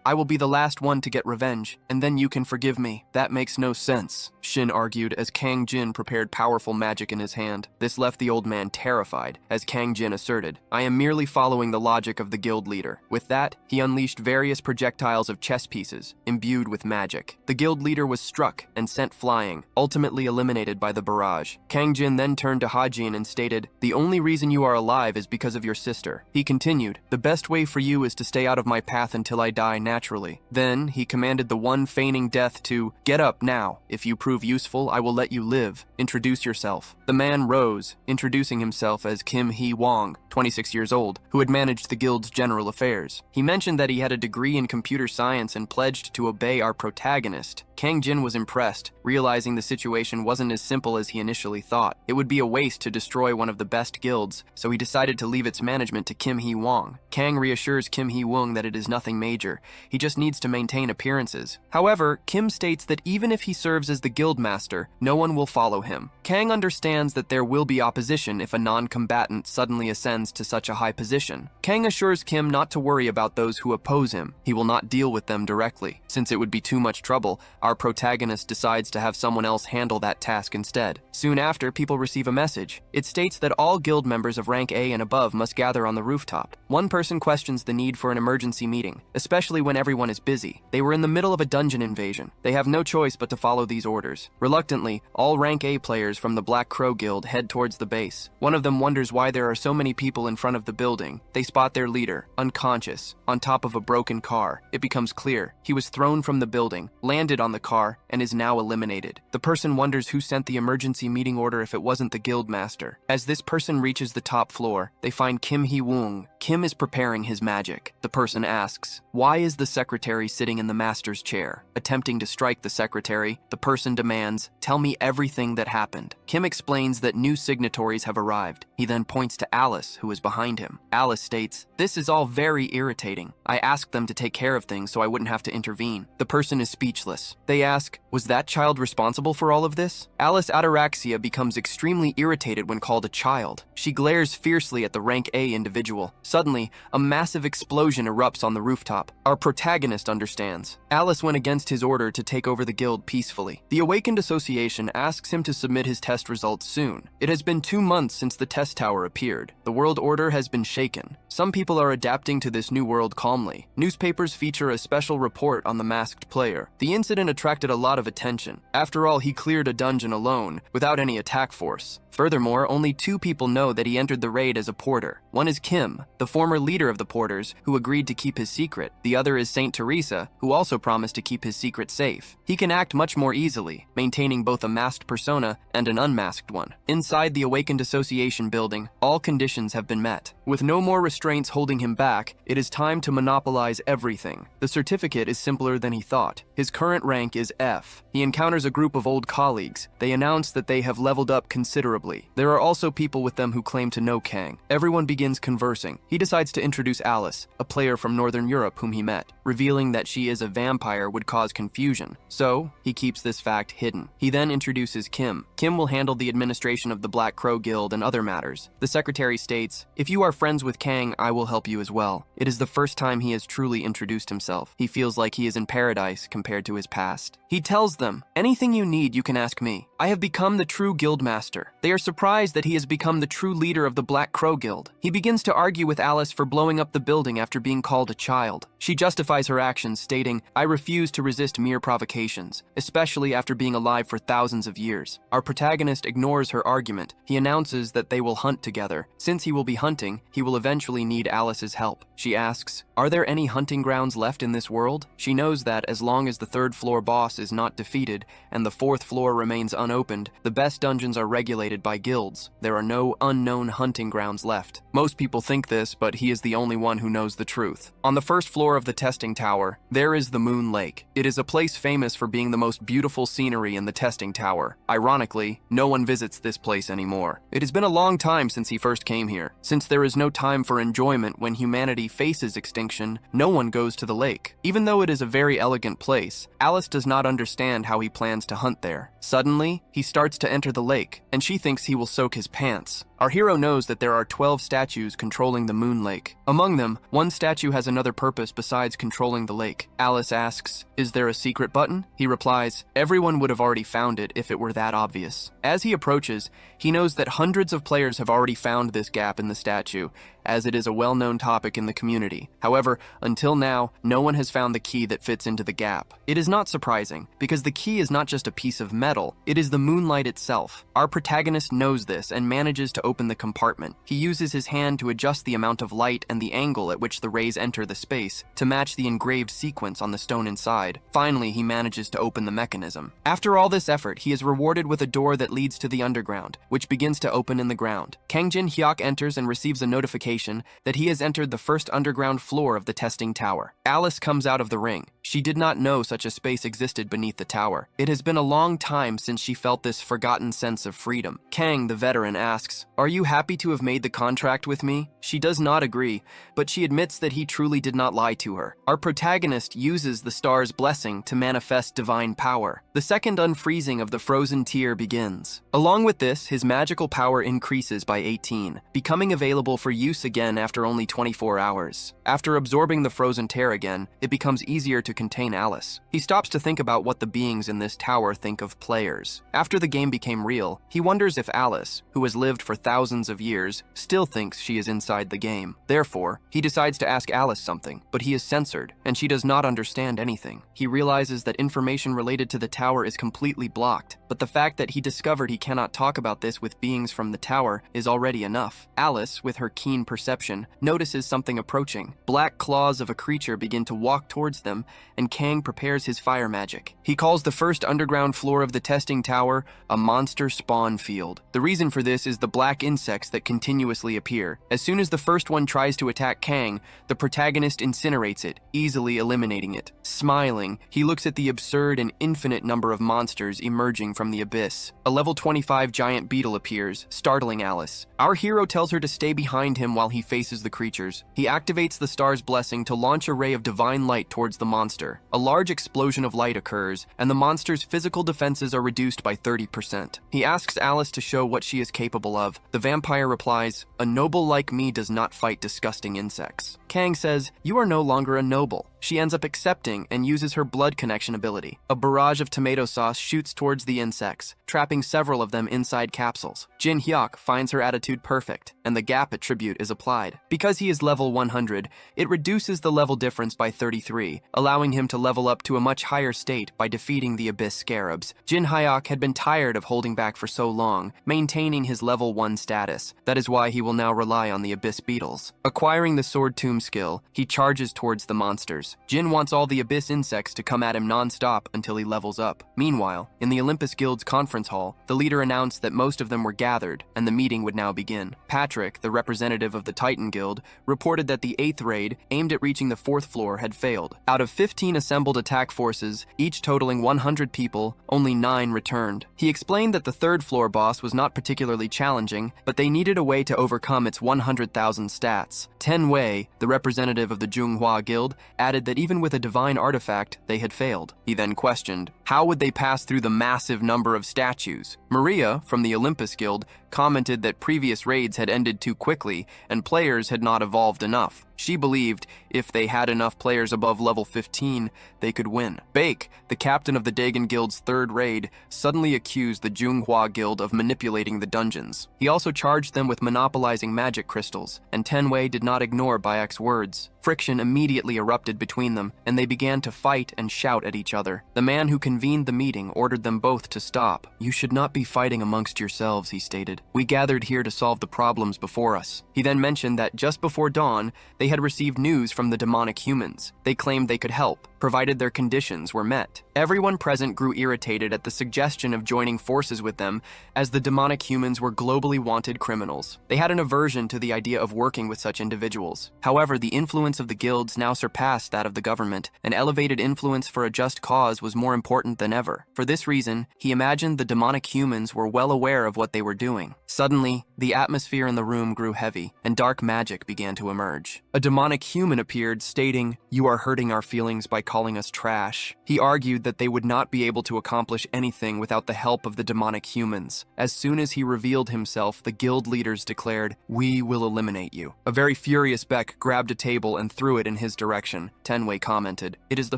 I will be the last one to get revenge, and then you can forgive me." "That makes no sense," Shin argued as Kang Jin prepared powerful magic in his hand. This left the old man terrified, as Kang Jin asserted, "I am merely following the logic of the guild leader." With that, he unleashed various projectiles of chess pieces, imbued with magic. The guild leader was struck and sent flying, ultimately eliminated by the barrage. Kang Jin then turned to Hajin and stated, "The only reason you are alive is because of your sister." He continued, "The best way for you is to stay out of my path until I die naturally." Then he commanded the one feigning death to, "Get up now. If you prove useful, I will let you live. Introduce yourself." The man rose, introducing himself as Kim Hee-wong, 26 years old, who had managed the guild's general affairs. He mentioned that he had a degree in computer science and pledged to obey our protagonist. Kang Jin was impressed, realizing the situation wasn't as simple as he initially thought. It would be a waste to destroy one of the best guilds, so he decided to leave its management to Kim Hee-wong. Kang reassures Kim Hee-wong that it is nothing major. He just needs to maintain appearances. However, Kim states that even if he serves as the guild master, no one will follow him. Kang understands that there will be opposition if a non-combatant suddenly ascends to such a high position. Kang assures Kim not to worry about those who oppose him. He will not deal with them directly. Since it would be too much trouble, our protagonist decides to have someone else handle that task instead. Soon after, people receive a message. It states that all guild members of rank A and above must gather on the rooftop. One person questions the need for an emergency meeting, especially when everyone is busy. They were in the middle of a dungeon invasion. They have no choice but to follow these orders. Reluctantly, all rank A players from the Black Crow Guild head towards the base. One of them wonders why there are so many people in front of the building. They spot their leader, unconscious, on top of a broken car. It becomes clear. He was thrown from the building, landed on the car, and is now eliminated. The person wonders who sent the emergency meeting order if it wasn't the guild master. As this person reaches the top floor, they find Kim Hee-wong. Kim is preparing his magic. The person asks, "Why is the secretary sitting in the master's chair?" Attempting to strike the secretary, the person demands, "Tell me everything that happened." Kim explains that new signatories have arrived. He then points to Alice, who is behind him. Alice states, "This is all very irritating. I asked them to take care of things so I wouldn't have to intervene." The person is speechless. They ask, "Was that child responsible for all of this?" Alice Ataraxia becomes extremely irritated when called a child. She glares fiercely at the rank A individual. Suddenly, a massive explosion erupts on the rooftop. Our protagonist understands. Alice went against his order to take over the guild peacefully. The Awakened Association asks him to submit his test results soon. It has been 2 months since the test tower appeared. The world order has been shaken. Some people are adapting to this new world calmly. Newspapers feature a special report on the masked player. The incident attracted a lot of attention. After all, he cleared a dungeon alone, without any attack force. Furthermore, only 2 people know that he entered the raid as a porter. One is Kim, the former leader of the porters, who agreed to keep his secret. The other is Saint Teresa, who also promised to keep his secret safe. He can act much more easily, maintaining both a masked persona and an unmasked one. Inside the Awakened Association building, all conditions have been met. With no more restraints holding him back, it is time to monopolize everything. The certificate is simpler than he thought. His current rank is F. He encounters a group of old colleagues. They announce that they have leveled up considerably. There are also people with them who claim to know Kang. Everyone begins conversing. He decides to introduce Alice, a player from Northern Europe whom he met. Revealing that she is a vampire would cause confusion, so he keeps this fact hidden. He then introduces Kim. Kim will handle the administration of the Black Crow Guild and other matters. The secretary states, "If you are friends with Kang, I will help you as well." It is the first time he has truly introduced himself. He feels like he is in paradise compared to his past. He tells them, "Anything you need, you can ask me. I have become the true guild master." They are surprised that he has become the true leader of the Black Crow Guild. He begins to argue with Alice for blowing up the building after being called a child. She justifies her actions, stating, "I refuse to resist mere provocations, especially after being alive for thousands of years." Our protagonist ignores her argument. He announces that they will hunt together. Since he will be hunting, he will eventually need Alice's help. She asks, "Are there any hunting grounds left in this world?" She knows that as long as the 3rd floor boss is not defeated and the 4th floor remains unopened, the best dungeons are regulated by guilds. There are no unknown hunting grounds left. Most people think this, but he is the only one who knows the truth. On the 1st floor of the testing tower, there is the Moon Lake. It is a place famous for being the most beautiful scenery in the testing tower. Ironically, no one visits this place anymore. It has been a long time since he first came here. Since there is no time for enjoyment when humanity faces extinction, no one goes to the lake. Even though it is a very elegant place, Alice does not understand how he plans to hunt there. Suddenly, he starts to enter the lake, and she thinks he will soak his pants. Our hero knows that there are 12 statues controlling the Moon Lake. Among them, one statue has another purpose besides controlling the lake. Alice asks, "Is there a secret button?" He replies, "Everyone would have already found it if it were that obvious." As he approaches, he knows that hundreds of players have already found this gap in the statue, as it is a well-known topic in the community. However, until now, no one has found the key that fits into the gap. It is not surprising, because the key is not just a piece of metal, it is the moonlight itself. Our protagonist knows this and manages to open the compartment. He uses his hand to adjust the amount of light and the angle at which the rays enter the space to match the engraved sequence on the stone inside. Finally, he manages to open the mechanism. After all this effort, he is rewarded with a door that leads to the underground, which begins to open in the ground. Kang Jin-hyuk enters and receives a notification that he has entered the first underground floor of the testing tower. Alice comes out of the ring. She did not know such a space existed beneath the tower. It has been a long time since she felt this forgotten sense of freedom. Kang, the veteran, asks, "Are you happy to have made the contract with me?" She does not agree, but she admits that he truly did not lie to her. Our protagonist uses the star's blessing to manifest divine power. The second unfreezing of the frozen tear begins. Along with this, his magical power increases by 18, becoming available for use again after only 24 hours. After absorbing the frozen tear again, it becomes easier to contain Alice. He stops to think about what the beings in this tower think of players. After the game became real, he wonders if Alice, who has lived for thousands of years, still thinks she is inside the game. Therefore, he decides to ask Alice something, but he is censored, and she does not understand anything. He realizes that information related to the tower is completely blocked, but the fact that he discovered he cannot talk about this with beings from the tower is already enough. Alice, with her keen perception, notices something approaching. Black claws of a creature begin to walk towards them, and Kang prepares his fire magic. He calls the first underground floor of the testing tower a monster spawn field. The reason for this is the black insects that continuously appear. As soon as the first one tries to attack Kang, the protagonist incinerates it, easily eliminating it. Smiling, he looks at the absurd and infinite number of monsters emerging from the abyss. A level 25 giant beetle appears, startling Alice. Our hero tells her to stay behind him while he faces the creatures. He activates the star's blessing to launch a ray of divine light towards the monster. A large explosion of light occurs, and the monster's physical defenses are reduced by 30%. He asks Alice to show what she is capable of. The vampire replies, "A noble like me does not fight disgusting insects." Kang says, "You are no longer a noble." She ends up accepting and uses her blood connection ability. A barrage of tomato sauce shoots towards the insects, trapping several of them inside capsules. Jin Hyuk finds her attitude perfect, and the gap attribute is applied. Because he is level 100, it reduces the level difference by 33, allowing him to level up to a much higher state by defeating the Abyss Scarabs. Jin Hyuk had been tired of holding back for so long, maintaining his level 1 status. That is why he will now rely on the Abyss Beetles. Acquiring the Sword Tomb skill, he charges towards the monsters. Jin wants all the Abyss insects to come at him non-stop until he levels up. Meanwhile, in the Olympus Guild's conference hall, the leader announced that most of them were gathered, and the meeting would now begin. Patrick, the representative of the Titan Guild, reported that the 8th raid, aimed at reaching the 4th floor, had failed. Out of 15 assembled attack forces, each totaling 100 people, only 9 returned. He explained that the 3rd floor boss was not particularly challenging, but they needed a way to overcome its 100,000 stats. Ten Wei, the representative of the Junghua Guild, added that even with a divine artifact, they had failed. He then questioned, how would they pass through the massive number of statues? Maria, from the Olympus Guild, commented that previous raids had ended too quickly and players had not evolved enough. She believed if they had enough players above level 15, they could win. Bake, the captain of the Dagon Guild's 3rd raid, suddenly accused the Junghua Guild of manipulating the dungeons. He also charged them with monopolizing magic crystals, and Tenwei did not ignore Bayek's words. Friction immediately erupted between them, and they began to fight and shout at each other. The man who convened the meeting ordered them both to stop. "You should not be fighting amongst yourselves," he stated. "We gathered here to solve the problems before us." He then mentioned that just before dawn, they had received news from the demonic humans. They claimed they could help, provided their conditions were met. Everyone present grew irritated at the suggestion of joining forces with them, as the demonic humans were globally wanted criminals. They had an aversion to the idea of working with such individuals. However, the influence of the guilds now surpassed that of the government. An elevated influence for a just cause was more important than ever. For this reason, he imagined the demonic humans were well aware of what they were doing. Suddenly, the atmosphere in the room grew heavy, and dark magic began to emerge. A demonic human appeared, stating, "You are hurting our feelings by calling us trash." He argued that they would not be able to accomplish anything without the help of the demonic humans. As soon as he revealed himself, the guild leaders declared, "We will eliminate you." A very furious Beck grabbed a table and threw it in his direction. Tenway commented, "It is the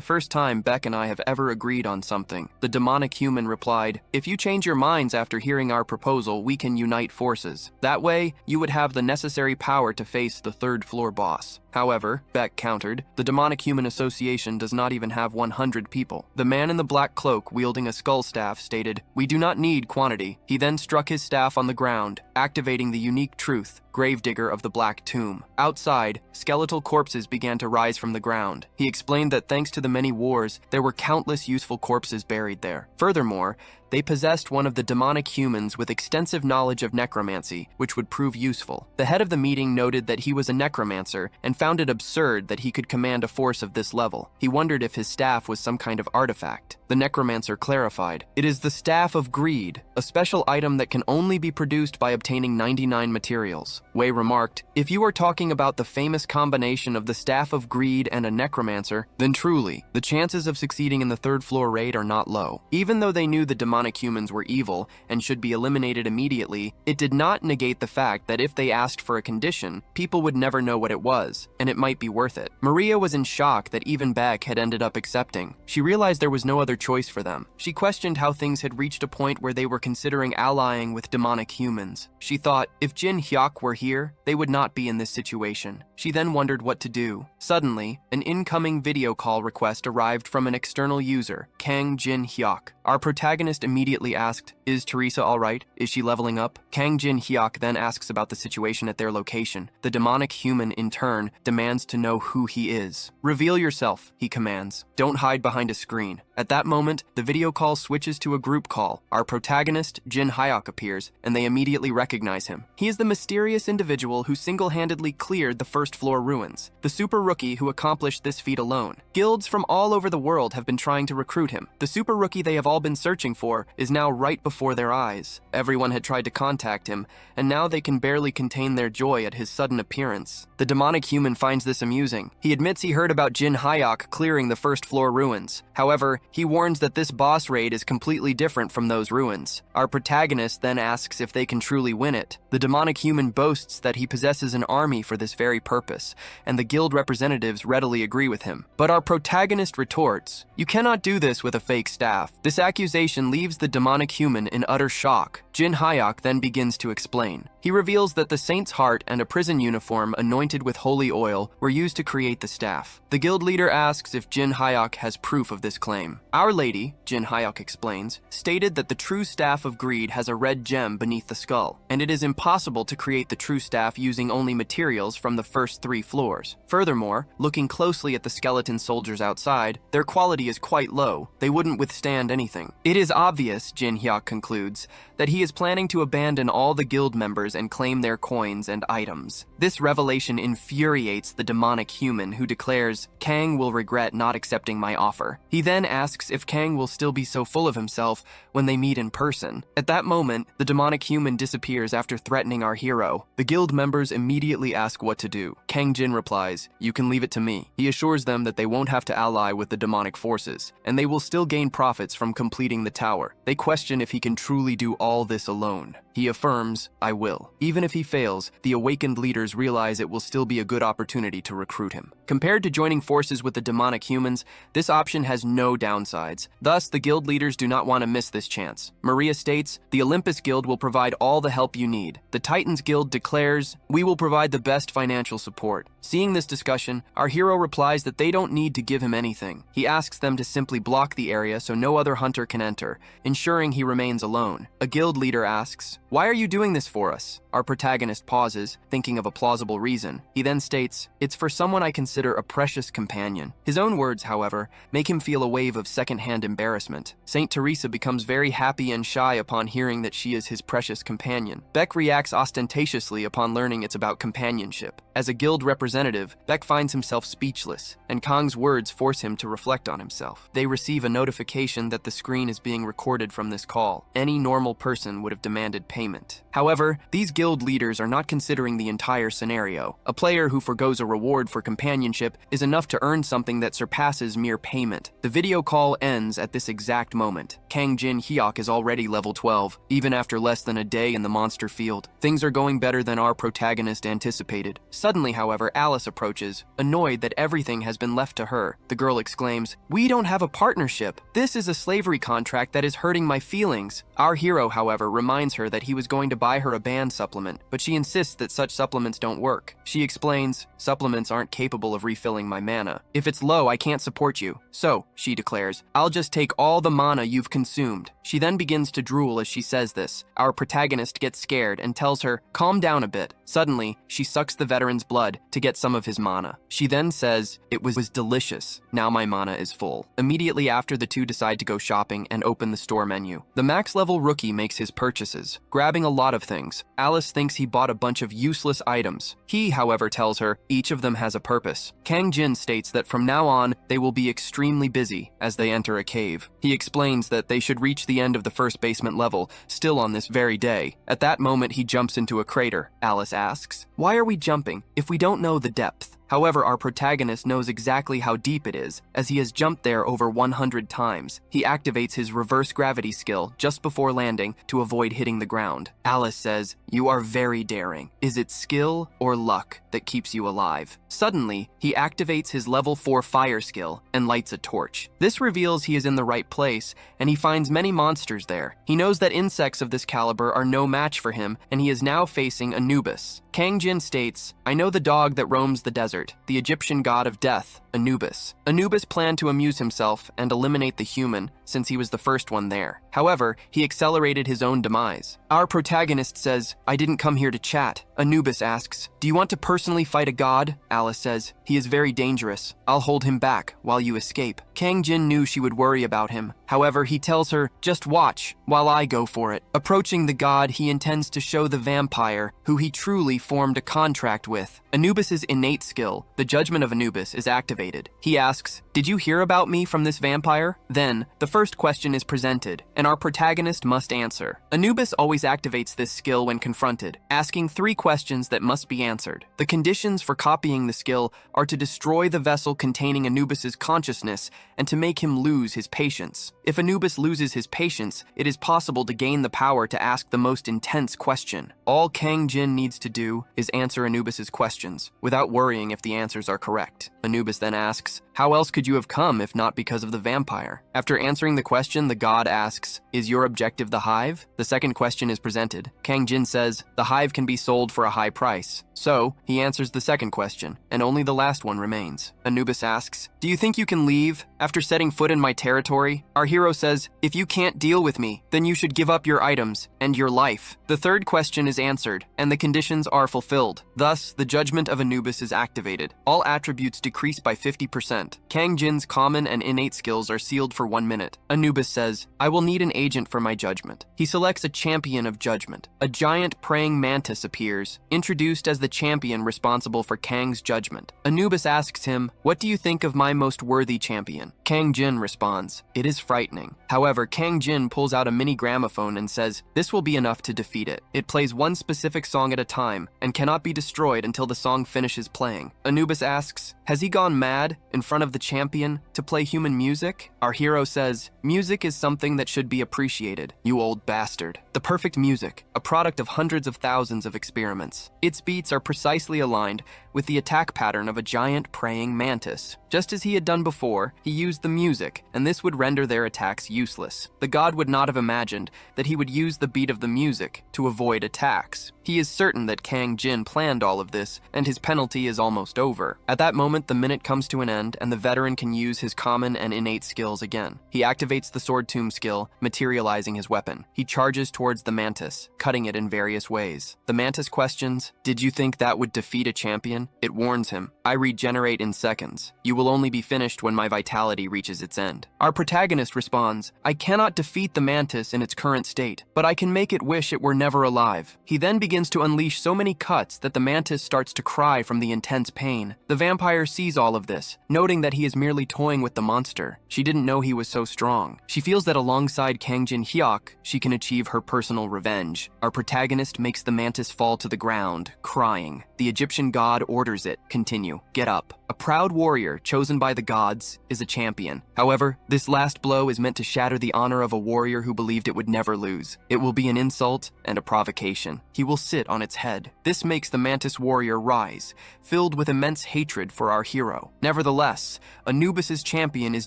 first time Beck and I have ever agreed on something." The demonic human replied, "If you change your minds after hearing our proposal, we can unite forces. That way, you would have the necessary power to face the third floor boss." However, Beck countered, the Demonic Human Association does not even have 100 people. The man in the black cloak wielding a skull staff stated, "We do not need quantity." He then struck his staff on the ground, activating the unique truth, Gravedigger of the Black Tomb. Outside, skeletal corpses began to rise from the ground. He explained that thanks to the many wars, there were countless useful corpses buried there. Furthermore, they possessed one of the demonic humans with extensive knowledge of necromancy, which would prove useful. The head of the meeting noted that he was a necromancer and found it absurd that he could command a force of this level. He wondered if his staff was some kind of artifact. The necromancer clarified, "It is the Staff of Greed, a special item that can only be produced by obtaining 99 materials." Wei remarked, "If you are talking about the famous combination of the Staff of Greed and a necromancer, then truly, the chances of succeeding in the third floor raid are not low." Even though they knew the demonic humans were evil and should be eliminated immediately, it did not negate the fact that if they asked for a condition, people would never know what it was, and it might be worth it. Maria was in shock that even Beck had ended up accepting. She realized there was no other choice for them. She questioned how things had reached a point where they were considering allying with demonic humans. She thought, if Jin Hyuk were here, they would not be in this situation. She then wondered what to do. Suddenly, an incoming video call request arrived from an external user, Kang Jin Hyuk. Our protagonist immediately asked, "Is Teresa alright? Is she leveling up?" Kang Jin Hyuk then asks about the situation at their location. The demonic human, in turn, demands to know who he is. "Reveal yourself," he commands. "Don't hide behind a screen." At that moment, the video call switches to a group call. Our protagonist, Jin Hyuk, appears, and they immediately recognize him. He is the mysterious individual who single-handedly cleared the first floor ruins, the super rookie who accomplished this feat alone. Guilds from all over the world have been trying to recruit him. The super rookie they have all been searching for is now right before their eyes. Everyone had tried to contact him, and now they can barely contain their joy at his sudden appearance. The demonic human finds this amusing. He admits he heard about Jin Hyuk clearing the first floor ruins. However, he warns that this boss raid is completely different from those ruins. Our protagonist then asks if they can truly win it. The demonic human boasts that he possesses an army for this very purpose, and the guild representatives readily agree with him. But our protagonist retorts, "You cannot do this with a fake staff." This accusation leaves the demonic human in utter shock. Jin Hyuk then begins to explain. He reveals that the saint's heart and a prison uniform anointed with holy oil were used to create the staff. The guild leader asks if Jin Hyuk has proof of this claim. Our Lady, Jin Hyuk explains, stated that the true staff of greed has a red gem beneath the skull, and it is impossible to create the true staff using only materials from the first 3 floors. Furthermore, looking closely at the skeleton soldiers outside, their quality is quite low. They wouldn't withstand anything. It is obvious, Jin Hyuk concludes, that he is planning to abandon all the guild members and claim their coins and items. This revelation infuriates the demonic human, who declares, "Kang will regret not accepting my offer." He then asks if Kang will still be so full of himself when they meet in person. At that moment, the demonic human disappears after threatening our hero. The guild members immediately ask what to do. Kang Jin replies, "You can leave it to me." He assures them that they won't have to ally with the demonic forces, and they will still gain profits from completing the tower. They question if he can truly do all this alone. He affirms, "I will." Even if he fails, the awakened leaders realize it will still be a good opportunity to recruit him. Compared to joining forces with the demonic humans, this option has no downsides. Thus, the guild leaders do not want to miss this chance. Maria states, "The Olympus Guild will provide all the help you need." The Titans Guild declares, "We will provide the best financial support." Seeing this discussion, our hero replies that they don't need to give him anything. He asks them to simply block the area so no other hunter can enter, ensuring he remains alone. A guild leader asks, "Why are you doing this for us?" Our protagonist pauses, thinking of a plausible reason. He then states, "It's for someone I consider a precious companion." His own words, however, make him feel a wave of secondhand embarrassment. Saint Teresa becomes very happy and shy upon hearing that she is his precious companion. Beck reacts ostentatiously upon learning it's about companionship. As a guild representative, Beck finds himself speechless, and Kang's words force him to reflect on himself. They receive a notification that the screen is being recorded from this call. Any normal person would have demanded payment payment. However, these guild leaders are not considering the entire scenario. A player who forgoes a reward for companionship is enough to earn something that surpasses mere payment. The video call ends at this exact moment. Kang Jin Hyuk is already level 12, even after less than a day in the monster field. Things are going better than our protagonist anticipated. Suddenly, however, Alice approaches, annoyed that everything has been left to her. The girl exclaims, "We don't have a partnership. This is a slavery contract that is hurting my feelings." Our hero, however, reminds her that he was going to buy her a band supplement, but she insists that such supplements don't work. She explains, "Supplements aren't capable of refilling my mana. If it's low, I can't support you. So," she declares, "I'll just take all the mana you've consumed." She then begins to drool as she says this. Our protagonist gets scared and tells her, "Calm down a bit." Suddenly, she sucks the veteran's blood to get some of his mana. She then says, "It was delicious. Now my mana is full." Immediately after, the two decide to go shopping and open the store menu. The max level rookie makes his purchases, grabbing a lot of things. Alice thinks he bought a bunch of useless items. He, however, tells her each of them has a purpose. Kang Jin states that from now on, they will be extremely busy as they enter a cave. He explains that they should reach the end of the first basement level, still on this very day. At that moment, he jumps into a crater. Alice asks, "Why are we jumping if we don't know the depth?" However, our protagonist knows exactly how deep it is, as he has jumped there over 100 times. He activates his reverse gravity skill just before landing to avoid hitting the ground. Alice says, "You are very daring. Is it skill or luck that keeps you alive?" Suddenly, he activates his level 4 fire skill and lights a torch. This reveals he is in the right place, and he finds many monsters there. He knows that insects of this caliber are no match for him, and he is now facing Anubis. Kang Jin states, "I know the dog that roams the desert, the Egyptian god of death, Anubis." Anubis planned to amuse himself and eliminate the human since he was the first one there. However, he accelerated his own demise. Our protagonist says, "I didn't come here to chat." Anubis asks, "Do you want to personally fight a god?" Alice says, "He is very dangerous. I'll hold him back while you escape." Kang Jin knew she would worry about him. However, he tells her, "Just watch while I go for it." Approaching the god, he intends to show the vampire who he truly formed a contract with. Anubis's innate skill, the judgment of Anubis, is activated. He asks, "Did you hear about me from this vampire?" Then, the first question is presented, and our protagonist must answer. Anubis always activates this skill when confronted, asking 3 questions that must be answered. The conditions for copying the skill are to destroy the vessel containing Anubis's consciousness and to make him lose his patience. If Anubis loses his patience, it is possible to gain the power to ask the most intense question. All Kang Jin needs to do is answer Anubis's questions, without worrying if the answers are correct. Anubis then asks, "How else could you have come if not because of the vampire?" After answering the question, the god asks, "Is your objective the hive?" The second question is presented. Kang Jin says, "The hive can be sold for a high price." So, he answers the second question, and only the last one remains. Anubis asks, "Do you think you can leave after setting foot in my territory?" Our hero says, "If you can't deal with me, then you should give up your items and your life." The third question is answered, and the conditions are fulfilled. Thus, the judgment of Anubis is activated. All attributes decrease by 50%. Kang Jin's common and innate skills are sealed for 1 minute. Anubis says, "I will need an agent for my judgment." He selects a champion of judgment. A giant praying mantis appears, introduced as the champion responsible for Kang's judgment. Anubis asks him, "What do you think of my most worthy champion?" Kang Jin responds, "It is frightening." However, Kang Jin pulls out a mini gramophone and says, "This will be enough to defeat it." It plays one specific song at a time and cannot be destroyed until the song finishes playing. Anubis asks, "Has he gone mad in front of the champion to play human music?" Our hero says, "Music is something that should be appreciated, you old bastard." The perfect music, a product of hundreds of thousands of experiments. Its beats are precisely aligned with the attack pattern of a giant praying mantis. Just as he had done before, he used the music, and this would render their attacks useless. The god would not have imagined that he would use the beat of the music to avoid attacks. He is certain that Kang Jin planned all of this, and his penalty is almost over. At that moment, the minute comes to an end, and the veteran can use his common and innate skills again. He activates the Sword Tomb skill, materializing his weapon. He charges towards the mantis, cutting it in various ways. The mantis questions, "Did you think that would defeat a champion?" It warns him, "I regenerate in seconds. You will only be finished when my vitality reaches its end." Our protagonist responds, "I cannot defeat the mantis in its current state, but I can make it wish it were never alive." He then begins begins to unleash so many cuts that the mantis starts to cry from the intense pain. The vampire sees all of this, noting that he is merely toying with the monster. She didn't know he was so strong. She feels that alongside Kang Jin-hyuk, she can achieve her personal revenge. Our protagonist makes the mantis fall to the ground, crying. The Egyptian god orders it, continue, get up. A proud warrior, chosen by the gods, is a champion. However, this last blow is meant to shatter the honor of a warrior who believed it would never lose. It will be an insult and a provocation. He will sit on its head. This makes the mantis warrior rise, filled with immense hatred for our hero. Nevertheless, Anubis's champion is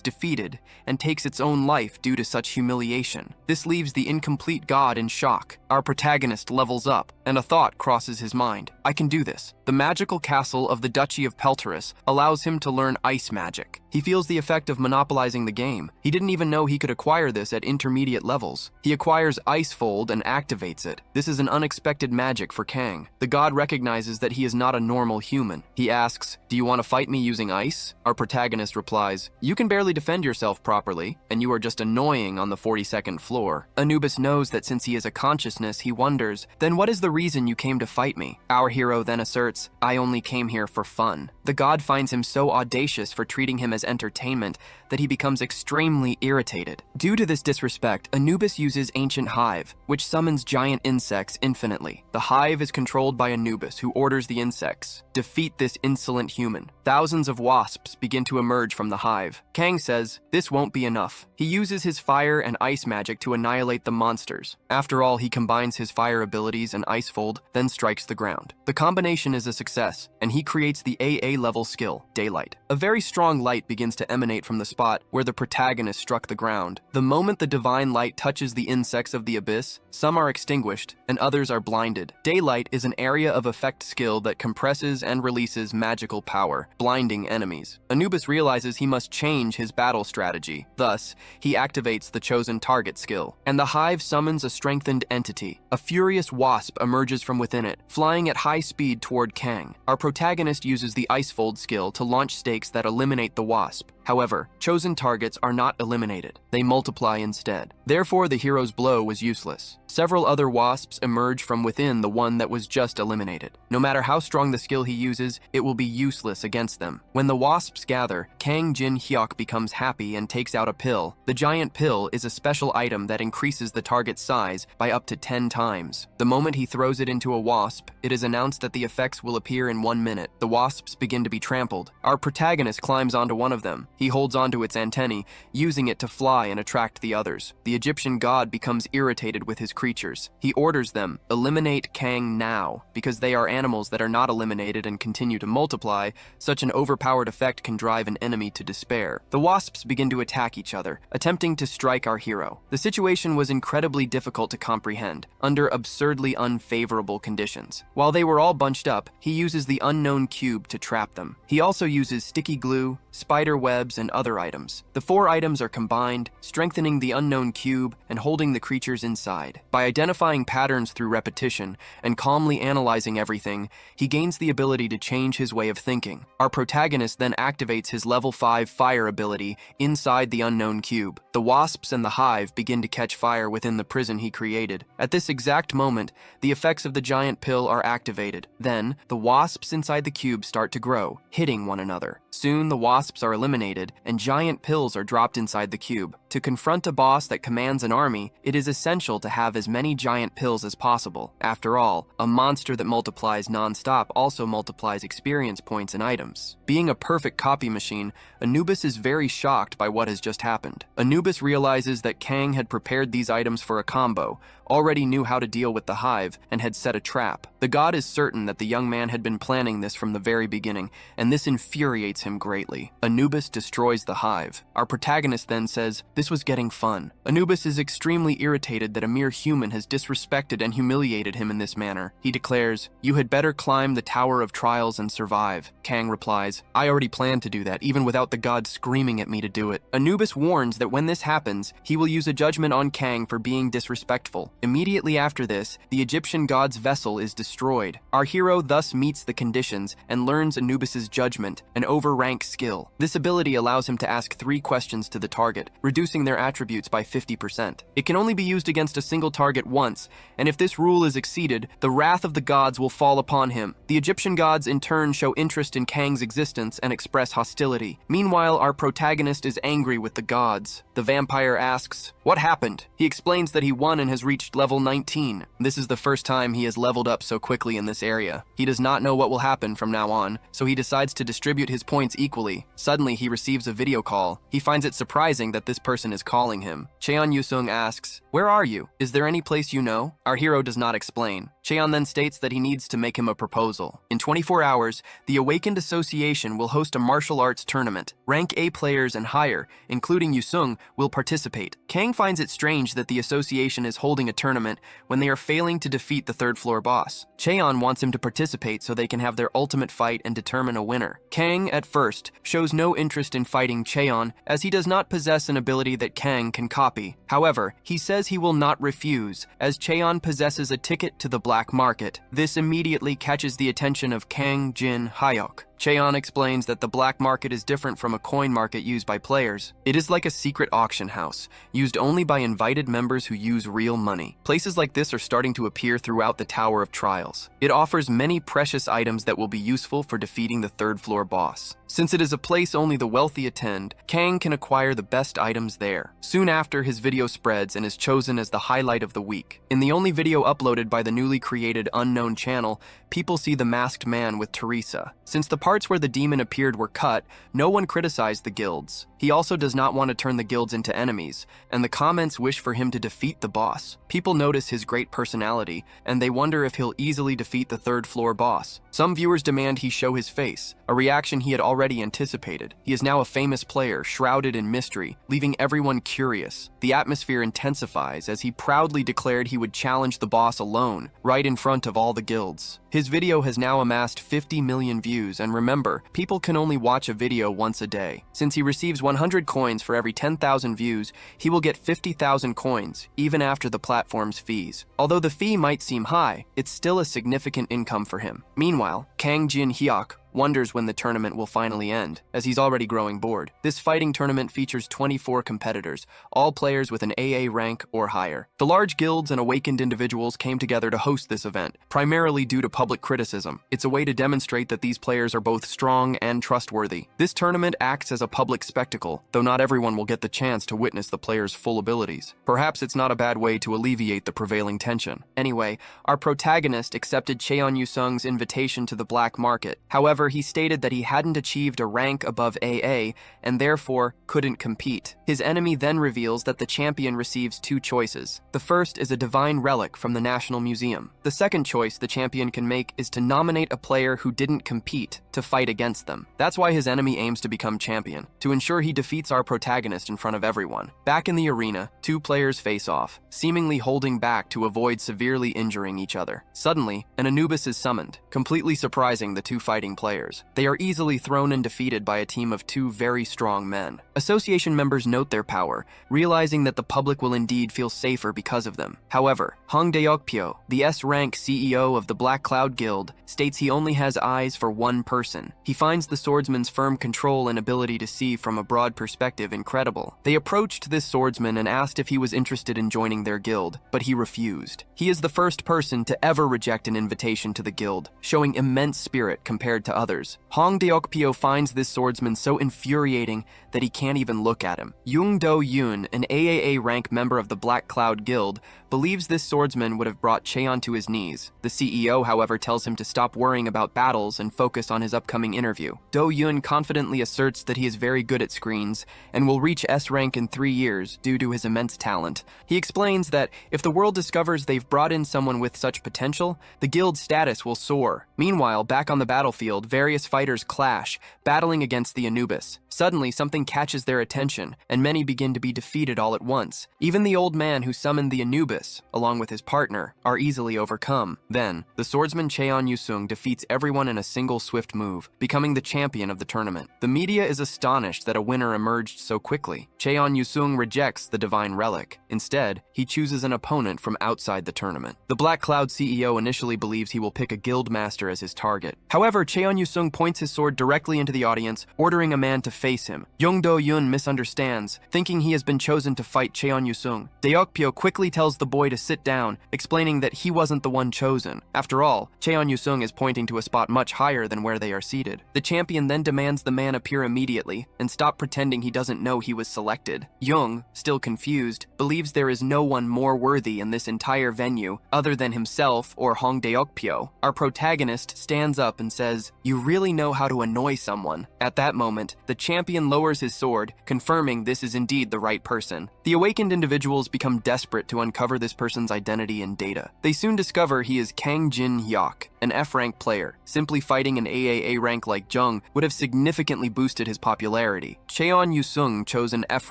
defeated and takes its own life due to such humiliation. This leaves the incomplete god in shock. Our protagonist levels up, and a thought crosses his mind. I can do this. The magical castle of the Duchy of Peltaris allows him to learn ice magic. He feels the effect of monopolizing the game. He didn't even know he could acquire this at intermediate levels. He acquires Ice Fold and activates it. This is an unexpected magic for Kang. The god recognizes that he is not a normal human. He asks, "Do you want to fight me using ice?" Our protagonist replies, "You can barely defend yourself properly, and you are just annoying on the 42nd floor." Anubis knows that since he is a consciousness, he wonders, "Then what is the reason you came to fight me?" Our hero then asserts, "I only came here for fun." The god finds him so audacious for treating him as entertainment that he becomes extremely irritated. Due to this disrespect, Anubis uses Ancient Hive, which summons giant insects infinitely. The hive is controlled by Anubis, who orders the insects, "Defeat this insolent human." Thousands of wasps begin to emerge from the hive. Kang says, "This won't be enough." He uses his fire and ice magic to annihilate the monsters. After all, he combines his fire abilities and Ice Fold, then strikes the ground. The combination is a success, and he creates the AA level skill, Daylight. A very strong light begins to emanate from the spot where the protagonist struck the ground. The moment the divine light touches the insects of the abyss, some are extinguished and others are blinded. Daylight is an area of effect skill that compresses and releases magical power, blinding enemies. Anubis realizes he must change his battle strategy. Thus, he activates the chosen target skill, and the hive summons a strengthened entity. A furious wasp emerges from within it, flying at high speed toward Kang. Our protagonist uses the Ice Fold skill to launch stakes that eliminate the wasp. However, chosen targets are not eliminated. They multiply instead. Therefore, the hero's blow was useless. Several other wasps emerge from within the one that was just eliminated. No matter how strong the skill he uses, it will be useless against them. When the wasps gather, Kang Jin-hyuk becomes happy and takes out a pill. The giant pill is a special item that increases the target's size by up to 10 times. The moment he throws it into a wasp, it is announced that the effects will appear in 1 minute. The wasps begin to be trampled. Our protagonist climbs onto one of them. He holds onto its antennae, using it to fly and attract the others. The Egyptian god becomes irritated with his creatures. He orders them, "Eliminate Kang now." Because they are animals that are not eliminated and continue to multiply, such an overpowered effect can drive an enemy to despair. The wasps begin to attack each other, attempting to strike our hero. The situation was incredibly difficult to comprehend, under absurdly unfavorable conditions. While they were all bunched up, he uses the unknown cube to trap them. He also uses sticky glue, spider webs, and other items. The 4 items are combined, strengthening the unknown cube and holding the creatures inside. By identifying patterns through repetition and calmly analyzing everything, he gains the ability to change his way of thinking. Our protagonist then activates his level 5 fire ability inside the unknown cube. The wasps and the hive begin to catch fire within the prison he created. At this exact moment, the effects of the giant pill are activated. Then, the wasps inside the cube start to grow, hitting one another. Soon, the wasps are eliminated, and giant pills are dropped inside the cube. To confront a boss that commands an army, it is essential to have as many giant pills as possible. After all, a monster that multiplies non-stop also multiplies experience points and items. Being a perfect copy machine, Anubis is very shocked by what has just happened. Anubis realizes that Kang had prepared these items for a combo, already knew how to deal with the hive, and had set a trap. The god is certain that the young man had been planning this from the very beginning, and this infuriates him greatly. Anubis destroys the hive. Our protagonist then says, "This was getting fun." Anubis is extremely irritated that a mere human has disrespected and humiliated him in this manner. He declares, "You had better climb the Tower of Trials and survive." Kang replies, "I already planned to do that, even without the god screaming at me to do it." Anubis warns that when this happens, he will use a judgment on Kang for being disrespectful. Immediately after this, the Egyptian god's vessel is destroyed destroyed. Our hero thus meets the conditions and learns Anubis's judgment, an overrank skill. This ability allows him to ask 3 questions to the target, reducing their attributes by 50%. It can only be used against a single target once, and if this rule is exceeded, the wrath of the gods will fall upon him. The Egyptian gods in turn show interest in Kang's existence and express hostility. Meanwhile, our protagonist is angry with the gods. The vampire asks, "What happened?" He explains that he won and has reached level 19. This is the first time he has leveled up so quickly in this area. He does not know what will happen from now on, so he decides to distribute his points equally. Suddenly, he receives a video call. He finds it surprising that this person is calling him. Cheon Yusung asks, "Where are you? Is there any place you know?" Our hero does not explain. Cheon then states that he needs to make him a proposal. In 24 hours, the Awakened Association will host a martial arts tournament. Rank A players and higher, including Yusung, will participate. Kang finds it strange that the association is holding a tournament when they are failing to defeat the third floor boss. Cheon wants him to participate so they can have their ultimate fight and determine a winner. Kang, at first, shows no interest in fighting Cheon, as he does not possess an ability that Kang can copy. However, he says he will not refuse, as Cheon possesses a ticket to the black market. This immediately catches the attention of Kang Jin Hyuk. Cheon explains that the black market is different from a coin market used by players. It is like a secret auction house, used only by invited members who use real money. Places like this are starting to appear throughout the Tower of Trials. It offers many precious items that will be useful for defeating the third floor boss. Since it is a place only the wealthy attend, Kang can acquire the best items there. Soon after, his video spreads and is chosen as the highlight of the week. In the only video uploaded by the newly created Unknown channel, people see the masked man with Teresa. Since the parts where the demon appeared were cut, no one criticized the guilds. He also does not want to turn the guilds into enemies, and the comments wish for him to defeat the boss. People notice his great personality, and they wonder if he'll easily defeat the third floor boss. Some viewers demand he show his face, a reaction he had already anticipated. He is now a famous player, shrouded in mystery, leaving everyone curious. The atmosphere intensifies as he proudly declared he would challenge the boss alone, right in front of all the guilds. His video has now amassed 50 million views, and remember, people can only watch a video once a day. Since he receives 100 coins for every 10,000 views, he will get 50,000 coins, even after the platform's fees. Although the fee might seem high, it's still a significant income for him. Meanwhile, Kang Jin Hyuk wonders when the tournament will finally end, as he's already growing bored. This fighting tournament features 24 competitors, all players with an AA rank or higher. The large guilds and awakened individuals came together to host this event, primarily due to public criticism. It's a way to demonstrate that these players are both strong and trustworthy. This tournament acts as a public spectacle, though not everyone will get the chance to witness the players' full abilities. Perhaps it's not a bad way to alleviate the prevailing tension. Anyway, our protagonist accepted Cheon Yusung's invitation to the black market. However, he stated that he hadn't achieved a rank above AA and therefore couldn't compete. His enemy then reveals that the champion receives 2 choices. The first is a divine relic from the National Museum. The second choice the champion can make is to nominate a player who didn't compete to fight against them. That's why his enemy aims to become champion, to ensure he defeats our protagonist in front of everyone. Back in the arena, 2 players face off, seemingly holding back to avoid severely injuring each other. Suddenly, an Anubis is summoned, completely surprising the 2 fighting players. They are easily thrown and defeated by a team of 2 very strong men. Association members note their power, realizing that the public will indeed feel safer because of them. However, Hong Deokpyo, the S-rank CEO of the Black Cloud Guild, states he only has eyes for one person. He finds the swordsman's firm control and ability to see from a broad perspective incredible. They approached this swordsman and asked if he was interested in joining their guild, but he refused. He is the first person to ever reject an invitation to the guild, showing immense spirit compared to others. Hong Deokpyo finds this swordsman so infuriating that he can't even look at him. Jung Do-yoon, an AAA rank member of the Black Cloud Guild, believes this swordsman would have brought Cheon to his knees. The CEO, however, tells him to stop worrying about battles and focus on his upcoming interview. Do-yoon confidently asserts that he is very good at screens and will reach S rank in 3 years due to his immense talent. He explains that if the world discovers they've brought in someone with such potential, the guild's status will soar. Meanwhile, back on the battlefield, various fighters clash, battling against the Anubis. Suddenly, something catches their attention, and many begin to be defeated all at once. Even the old man who summoned the Anubis, along with his partner, are easily overcome. Then, the swordsman Cheon Yusung defeats everyone in a single swift move, becoming the champion of the tournament. The media is astonished that a winner emerged so quickly. Cheon Yusung rejects the divine relic. Instead, he chooses an opponent from outside the tournament. The Black Cloud CEO initially believes he will pick a guild master as his target. However, Cheon Yusung points his sword directly into the audience, ordering a man to face him. Young Do-yun misunderstands, thinking he has been chosen to fight Cheon Yusung. Deokpyo quickly tells the boy to sit down, explaining that he wasn't the one chosen. After all, Cheon Yusung is pointing to a spot much higher than where they are seated. The champion then demands the man appear immediately and stop pretending he doesn't know he was selected. Young, still confused, believes there is no one more worthy in this entire venue other than himself or Hong Deokpyo. Our protagonist stands up and says, "You really know how to annoy someone." At that moment, the champion lowers his sword, confirming this is indeed the right person. The awakened individuals become desperate to uncover this person's identity and data. They soon discover he is Kang Jin Hyuk, an F-rank player. Simply fighting an AAA rank like Jung would have significantly boosted his popularity. Cheon Yusung chose an F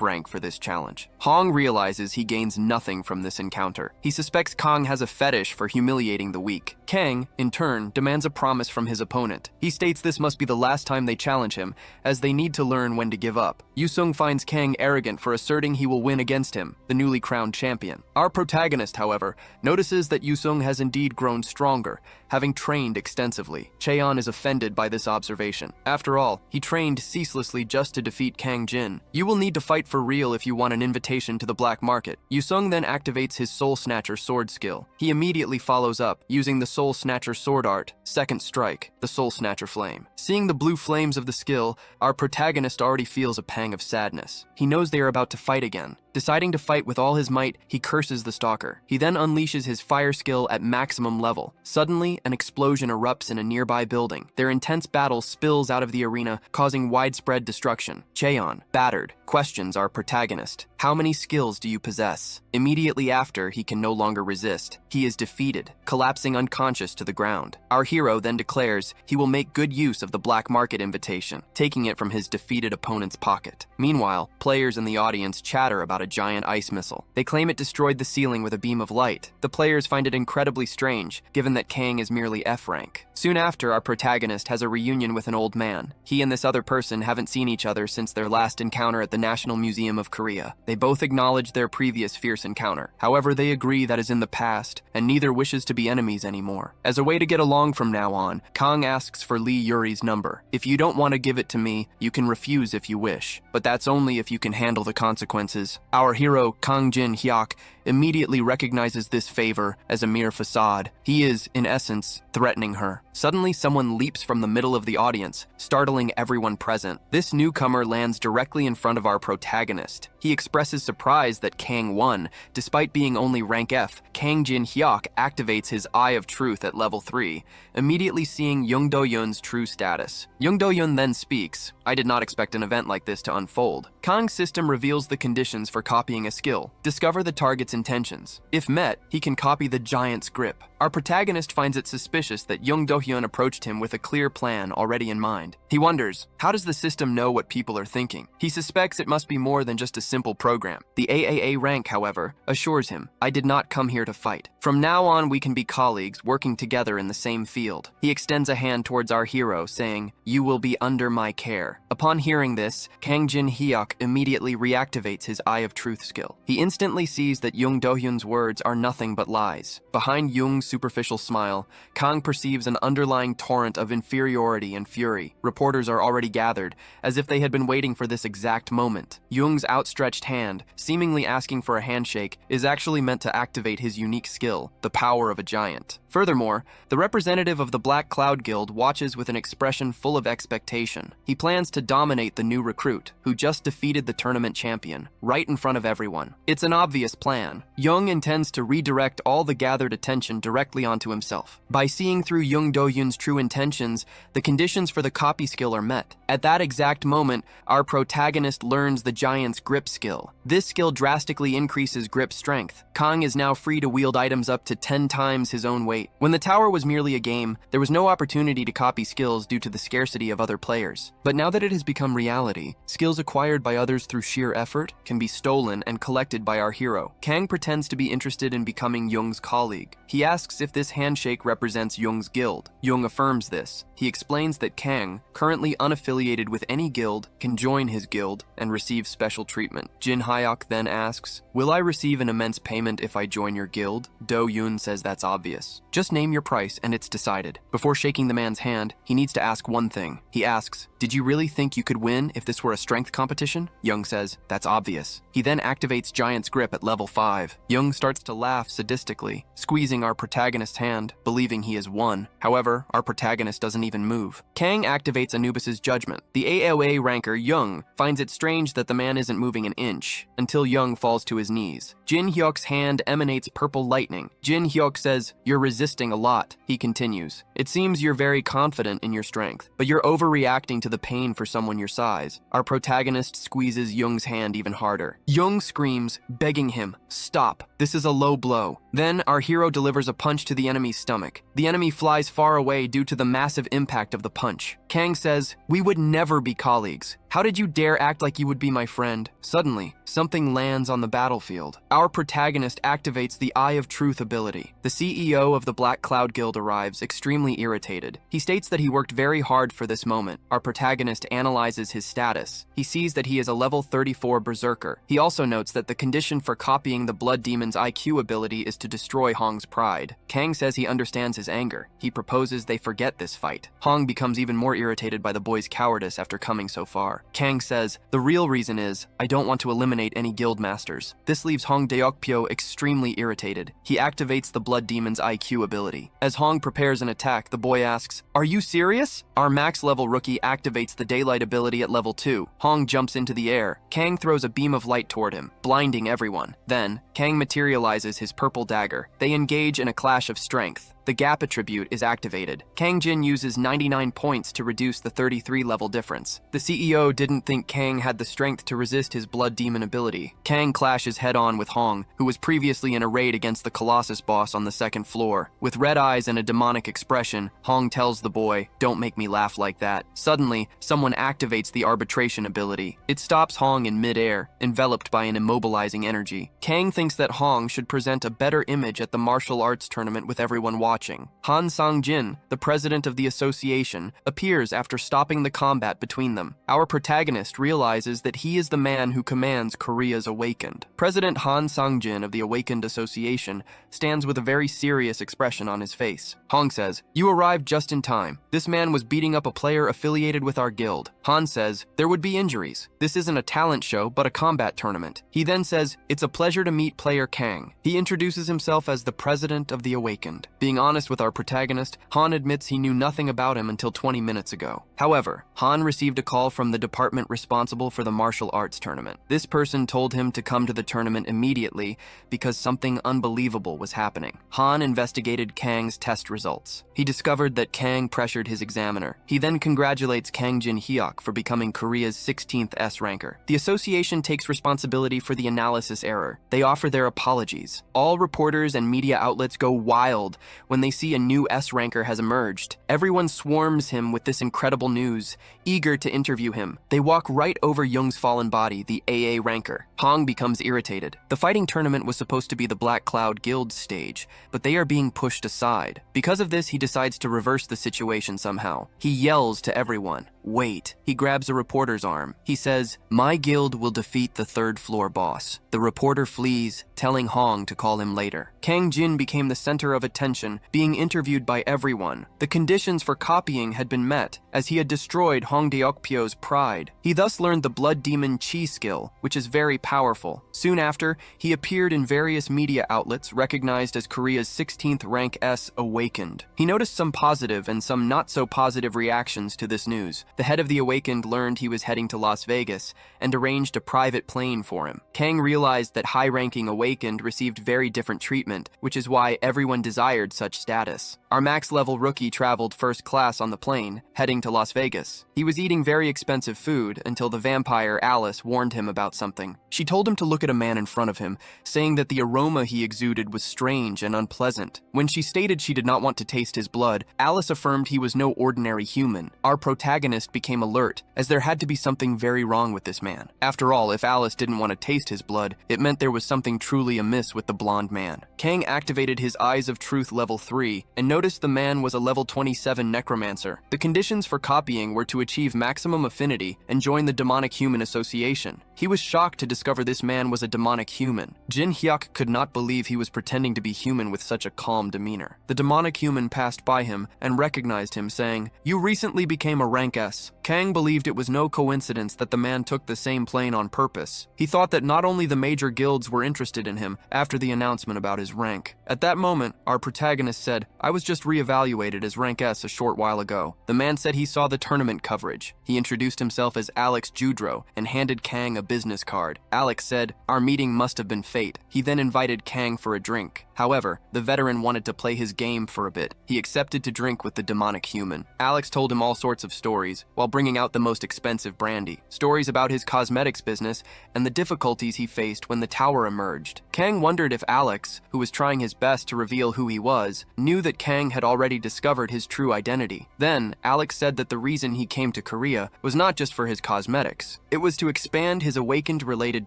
rank for this challenge. Hong realizes he gains nothing from this encounter. He suspects Kang has a fetish for humiliating the weak. Kang, in turn, demands a promise from his opponent. He states this must be the last time they challenge him, as they need to learn when to give up. Yusung finds Kang arrogant for asserting he will win against him, the newly crowned champion. Our protagonist, however, notices that Yusung has indeed grown stronger, having trained extensively. Cheon is offended by this observation. After all, he trained ceaselessly just to defeat Kang Jin. You will need to fight for real if you want an invitation to the black market. Yusung then activates his Soul Snatcher sword skill. He immediately follows up, using the Soul Snatcher sword art, Second Strike, the Soul Snatcher Flame. Seeing the blue flames of the skill, our protagonist already feels a pang of sadness. He knows they are about to fight again. Deciding to fight with all his might, he curses the stalker. He then unleashes his fire skill at maximum level. Suddenly, an explosion erupts in a nearby building. Their intense battle spills out of the arena, causing widespread destruction. Cheon, battered, questions our protagonist. How many skills do you possess? Immediately after, he can no longer resist. He is defeated, collapsing unconscious to the ground. Our hero then declares he will make good use of the black market invitation, taking it from his defeated opponent's pocket. Meanwhile, players in the audience chatter about a giant ice missile. They claim it destroyed the ceiling with a beam of light. The players find it incredibly strange, given that Kang is merely F rank. Soon after, our protagonist has a reunion with an old man. He and this other person haven't seen each other since their last encounter at the National Museum of Korea. They both acknowledge their previous fierce encounter. However, they agree that is in the past, and neither wishes to be enemies anymore. As a way to get along from now on, Kang asks for Lee Yuri's number. If you don't want to give it to me, you can refuse if you wish, but that's only if you can handle the consequences. Our hero, Kang Jin Hyuk, immediately recognizes this favor as a mere facade. He is, in essence, threatening her. Suddenly, someone leaps from the middle of the audience, startling everyone present. This newcomer lands directly in front of our protagonist. He expresses surprise that Kang won. Despite being only rank F, Kang Jin Hyuk activates his Eye of Truth at level 3, immediately seeing Young Do-yun's true status. Young Do-yun then speaks. I did not expect an event like this to unfold. Kang's system reveals the conditions for copying a skill. Discover the target's intentions. If met, he can copy the giant's grip. Our protagonist finds it suspicious that Young Do-hyun approached him with a clear plan already in mind. He wonders, how does the system know what people are thinking? He suspects it must be more than just a simple program. The AAA rank, however, assures him, I did not come here to fight. From now on, we can be colleagues working together in the same field. He extends a hand towards our hero, saying, you will be under my care. Upon hearing this, Kang Jin Hyuk immediately reactivates his Eye of Truth skill. He instantly sees that Young Do-hyun's words are nothing but lies. Behind Young's superficial smile, Kang perceives an underlying torrent of inferiority and fury. Reporters are already gathered, as if they had been waiting for this exact moment. Young's outstretched hand, seemingly asking for a handshake, is actually meant to activate his unique skill, the power of a giant. Furthermore, the representative of the Black Cloud Guild watches with an expression full of expectation. He plans to dominate the new recruit, who just defeated the tournament champion, right in front of everyone. It's an obvious plan. Young intends to redirect all the gathered attention directly onto himself. By seeing through Young Do-hyun's true intentions, the conditions for the copy skill are met. At that exact moment, our protagonist learns the giant's grip skill. This skill drastically increases grip strength. Kang is now free to wield items up to 10 times his own weight. state. When the tower was merely a game, there was no opportunity to copy skills due to the scarcity of other players. But now that it has become reality, skills acquired by others through sheer effort can be stolen and collected by our hero. Kang pretends to be interested in becoming Jung's colleague. He asks if this handshake represents Jung's guild. Jung affirms this. He explains that Kang, currently unaffiliated with any guild, can join his guild and receive special treatment. Jin Hyuk then asks, "Will I receive an immense payment if I join your guild?" Do Yoon says that's obvious. Just name your price and it's decided. Before shaking the man's hand, he needs to ask one thing. He asks, "Did you really think you could win if this were a strength competition?" Jung says, "That's obvious." He then activates Giant's Grip at level 5. Jung starts to laugh sadistically, squeezing our protagonist's hand, believing he has won. However, our protagonist doesn't even move. Kang activates Anubis's judgment. The AOA ranker Jung finds it strange that the man isn't moving an inch, until Jung falls to his knees. Jin Hyuk's hand emanates purple lightning. Jin Hyuk says, "You're resisting a lot." He continues, "It seems you're very confident in your strength, but you're overreacting to the pain for someone your size." Our protagonist squeezes Jung's hand even harder. Jung screams, begging him, "Stop, this is a low blow." Then our hero delivers a punch to the enemy's stomach. The enemy flies far away due to the massive impact of the punch. Kang says, "We would never be colleagues. How did you dare act like you would be my friend?" Suddenly, something lands on the battlefield. Our protagonist activates the Eye of Truth ability. The CEO of the Black Cloud Guild arrives, extremely irritated. He states that he worked very hard for this moment. Our protagonist analyzes his status. He sees that he is a level 34 berserker. He also notes that the condition for copying the Blood Demon's IQ ability is to destroy Hong's pride. Kang says he understands his anger. He proposes they forget this fight. Hong becomes even more irritated by the boy's cowardice after coming so far. Kang says, "The real reason is, I don't want to eliminate any guild masters." This leaves Hong Deokpyo extremely irritated. He activates the Blood Demon's IQ ability. As Hong prepares an attack, the boy asks, "Are you serious?" Our max level rookie activates the Daylight ability at level 2. Hong jumps into the air. Kang throws a beam of light toward him, blinding everyone. Then, Kang materializes his purple dagger. They engage in a clash of strength. The Gap attribute is activated. Kang Jin uses 99 points to reduce the 33 level difference. The CEO didn't think Kang had the strength to resist his Blood Demon ability. Kang clashes head-on with Hong, who was previously in a raid against the Colossus boss on the 2nd floor. With red eyes and a demonic expression, Hong tells the boy, "Don't make me laugh like that." Suddenly, someone activates the Arbitration ability. It stops Hong in mid-air, enveloped by an immobilizing energy. Kang thinks that Hong should present a better image at the martial arts tournament with everyone watching. Han Sang-jin, the president of the association, appears after stopping the combat between them. Our protagonist realizes that he is the man who commands Korea's Awakened. President Han Sang-jin of the Awakened Association stands with a very serious expression on his face. Hong says, "You arrived just in time. This man was beating up a player affiliated with our guild." Han says, "There would be injuries. This isn't a talent show, but a combat tournament." He then says, "It's a pleasure to meet player Kang." He introduces himself as the president of the Awakened. Being honest with our protagonist, Han admits he knew nothing about him until 20 minutes ago. However, Han received a call from the department responsible for the martial arts tournament. This person told him to come to the tournament immediately because something unbelievable was happening. Han investigated Kang's test results. He discovered that Kang pressured his examiner. He then congratulates Kang Jin Hyuk for becoming Korea's 16th S ranker. The association takes responsibility for the analysis error. They offer their apologies. All reporters and media outlets go wild when they see a new S ranker has emerged. Everyone swarms him with this incredible news, eager to interview him. They walk right over Jung's fallen body, the AA ranker. Hong becomes irritated. The fighting tournament was supposed to be the Black Cloud Guild stage, but they are being pushed aside. Because of this, he decides to reverse the situation somehow. He yells to everyone, "Wait." He grabs a reporter's arm. He says, "My guild will defeat the 3rd floor boss." The reporter flees, telling Hong to call him later. Kang Jin became the center of attention, being interviewed by everyone. The conditions for copying had been met, as he had destroyed Hong Deokpyo's pride. He thus learned the Blood Demon Chi skill, which is very powerful. Soon after, he appeared in various media outlets, recognized as Korea's 16th rank S Awakened. He noticed some positive and some not so positive reactions to this news. The head of the Awakened learned he was heading to Las Vegas and arranged a private plane for him. Kang realized that high-ranking Awakened received very different treatment, which is why everyone desired such status. Our max-level rookie traveled first class on the plane, heading to Las Vegas. He was eating very expensive food until the vampire Alice warned him about something. She told him to look at a man in front of him, saying that the aroma he exuded was strange and unpleasant. When she stated she did not want to taste his blood, Alice affirmed he was no ordinary human. Our protagonist became alert, as there had to be something very wrong with this man. After all, if Alice didn't want to taste his blood, it meant there was something truly amiss with the blonde man. Kang activated his Eyes of Truth level 3 and noticed the man was a level 27 necromancer. The conditions for copying were to achieve maximum affinity and join the demonic human association. He was shocked to discover this man was a demonic human. Jin Hyuk could not believe he was pretending to be human with such a calm demeanor. The demonic human passed by him and recognized him, saying, "You recently became a rank S." Kang believed it was no coincidence that the man took the same plane on purpose. He thought that not only the major guilds were interested in him after the announcement about his rank. At that moment, our protagonist said, "I was just reevaluated as rank S a short while ago." The man said he saw the tournament coverage. He introduced himself as Alex Judro and handed Kang a business card. Alex said, "Our meeting must have been fate." He then invited Kang for a drink. However, the veteran wanted to play his game for a bit. He accepted to drink with the demonic human. Alex told him all sorts of stories, while bringing out the most expensive brandy. Stories about his cosmetics business and the difficulties he faced when the tower emerged. Kang wondered if Alex, who was trying his best to reveal who he was, knew that Kang had already discovered his true identity. Then, Alex said that the reason he came to Korea was not just for his cosmetics. It was to expand his Awakened-related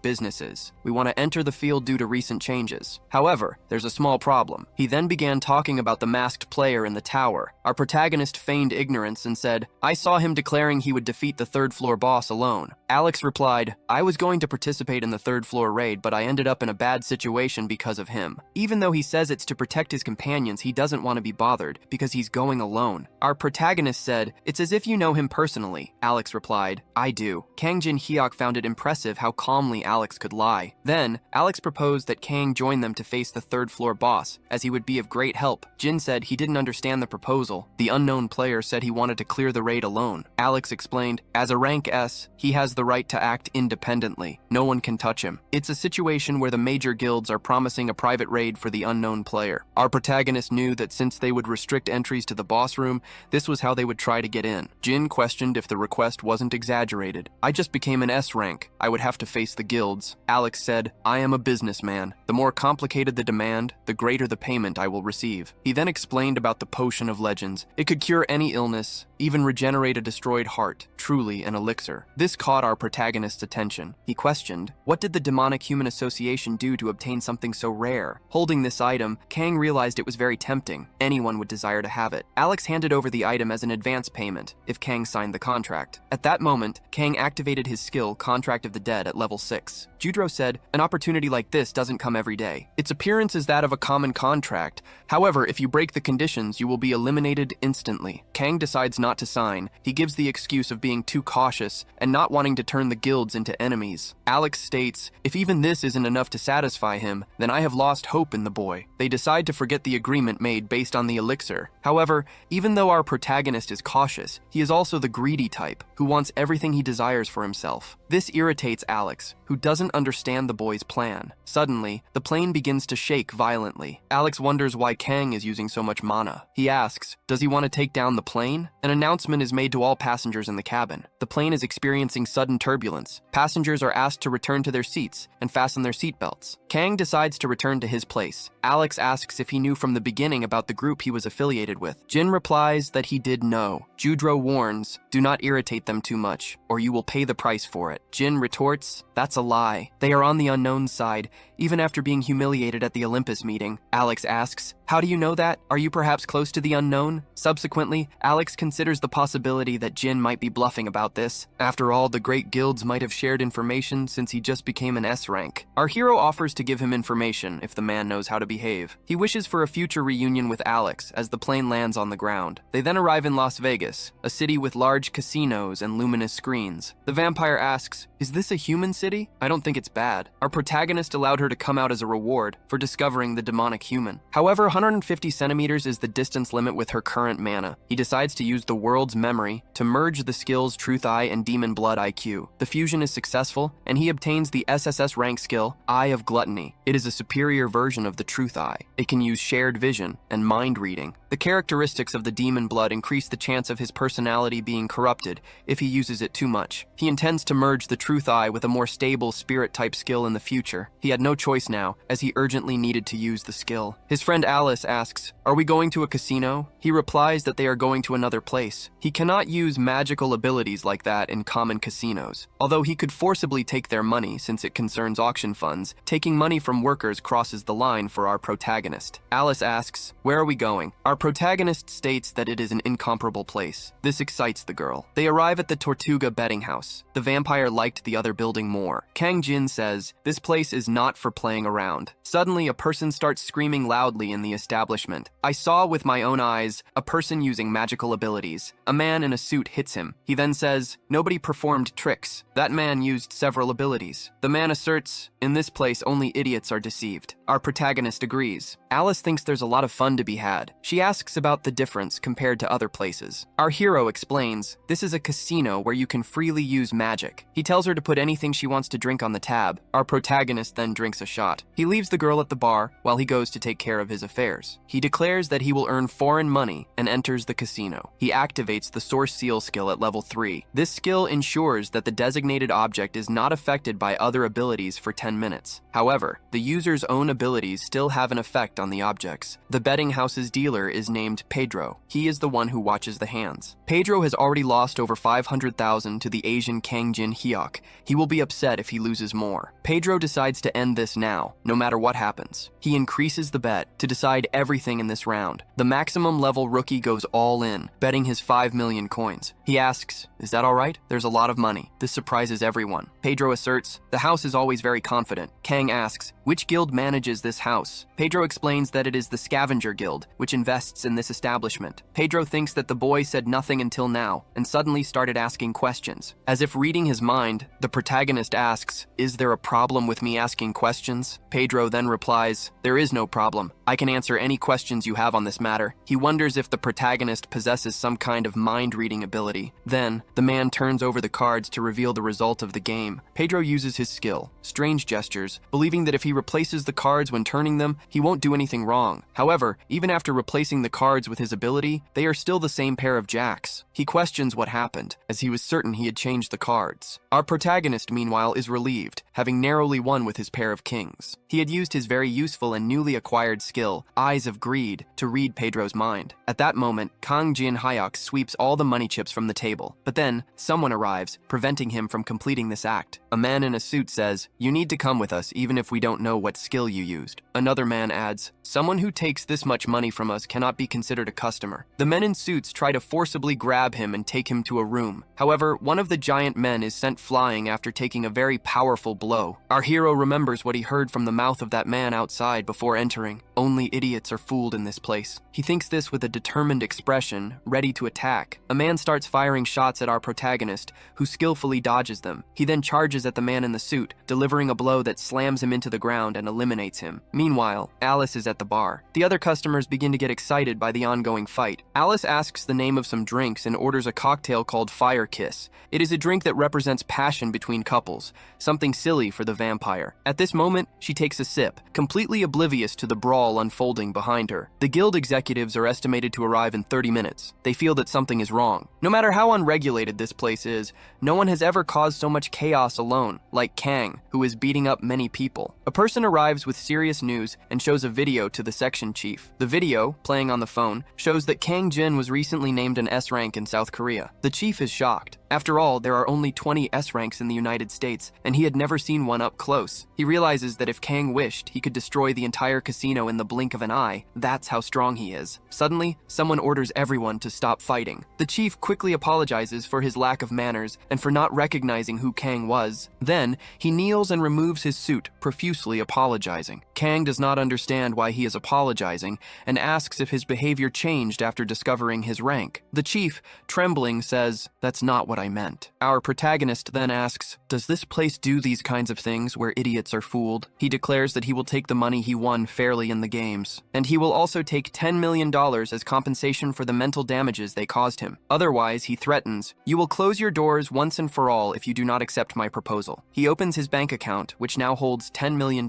businesses. "We want to enter the field due to recent changes. However, there's a small problem." He then began talking about the masked player in the tower. Our protagonist feigned ignorance and said, "I saw him declaring he would defeat the third-floor boss alone." Alex replied, "I was going to participate in the third-floor raid, but I ended up in a bad situation because of him." Even though he says it's to protect his companions, he doesn't want to be bothered because he's going alone. Our protagonist said, "It's as if you know him personally." Alex replied, "I do." Kang Jin Hyuk found it impressive how calmly Alex could lie. Then, Alex proposed that Kang join them to face the third-floor boss, as he would be of great help. Jin said he didn't understand the proposal. The unknown player said he wanted to clear the raid alone. Alex explained, "As a rank S, he has the right to act independently. No one can touch him. It's a situation where the major guilds are promising a private raid for the unknown player." Our protagonist knew that since they would restrict entries to the boss room, this was how they would try to get in. Jin questioned if the request wasn't exaggerated. "I just became an S rank. I would have to face the guilds." Alex said, "I am a businessman. The more complicated the demand, the greater the payment I will receive." He then explained about the Potion of Legends. It could cure any illness, even regenerate a destroyed heart, truly an elixir. This caught our protagonist's attention. He questioned, what did the demonic human association do to obtain something so rare? Holding this item, Kang realized it was very tempting. Anyone would desire to have it. Alex handed over the item as an advance payment if Kang signed the contract. At that moment, Kang activated his skill, Contract of the Dead, at level 6. Judro said, "An opportunity like this doesn't come every day. Its appearance is that of a common contract. However, if you break the conditions, you will be eliminated instantly." Kang decides not to sign. He gives the excuse of being too cautious and not wanting to turn the guilds into enemies. Alex states, "If even this isn't enough to satisfy him, then I have lost hope in the boy." They decide to forget the agreement made based on the elixir. However, even though our protagonist is cautious, he is also the greedy type, who wants everything he desires for himself. This irritates Alex, who doesn't understand the boy's plan. Suddenly, the plane begins to shake violently. Alex wonders why Kang is using so much mana. He asks, does he want to take down the plane? An announcement is made to all passengers in the cabin. The plane is experiencing sudden turbulence. Passengers are asked to return to their seats and fasten their seatbelts. Kang decides to return to his place. Alex asks if he knew from the beginning about the group he was affiliated with. Jin replies that he did know. Judro warns, do not irritate them too much, or you will pay the price for it. Jin retorts, that's a lie. They are on the unknown side, even after being humiliated at the Olympus meeting. Alex asks, how do you know that? Are you perhaps close to the unknown? Subsequently, Alex considers the possibility that Jin might be bluffing about this. After all, the great guilds might have shared information since he just became an S rank. Our hero offers to give him information if the man knows how to behave. He wishes for a future reunion with Alex as the plane lands on the ground. They then arrive in Las Vegas, a city with large casinos and luminous screens. The vampire asks, "Is this a human city? I don't think it's bad." Our protagonist allowed her to come out as a reward for discovering the demonic human. However, 150 centimeters is the distance limit with her current mana. He decides to use the world's memory to merge the skills Truth Eye and Demon Blood IQ. The fusion is successful, and he obtains the SSS rank skill, Eye of Gluttony. It is a superior version of the Truth Eye. It can use shared vision and mind reading. The characteristics of the Demon Blood increase the chance of his personality being corrupted if he uses it too much. He intends to merge the Truth Eye with a more stable spirit-type skill in the future. He had no choice now, as he urgently needed to use the skill. His friend Alice asks, "Are we going to a casino?" He replies that they are going to another place. He cannot use magical abilities like that in common casinos. Although he could forcibly take their money since it concerns auction funds, taking money from workers crosses the line for our protagonist. Alice asks, "Where are we going?" Our protagonist states that it is an incomparable place. This excites the girl. They arrive at the Tortuga betting house. The vampire liked the other building more. Kang Jin says, "This place is not for playing around." Suddenly, a person starts screaming loudly in the establishment. I saw with my own eyes a person using magical abilities. A man in a suit hits him. He then says, "Nobody performed tricks. That man used several abilities." The man asserts, "In this place, only idiots are deceived." Our protagonist agrees. Alice thinks there's a lot of fun to be had. She asks about the difference compared to other places. Our hero explains, "This is a casino where you can freely use magic." He tells her to put anything she wants to drink on the tab. Our protagonist then drinks a shot. He leaves the girl at the bar while he goes to take care of his affairs. He declares that he will earn foreign money and enters the casino. He activates the Source Seal skill at level 3. This skill ensures that the designated object is not affected by other abilities for 10 minutes. However, the user's own abilities still have an effect on the objects. The betting house's dealer is named Pedro. He is the one who watches the hands. Pedro has already lost over 500,000 to the Asian Kang Jin Hyuk. He will be upset if he loses more. Pedro decides to end this now, no matter what happens. He increases the bet to decide everything in this round. The maximum level rookie goes all in, betting his 5 million coins. He asks, "Is that all right? There's a lot of money." This surprises everyone. Pedro asserts, "The house is always very confident." Kang asks, "Which guild manages this house?" Pedro explains that it is the Scavenger Guild, which invests in this establishment. Pedro thinks that the boy said nothing until now, and suddenly started asking questions. As if reading his mind, the protagonist asks, "Is there a problem with me asking questions?" Pedro then replies, "There is no problem. I can answer any questions you have on this matter." He wonders if the protagonist possesses some kind of mind-reading ability. Then, the man turns over the cards to reveal the result of the game. Pedro uses his skill, Strange Gestures, believing that if he replaces the cards when turning them, he won't do anything wrong. However, even after replacing the cards with his ability, they are still the same pair of jacks. He questions what happened, as he was certain he had changed the cards. Our protagonist, meanwhile, is relieved, having narrowly won with his pair of kings. He had used his very useful and newly acquired skill, Eyes of Greed, to read Pedro's mind. At that moment, Kang Jin Hyuk sweeps all the money chips from the table. But then, someone arrives, preventing him from completing this act. A man in a suit says, "You need to come with us even if we don't know what skill you used." Another man adds, "Someone who takes this much money from us cannot be considered a customer." The men in suits try to forcibly grab him and take him to a room. However, one of the giant men is sent flying after taking a very powerful blow. Our hero remembers what he heard from the mouth of that man outside before entering. Only idiots are fooled in this place. He thinks this with a determined expression, ready to attack. A man starts firing shots at our protagonist, who skillfully dodges them. He then charges at the man in the suit, delivering a blow that slams him into the ground and eliminates him. Meanwhile, Alice is at the bar. The other customers begin to get excited by the ongoing fight. Alice asks the name of some drinks and orders a cocktail called Fire Kiss. It is a drink that represents passion between couples, something silly for the vampire. At this moment, she takes a sip, completely oblivious to the brawl unfolding behind her. The guild executives are estimated to arrive in 30 minutes. They feel that something is wrong. No matter how unregulated this place is, no one has ever caused so much chaos alone, like Kang, who is beating up many people. A person arrives with serious news news and shows a video to the section chief. The video, playing on the phone, shows that Kang Jin was recently named an S rank in South Korea. The chief is shocked. After all, there are only 20 S ranks in the United States, and he had never seen one up close. He realizes that if Kang wished, he could destroy the entire casino in the blink of an eye. That's how strong he is. Suddenly, someone orders everyone to stop fighting. The chief quickly apologizes for his lack of manners and for not recognizing who Kang was. Then, he kneels and removes his suit, profusely apologizing. Kang does not understand why he is apologizing and asks if his behavior changed after discovering his rank. The chief, trembling, says, "That's not what I meant." Our protagonist then asks, "Does this place do these kinds of things where idiots are fooled?" He declares that he will take the money he won fairly in the games, and he will also take $10 million as compensation for the mental damages they caused him. Otherwise, he threatens, "You will close your doors once and for all if you do not accept my proposal." He opens his bank account, which now holds $10 million,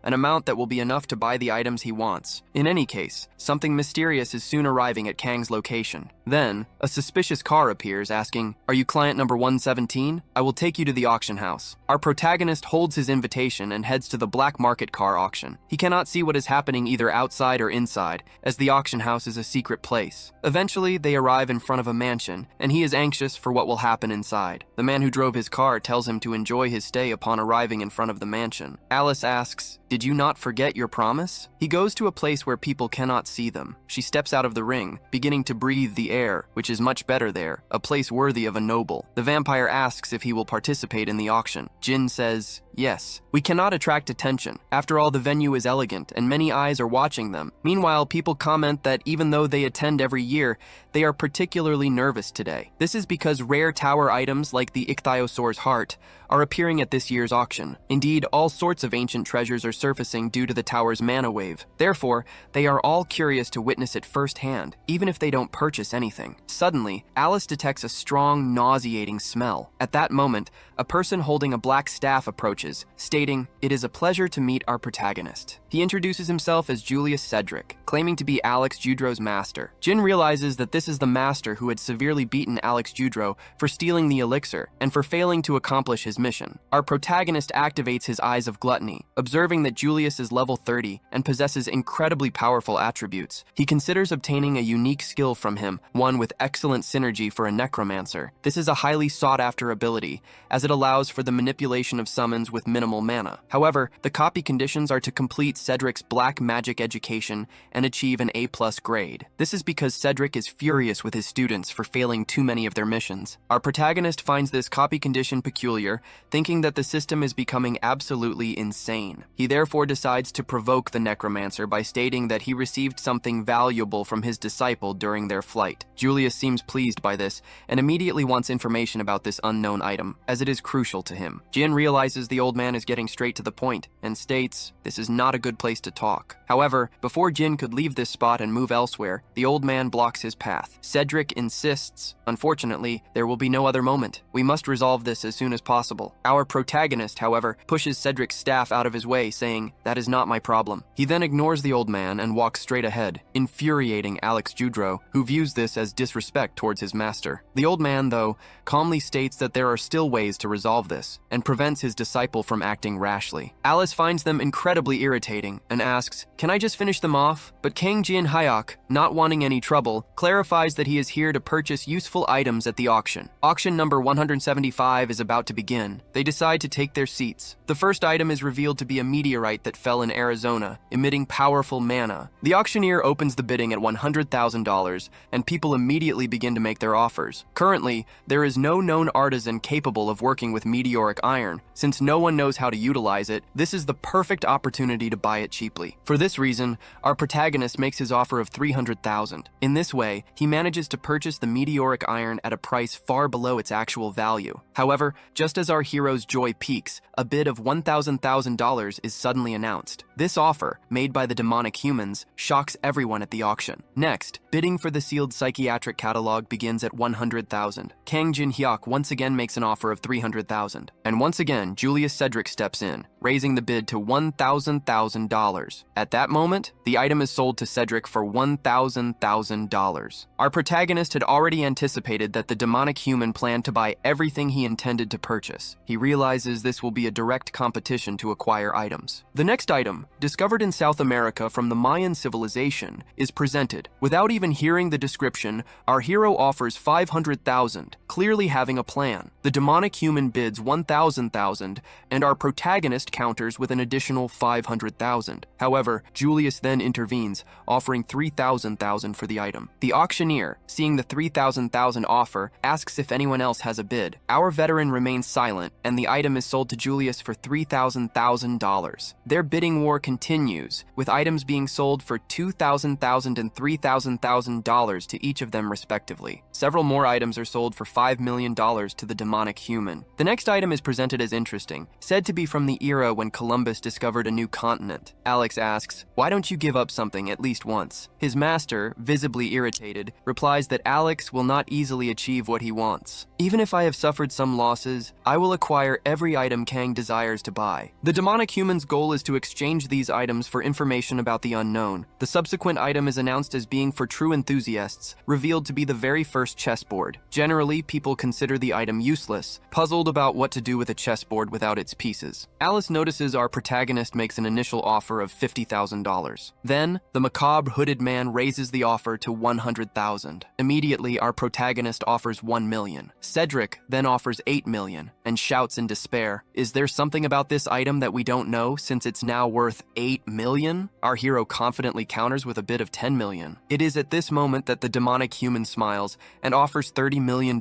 an amount that will be enough to buy the items he wants. In any case, something mysterious is soon arriving at Kang's location. Then, a suspicious car appears asking, "Are you client number 117? I will take you to the auction house." Our protagonist holds his invitation and heads to the black market car auction. He cannot see what is happening either outside or inside, as the auction house is a secret place. Eventually, they arrive in front of a mansion, and he is anxious for what will happen inside. The man who drove his car tells him to enjoy his stay upon arriving in front of the mansion. Alice asks, "Did you not forget your promise?" He goes to a place where people cannot see them. She steps out of the ring, beginning to breathe the air, which is much better there, a place worthy of a noble. The vampire asks if he will participate in the auction. Jin says, "Yes." We cannot attract attention. After all, the venue is elegant, and many eyes are watching them. Meanwhile, people comment that even though they attend every year, they are particularly nervous today. This is because rare tower items like the ichthyosaur's heart are appearing at this year's auction. Indeed, all sorts of ancient treasures are surfacing due to the tower's mana wave. Therefore, they are all curious to witness it firsthand, even if they don't purchase anything. Suddenly, Alice detects a strong, nauseating smell. At that moment, a person holding a black staff approaches, stating, "It is a pleasure to meet our protagonist." He introduces himself as Julius Cedric, claiming to be Alex Judro's master. Jin realizes that this is the master who had severely beaten Alex Judro for stealing the elixir and for failing to accomplish his mission. Our protagonist activates his eyes of gluttony, observing that Julius is level 30 and possesses incredibly powerful attributes. He considers obtaining a unique skill from him, one with excellent synergy for a necromancer. This is a highly sought-after ability, as it allows for the manipulation of summons with minimal mana. However, the copy conditions are to complete Cedric's black magic education and achieve an A+ grade. This is because Cedric is furious with his students for failing too many of their missions. Our protagonist finds this copy condition peculiar, thinking that the system is becoming absolutely insane. He therefore decides to provoke the necromancer by stating that he received something valuable from his disciple during their flight. Julius seems pleased by this and immediately wants information about this unknown item, as it is crucial to him. Jin realizes the old man is getting straight to the point and states, "This is not a good place to talk." However, before Jin could leave this spot and move elsewhere, the old man blocks his path. Cedric insists, "Unfortunately, there will be no other moment. We must resolve this as soon as possible." Our protagonist, however, pushes Cedric's staff out of his way, saying, "That is not my problem." He then ignores the old man and walks straight ahead, infuriating Alex Judro, who views this as disrespect towards his master. The old man, though, calmly states that there are still ways to resolve this, and prevents his disciple from acting rashly. Alice finds them incredibly irritating and asks, "Can I just finish them off?" But Kang Jin Hyuk, not wanting any trouble, clarifies that he is here to purchase useful items at the auction. Auction number 175 is about to begin. They decide to take their seats. The first item is revealed to be a meteorite that fell in Arizona, emitting powerful mana. The auctioneer opens the bidding at $100,000, and people immediately begin to make their offers. Currently, there is no known artisan capable of working with meteoric iron. Since no one knows how to utilize it, this is the perfect opportunity to buy it cheaply. For this reason, our protagonist makes his offer of $300,000. In this way, he manages to purchase the meteoric iron at a price far below its actual value. However, just as our hero's joy peaks, a bid of $1,000 is suddenly announced. This offer, made by the demonic humans, shocks everyone at the auction. Next, bidding for the sealed psychiatric catalog begins at $100,000. Kang Jin Hyuk once again makes an offer of $300,000. And once again, Julius Cedric steps in, raising the bid to $1,000. $1,000. At that moment, the item is sold to Cedric for $1,000. Our protagonist had already anticipated that the demonic human planned to buy everything he intended to purchase. He realizes this will be a direct competition to acquire items. The next item, discovered in South America from the Mayan civilization, is presented. Without even hearing the description, our hero offers $500,000, clearly having a plan. The demonic human bids $1,000, and our protagonist counters with an additional $500,000. However, Julius then intervenes, offering $3,000 for the item. The auctioneer, seeing the $3,000 offer, asks if anyone else has a bid. Our veteran remains silent, and the item is sold to Julius for $3,000. Their bidding war continues, with items being sold for $2,000 and $3,000 to each of them respectively. Several more items are sold for $5 million to the demonic human. The next item is presented as interesting, said to be from the era when Columbus discovered a new continent. Alex asks, "Why don't you give up something at least once?" His master, visibly irritated, replies that Alex will not easily achieve what he wants. "Even if I have suffered some losses, I will acquire every item Kang desires to buy." The demonic human's goal is to exchange these items for information about the unknown. The subsequent item is announced as being for true enthusiasts, revealed to be the very first chessboard. Generally, people consider the item useless, puzzled about what to do with a chessboard without its pieces. Alice notices our protagonist makes an initial offer of $50,000. Then, the macabre hooded man raises the offer to $100,000. Immediately, our protagonist offers $1 million. Cedric then offers $8 million and shouts in despair, "Is there something about this item that we don't know since it's now worth $8 million? Our hero confidently counters with a bid of $10 million. It is at this moment that the demonic human smiles and offers $30 million.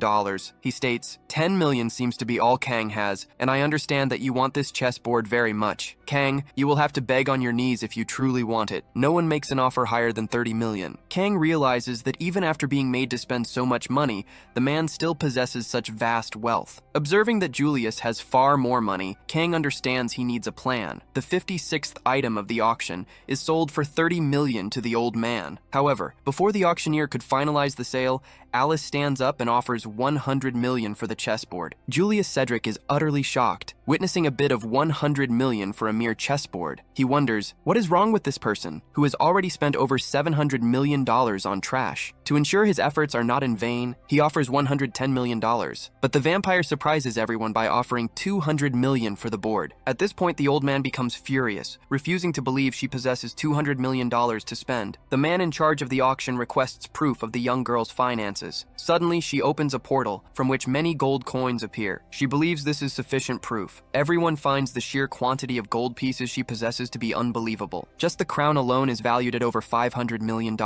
He states, "$10 million seems to be all Kang has, and I understand that you want this chessboard very much. Kang, you will have to beg on your knees if you truly want it. No one makes an offer higher than $30 million. Kang realizes that even after being made to spend so much money, the man still possesses such vast wealth. Observing that Julius has far more money, Kang understands he needs a plan. The 56th item of the auction is sold for $30 million to the old man. However, before the auctioneer could finalize the sale, Alice stands up and offers $100 million for the chessboard. Julius Cedric is utterly shocked, witnessing a bid of $100 million for a mere chessboard. He wonders, what is wrong with this person, who has already spent over $700 million on trash? To ensure his efforts are not in vain, he offers $110 million. But the vampire surprises everyone by offering $200 million for the board. At this point, the old man becomes furious, refusing to believe she possesses $200 million to spend. The man in charge of the auction requests proof of the young girl's finances. Suddenly, she opens a portal from which many gold coins appear. She believes this is sufficient proof. Everyone finds the sheer quantity of gold pieces she possesses to be unbelievable. Just the crown alone is valued at over $500 million,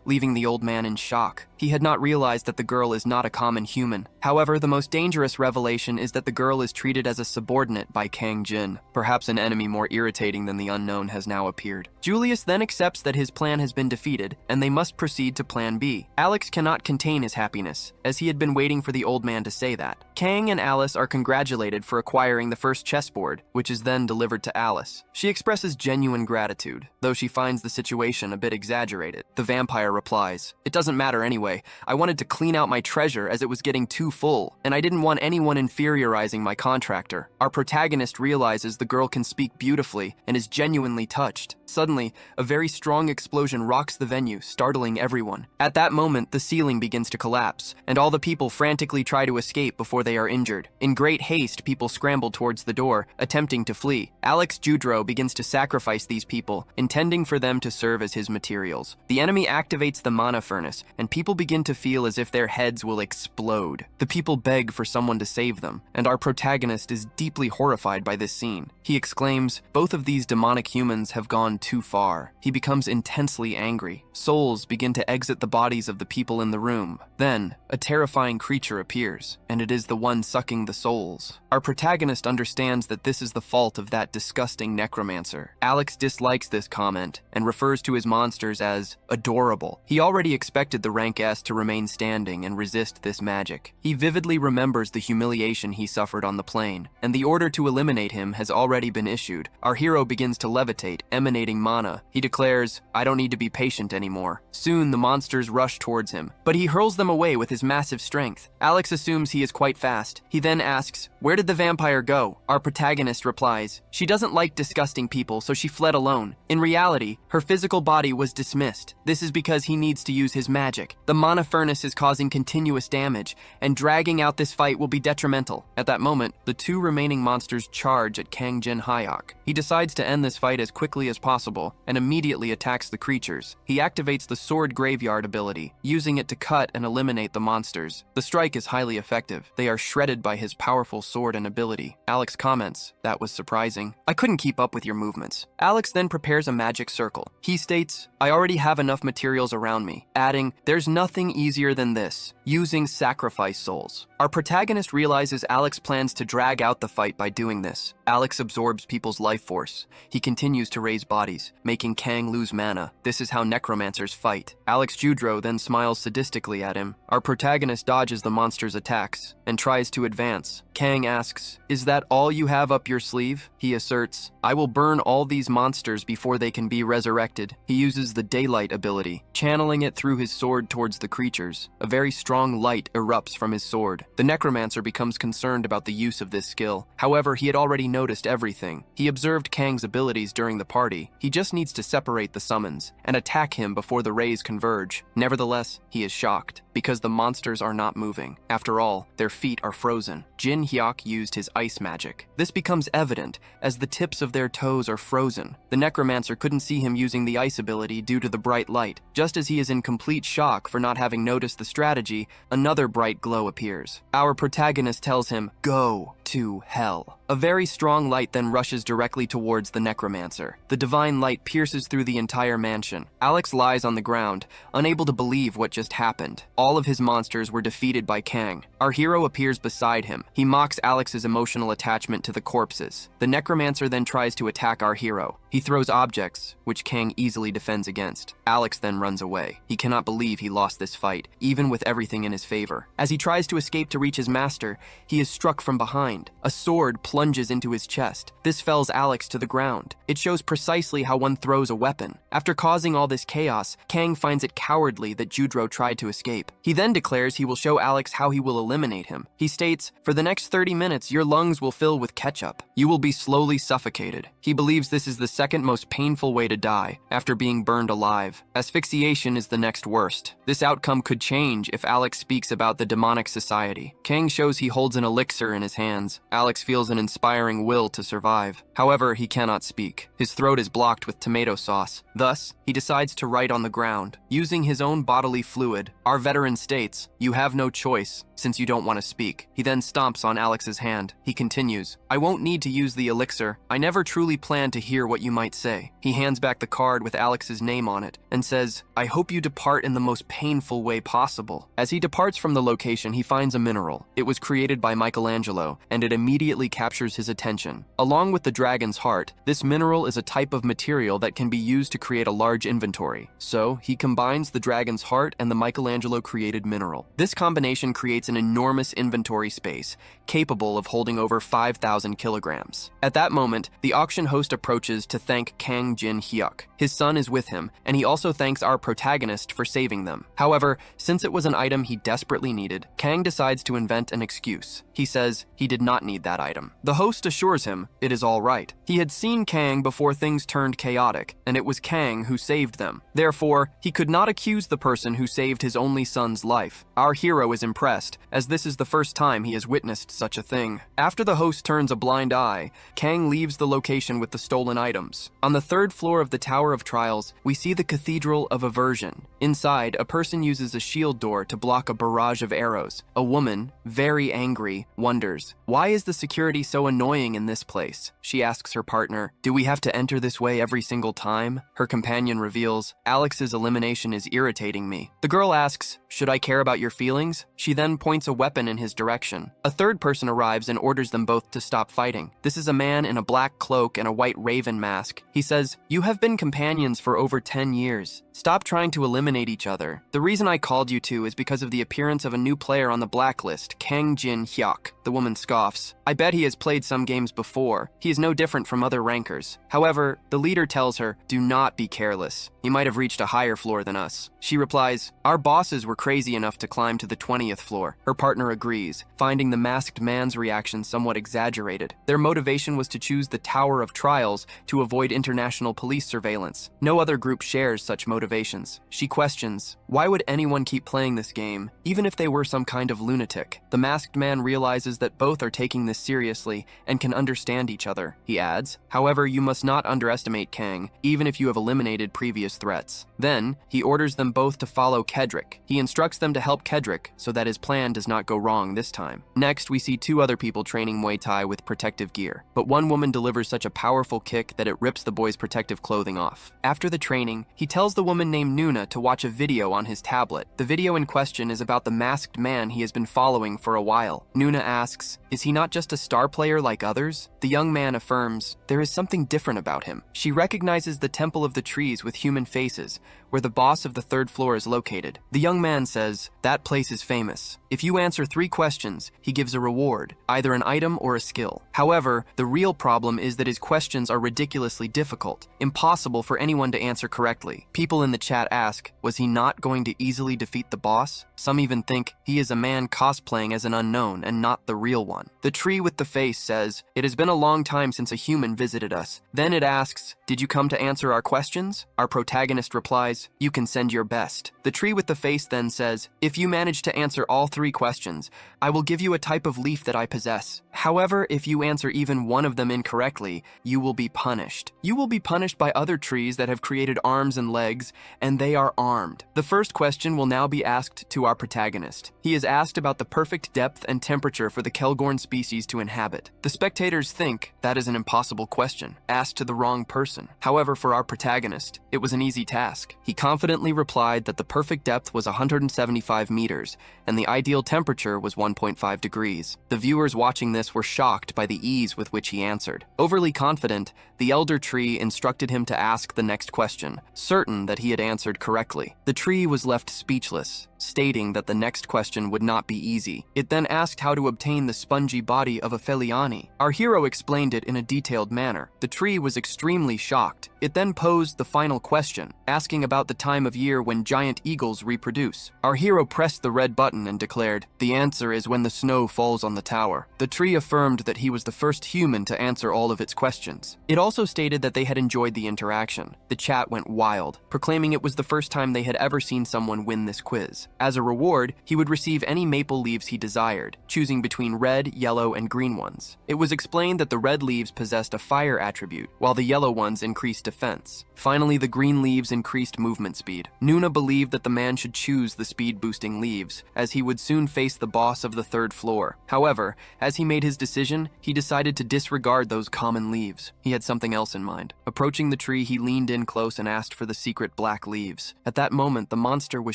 leaving the old man in shock. He had not realized that the girl is not a common human. However, the most dangerous revelation is that the girl is treated as a subordinate by Kang Jin. Perhaps an enemy more irritating than the unknown has now appeared. Julius then accepts that his plan has been defeated, and they must proceed to Plan B. Alex cannot contain his happiness, as he had been waiting for the old man to say that. Kang and Alice are congratulated for acquiring the first chessboard, which is then delivered to Alice. She expresses genuine gratitude, though she finds the situation a bit exaggerated. The vampire replies, "It doesn't matter anyway. I wanted to clean out my treasure as it was getting too full, and I didn't want anyone inferiorizing my contractor." Our protagonist realizes the girl can speak beautifully and is genuinely touched. Suddenly, a very strong explosion rocks the venue, startling everyone. At that moment, the ceiling begins to collapse, and all the people frantically try to escape before they are injured. In great haste, people scramble towards the door, attempting to flee. Alex Judro begins to sacrifice these people, intending for them to serve as his materials. The enemy activates the mana furnace, and people begin to feel as if their heads will explode. The people beg for someone to save them, and our protagonist is deeply horrified by this scene. He exclaims, "Both of these demonic humans have gone too far." He becomes intensely angry. Souls begin to exit the bodies of the people in the room. Then, a terrifying creature appears, and it is the one sucking the souls. Our protagonist understands that this is the fault of that disgusting necromancer. Alex dislikes this comment and refers to his monsters as adorable. He already expected the rank S to remain standing and resist this magic. He vividly remembers the humiliation he suffered on the plane, and the order to eliminate him has already been issued. Our hero begins to levitate, emanating dominating mana. He declares, "I don't need to be patient anymore." Soon, the monsters rush towards him, but he hurls them away with his massive strength. Alex assumes he is quite fast. He then asks, "Where did the vampire go?" Our protagonist replies, "She doesn't like disgusting people, so she fled alone." In reality, her physical body was dismissed. This is because he needs to use his magic. The mana furnace is causing continuous damage, and dragging out this fight will be detrimental. At that moment, the two remaining monsters charge at Kang Jin Hyuk. He decides to end this fight as quickly as possible, and immediately attacks the creatures. He activates the Sword Graveyard ability, using it to cut and eliminate the monsters. The strike is highly effective. They are shredded by his powerful sword and ability. Alex comments, "That was surprising. I couldn't keep up with your movements." Alex then prepares a magic circle. He states, "I already have enough materials around me," adding, "There's nothing easier than this, using sacrifice souls." Our protagonist realizes Alex plans to drag out the fight by doing this. Alex absorbs people's life force. He continues to raise bodies, making Kang lose mana. This is how necromancers fight. Alex Judro then smiles sadistically at him. Our protagonist dodges the monster's attacks and tries to advance. Kang asks, "Is that all you have up your sleeve?" He asserts, "I will burn all these monsters before they can be resurrected." He uses the daylight ability, channeling it through his sword towards the creatures. A very strong light erupts from his sword. The necromancer becomes concerned about the use of this skill. However, he had already noticed everything. He observed Kang's abilities during the party. He just needs to separate the summons and attack him before the rays converge. Nevertheless, he is shocked because the monsters are not moving. After all, their feet are frozen. Jin Hyuk used his ice magic. This becomes evident as the tips of their toes are frozen. The necromancer couldn't see him using the ice ability due to the bright light. Just as he is in complete shock for not having noticed the strategy, another bright glow appears. Our protagonist tells him, "Go to hell." A very strong light then rushes directly towards the necromancer. The divine light pierces through the entire mansion. Alex lies on the ground, unable to believe what just happened. All of his monsters were defeated by Kang. Our hero appears beside him. He mocks Alex's emotional attachment to the corpses. The necromancer then tries to attack our hero. He throws objects, which Kang easily defends against. Alex then runs away. He cannot believe he lost this fight, even with everything in his favor. As he tries to escape to reach his master, he is struck from behind. A sword plunges into his chest. This fells Alex to the ground. It shows precisely how one throws a weapon. After causing all this chaos, Kang finds it cowardly that Judro tried to escape. He then declares he will show Alex how he will eliminate him. He states, "For the next 30 minutes, your lungs will fill with ketchup. You will be slowly suffocated." He believes this is the second most painful way to die, after being burned alive. Asphyxiation is the next worst. This outcome could change if Alex speaks about the demonic society. Kang shows he holds an elixir in his hands. Alex feels an inspiring will to survive. However, he cannot speak. His throat is blocked with tomato sauce. Thus, he decides to write on the ground. Using his own bodily fluid, our veteran states, "You have no choice, since you don't want to speak." He then stomps on Alex's hand. He continues, "I won't need to use the elixir. I never truly planned to hear what you might say." He hands back the card with Alex's name on it and says, "I hope you depart in the most painful way possible." As he departs from the location, he finds a mineral. It was created by Michelangelo, and it immediately captures his attention. Along with the dragon's heart, this mineral is a type of material that can be used to create a large inventory. So, he combines the dragon's heart and the Michelangelo-created mineral. This combination creates an enormous inventory space, capable of holding over 5,000 kilograms. At that moment, the auction host approaches to thank Kang Jin Hyuk. His son is with him, and he also thanks our protagonist for saving them. However, since it was an item he desperately needed, Kang decides to invent an excuse. He says he did not need that item. The host assures him it is all right. He had seen Kang before things turned chaotic, and it was Kang who saved them. Therefore, he could not accuse the person who saved his only son's life. Our hero is impressed, as this is the first time he has witnessed such a thing. After the host turns a blind eye, Kang leaves the location with the stolen items. On the third floor of the Tower of Trials, we see the Cathedral of Aversion. Inside, a person uses a shield door to block a barrage of arrows. A woman, very angry, wonders, "Why is the security so annoying in this place?" She asks her partner, "Do we have to enter this way every single time?" Her companion reveals, "Alex's elimination is irritating me." The girl asks, "Should I care about your feelings?" She then points a weapon in his direction. A third person arrives and orders them both to stop fighting. This is a man in a black cloak and a white raven mask ask. He says, "You have been companions for over 10 years. Stop trying to eliminate each other. The reason I called you two is because of the appearance of a new player on the blacklist, Kang Jin Hyuk." The woman scoffs. "I bet he has played some games before. He is no different from other rankers." However, the leader tells her, "Do not be careless. He might have reached a higher floor than us." She replies, "Our bosses were crazy enough to climb to the 20th floor. Her partner agrees, finding the masked man's reaction somewhat exaggerated. Their motivation was to choose the Tower of Trials to avoid international police surveillance. No other group shares such motivations. She questions, why would anyone keep playing this game, even if they were some kind of lunatic? The masked man realizes that both are taking this seriously and can understand each other. He adds, "However, you must not underestimate Kang, even if you have eliminated previous threats." Then, he orders them both to follow Kedrick. He instructs them to help Kedrick so that his plan does not go wrong this time. Next, we see two other people training Muay Thai with protective gear, but one woman delivers such a powerful kick that it rips the boy's protective clothing off. After the training, he tells the woman named Nuna to watch a video on his tablet. The video in question is about the masked man he has been following for a while. Nuna asks, "Is he not just a star player like others?" The young man affirms, "There is something different about him." She recognizes the Temple of the Trees with human faces, where the boss of the 3rd floor is located. The young man says, "That place is famous. If you answer 3 questions, he gives a reward, either an item or a skill." However, the real problem is that his questions are ridiculously difficult, impossible for anyone to answer correctly. People in the chat ask, was he not going to easily defeat the boss? Some even think he is a man cosplaying as an unknown and not the real one. The tree with the face says, "It has been a long time since a human visited us." Then it asks, "Did you come to answer our questions?" Our protagonist replies, "You can send your best." The tree with the face then says, "If you manage to answer all 3 questions, I will give you a type of leaf that I possess. However, if you answer even one of them incorrectly, you will be punished. You will be punished by other trees that have created arms and legs, and they are armed." The first question will now be asked to our protagonist. He is asked about the perfect depth and temperature for the Kelgorn species to inhabit. The spectators think that is an impossible question, asked to the wrong person. However, for our protagonist, it was an easy task. He confidently replied that the perfect depth was 175 meters, and the ideal temperature was 1.5 degrees. The viewers watching this were shocked by the ease with which he answered. Overly confident, the elder tree instructed him to ask the next question, certain that he had answered correctly. The tree was left speechless, stating that the next question would not be easy. It then asked how to obtain the spongy body of a Feliani. Our hero explained it in a detailed manner. The tree was extremely shocked. It then posed the final question, asking about the time of year when giant eagles reproduce. Our hero pressed the red button and declared, "The answer is when the snow falls on the tower." The tree affirmed that he was the first human to answer all of its questions. It also stated that they had enjoyed the interaction. The chat went wild, proclaiming it was the first time they had ever seen someone win this quiz. As a reward, he would receive any maple leaves he desired, choosing between red, yellow, and green ones. It was explained that the red leaves possessed a fire attribute, while the yellow ones increased defense. Finally, the green leaves increased movement speed. Nuna believed that the man should choose the speed-boosting leaves, as he would soon face the boss of the 3rd floor. However, as he made his decision, he decided to disregard those common leaves. He had something else in mind. Approaching the tree, he leaned in close and asked for the secret black leaves. At that moment, the monster was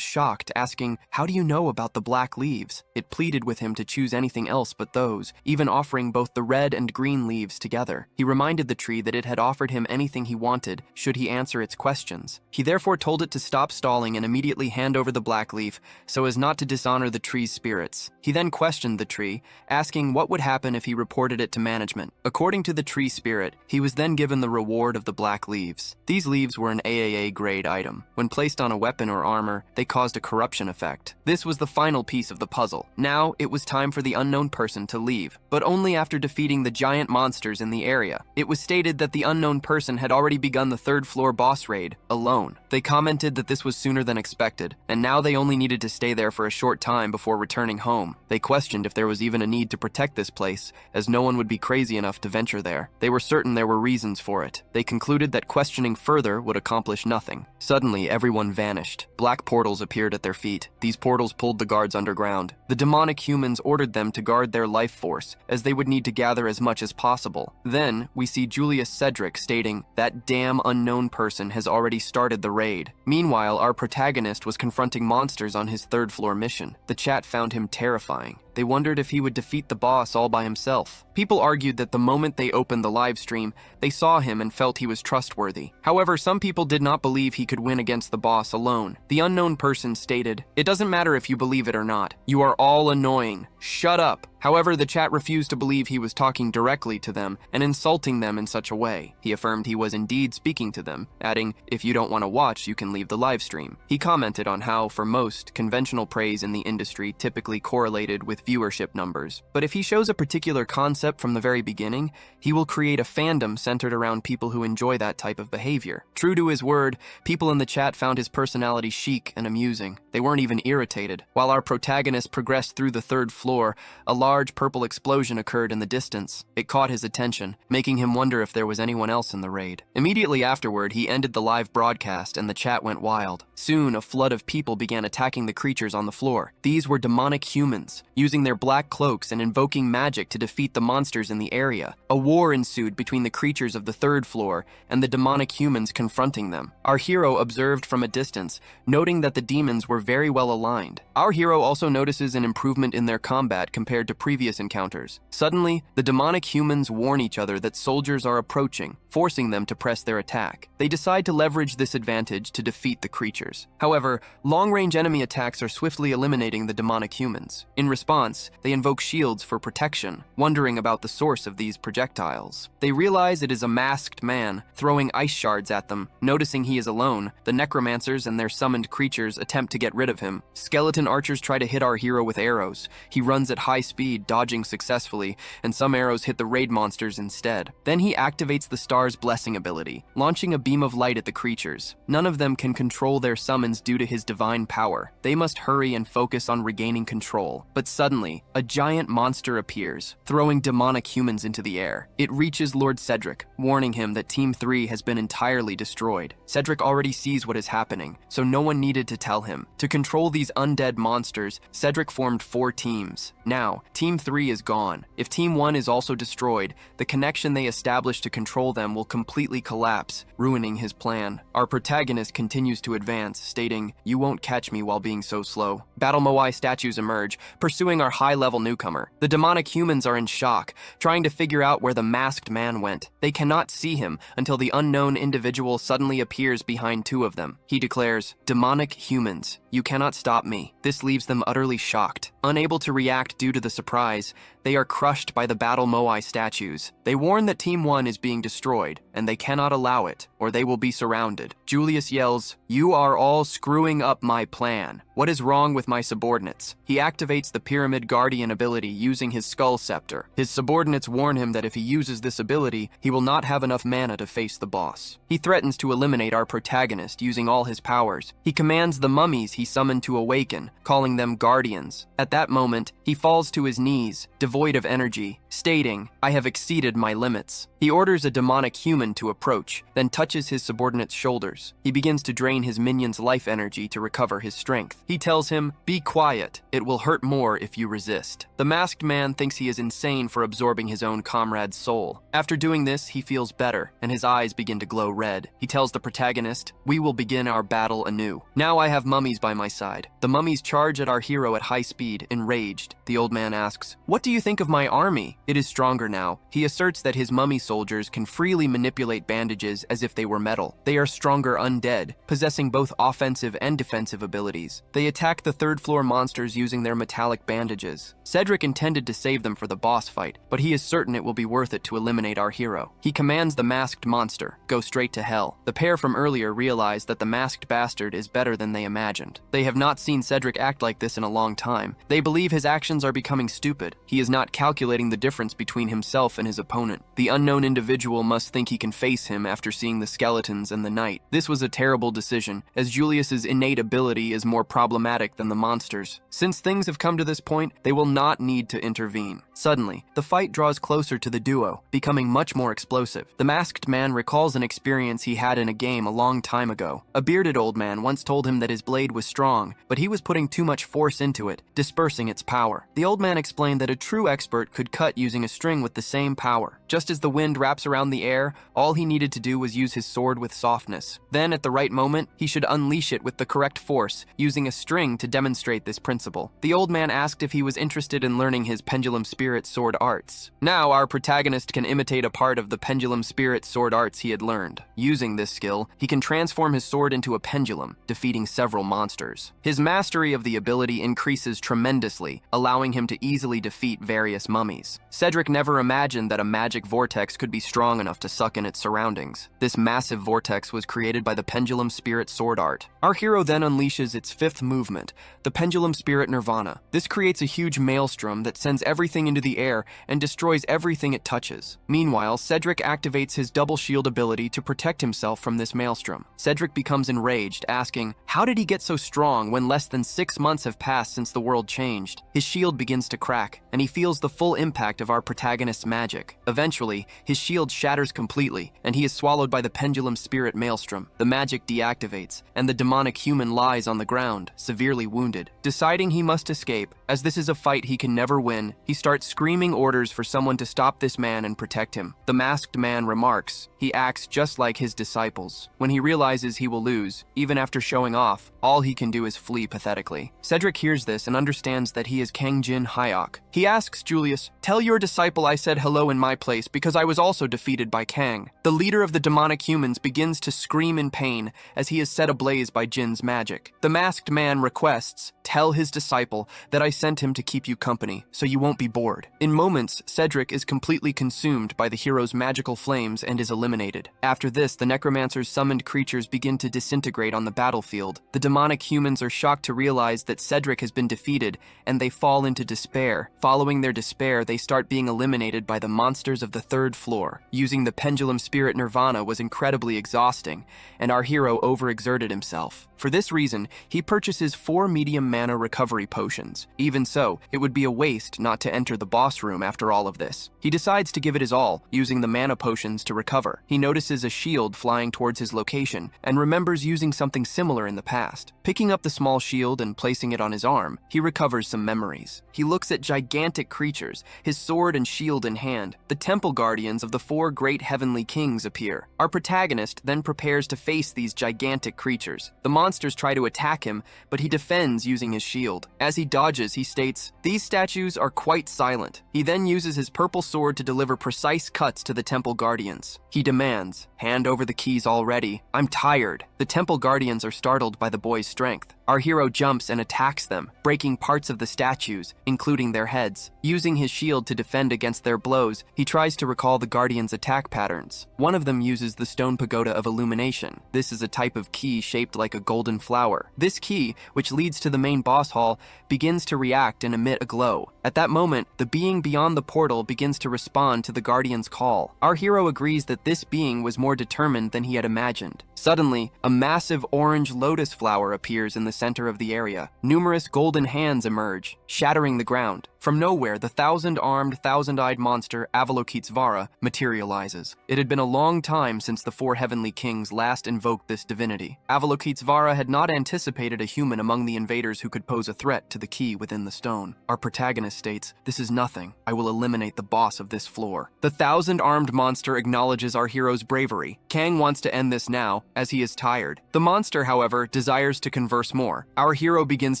shocked, asking, "How do you know about the black leaves?" It pleaded with him to choose anything else but those, even offering both the red and green leaves together. He reminded the tree that it had offered him anything he wanted, should he answer its questions. He therefore told it to stop stalling and immediately hand over the black leaf, so as not to dishonor the tree's spirits. He then questioned the tree, asking what would happen if he reported it to management. According to the tree spirit, he was then given the reward of the black leaves. These leaves were an AAA grade item. When placed on a weapon or armor, they caused a corruption effect. This was the final piece of the puzzle. Now, it was time for the unknown person to leave, but only after defeating the giant monsters in the area. It was stated that the unknown person had already begun the 3rd floor boss raid, alone. They commented that this was sooner than expected, and now they only needed to stay there for a short time before returning home. They questioned if there was even a need to protect this place, as no one would be crazy enough to venture there. They were certain there were reasons for it. They concluded that questioning further would accomplish nothing. Suddenly, everyone vanished. Black portals appeared at their feet. These portals pulled the guards underground. The demonic humans ordered them to guard their life force, as they would need to gather as much as possible. Then, we see Julius Cedric stating, "That damn unknown person has already started the raid." Meanwhile, our protagonist was confronting monsters on his 3rd floor mission. The chat found him terrifying. They wondered if he would defeat the boss all by himself. People argued that the moment they opened the live stream, they saw him and felt he was trustworthy. However, some people did not believe he could win against the boss alone. The unknown person stated, "It doesn't matter if you believe it or not. You are all annoying. Shut up." However, the chat refused to believe he was talking directly to them and insulting them in such a way. He affirmed he was indeed speaking to them, adding, "If you don't want to watch, you can leave the live stream." He commented on how, for most, conventional praise in the industry typically correlated with viewership numbers. But if he shows a particular concept from the very beginning, he will create a fandom centered around people who enjoy that type of behavior. True to his word, people in the chat found his personality chic and amusing. They weren't even irritated. While our protagonist progressed through the 3rd floor, a large purple explosion occurred in the distance. It caught his attention, making him wonder if there was anyone else in the raid. Immediately afterward, he ended the live broadcast and the chat went wild. Soon, a flood of people began attacking the creatures on the floor. These were demonic humans, using their black cloaks and invoking magic to defeat the monsters in the area. A war ensued between the creatures of the 3rd floor and the demonic humans confronting them. Our hero observed from a distance, noting that the demons were very well aligned. Our hero also notices an improvement in their combat compared to previous encounters. Suddenly, the demonic humans warn each other that soldiers are approaching, forcing them to press their attack. They decide to leverage this advantage to defeat the creatures. However, long-range enemy attacks are swiftly eliminating the demonic humans. In response, they invoke shields for protection, wondering about the source of these projectiles. They realize it is a masked man, throwing ice shards at them. Noticing he is alone, the necromancers and their summoned creatures attempt to get rid of him. Skeleton archers try to hit our hero with arrows. He runs at high speed, dodging successfully, and some arrows hit the raid monsters instead. Then he activates the star's blessing ability, launching a beam of light at the creatures. None of them can control their summons due to his divine power. They must hurry and focus on regaining control. But suddenly, a giant monster appears, throwing demonic humans into the air. It reaches Lord Cedric, warning him that Team 3 has been entirely destroyed. Cedric already sees what is happening, so no one needed to tell him. To control these undead monsters, Cedric formed 4 teams. Now, Team 3 is gone. If Team 1 is also destroyed, the connection they established to control them will completely collapse, ruining his plan. Our protagonist continues to advance, stating, "You won't catch me while being so slow." Battle Moai statues emerge, pursuing our high-level newcomer. The demonic humans are in shock, trying to figure out where the masked man went. They cannot see him until the unknown individual suddenly appears behind 2 of them. He declares, "Demonic humans, you cannot stop me." This leaves them utterly shocked. Unable to react due to the surprise, they are crushed by the Battle Moai statues. They warn that Team 1 is being destroyed, and they cannot allow it, or they will be surrounded. Julius yells, "You are all screwing up my plan. What is wrong with my subordinates?" He activates the Pyramid Guardian ability using his Skull Scepter. His subordinates warn him that if he uses this ability, he will not have enough mana to face the boss. He threatens to eliminate our protagonist using all his powers. He commands the mummies he summoned to awaken, calling them guardians. At that moment, he falls to his knees, devoid of energy, stating, "I have exceeded my limits." He orders a demonic human to approach, then touches his subordinate's shoulders. He begins to drain his minion's life energy to recover his strength. He tells him, "Be quiet. It will hurt more if you resist." The masked man thinks he is insane for absorbing his own comrade's soul. After doing this, he feels better, and his eyes begin to glow red. He tells the protagonist, "We will begin our battle anew. Now I have mummies by my side." The mummies charge at our hero at high speed, enraged. The old man asks, "What do you think of my army?" It is stronger now. He asserts that his mummy soldiers can freely manipulate bandages as if they were metal. They are stronger undead, possessing both offensive and defensive abilities. They attack the 3rd floor monsters using their metallic bandages. Cedric intended to save them for the boss fight, but he is certain it will be worth it to eliminate our hero. He commands the masked monster, "Go straight to hell." The pair from earlier realize that the masked bastard is better than they imagined. They have not seen Cedric act like this in a long time. They believe his actions are becoming stupid. He is not calculating the difference between himself and his opponent. The unknown individual must think he can face him after seeing the skeletons and the knight. This was a terrible decision, as Julius's innate ability is more problematic than the monsters. Since things have come to this point, they will not need to intervene. Suddenly, the fight draws closer to the duo, becoming much more explosive. The masked man recalls an experience he had in a game a long time ago. A bearded old man once told him that his blade was strong, but he was putting too much force into it, dispersing its power. The old man explained that a true expert could cut using a string with the same power. Just as the wind wraps around the air, all he needed to do was use his sword with softness. Then, at the right moment, he should unleash it with the correct force, using a string to demonstrate this principle. The old man asked if he was interested in learning his pendulum spirit sword arts. Now, our protagonist can imitate a part of the pendulum spirit sword arts he had learned. Using this skill, he can transform his sword into a pendulum, defeating several monsters. His mastery of the ability increases tremendously, allowing him to easily defeat various mummies. Cedric never imagined that a magic vortex could be strong enough to suck in its surroundings. This massive vortex was created by the pendulum spirit sword art. Our hero then unleashes its fifth movement, the pendulum spirit nirvana. This creates a huge maelstrom that sends everything into the air and destroys everything it touches. Meanwhile, Cedric activates his double shield ability to protect himself from this maelstrom. Cedric becomes enraged, asking, how did he get so strong when less than 6 months have passed since the world changed? His shield begins to crack, and he feels the full impact of our protagonist's magic. Eventually, his shield shatters completely, and he is swallowed by the pendulum spirit maelstrom. The magic deactivates, and the demonic human lies on the ground, severely wounded. Deciding he must escape, as this is a fight he can never win, he starts screaming orders for someone to stop this man and protect him. The masked man remarks, he acts just like his disciples. When he realizes he will lose, even after showing off, all he can do is flee pathetically. Cedric hears this and understands that he is Kangjin Hyok. He asks Julius, tell your disciple I said hello in my place because I was also defeated by Kang. The leader of the demonic humans begins to scream in pain as he is set ablaze by Jin's magic. The masked man requests, tell his disciple that I sent him to keep you company, so you won't be bored. In moments, Cedric is completely consumed by the hero's magical flames and is eliminated. After this, the necromancer's summoned creatures begin to disintegrate on the battlefield. The demonic humans are shocked to realize that Cedric has been defeated, and they fall into despair. Following their despair, they start being eliminated by the monsters of the third floor. Using the pendulum spirit nirvana was incredibly exhausting, and our hero overexerted himself. For this reason, he purchases 4 medium mana recovery potions. Even so, it would be a waste not to enter the boss room after all of this. He decides to give it his all, using the mana potions to recover. He notices a shield flying towards his location, and remembers using something similar in the past. Picking up the small shield and placing it on his arm, he recovers some memories. He looks at gigantic creatures, his sword and shield in hand. The temple guardians of the 4 great heavenly kings appear. Our protagonist then prepares to face these gigantic creatures. The monsters try to attack him, but he defends using his shield. As he dodges, he states, these statues are quite silent. He then uses his purple sword to deliver precise cuts to the temple guardians. He demands, hand over the keys already. I'm tired. The temple guardians are startled by the boy's strength. Our hero jumps and attacks them, breaking parts of the statues, including their heads. Using his shield to defend against their blows, he tries to recall the guardians' attack patterns. One of them uses the stone pagoda of illumination. This is a type of key shaped like a golden flower. This key, which leads to the main boss hall, begins to react and emit a glow. At that moment, the being beyond the portal begins to respond to the guardian's call. Our hero agrees that this being was more determined than he had imagined. Suddenly, a massive orange lotus flower appears in the center of the area. Numerous golden hands emerge, shattering the ground. From nowhere, the thousand-armed, thousand-eyed monster Avalokitesvara materializes. It had been a long time since the 4 heavenly kings last invoked this divinity. Avalokitesvara had not anticipated a human among the invaders who could pose a threat to the key within the stone. Our protagonist states, this is nothing. I will eliminate the boss of this floor. The thousand-armed monster acknowledges our hero's bravery. Kang wants to end this now, as he is tired. The monster, however, desires to converse more. Our hero begins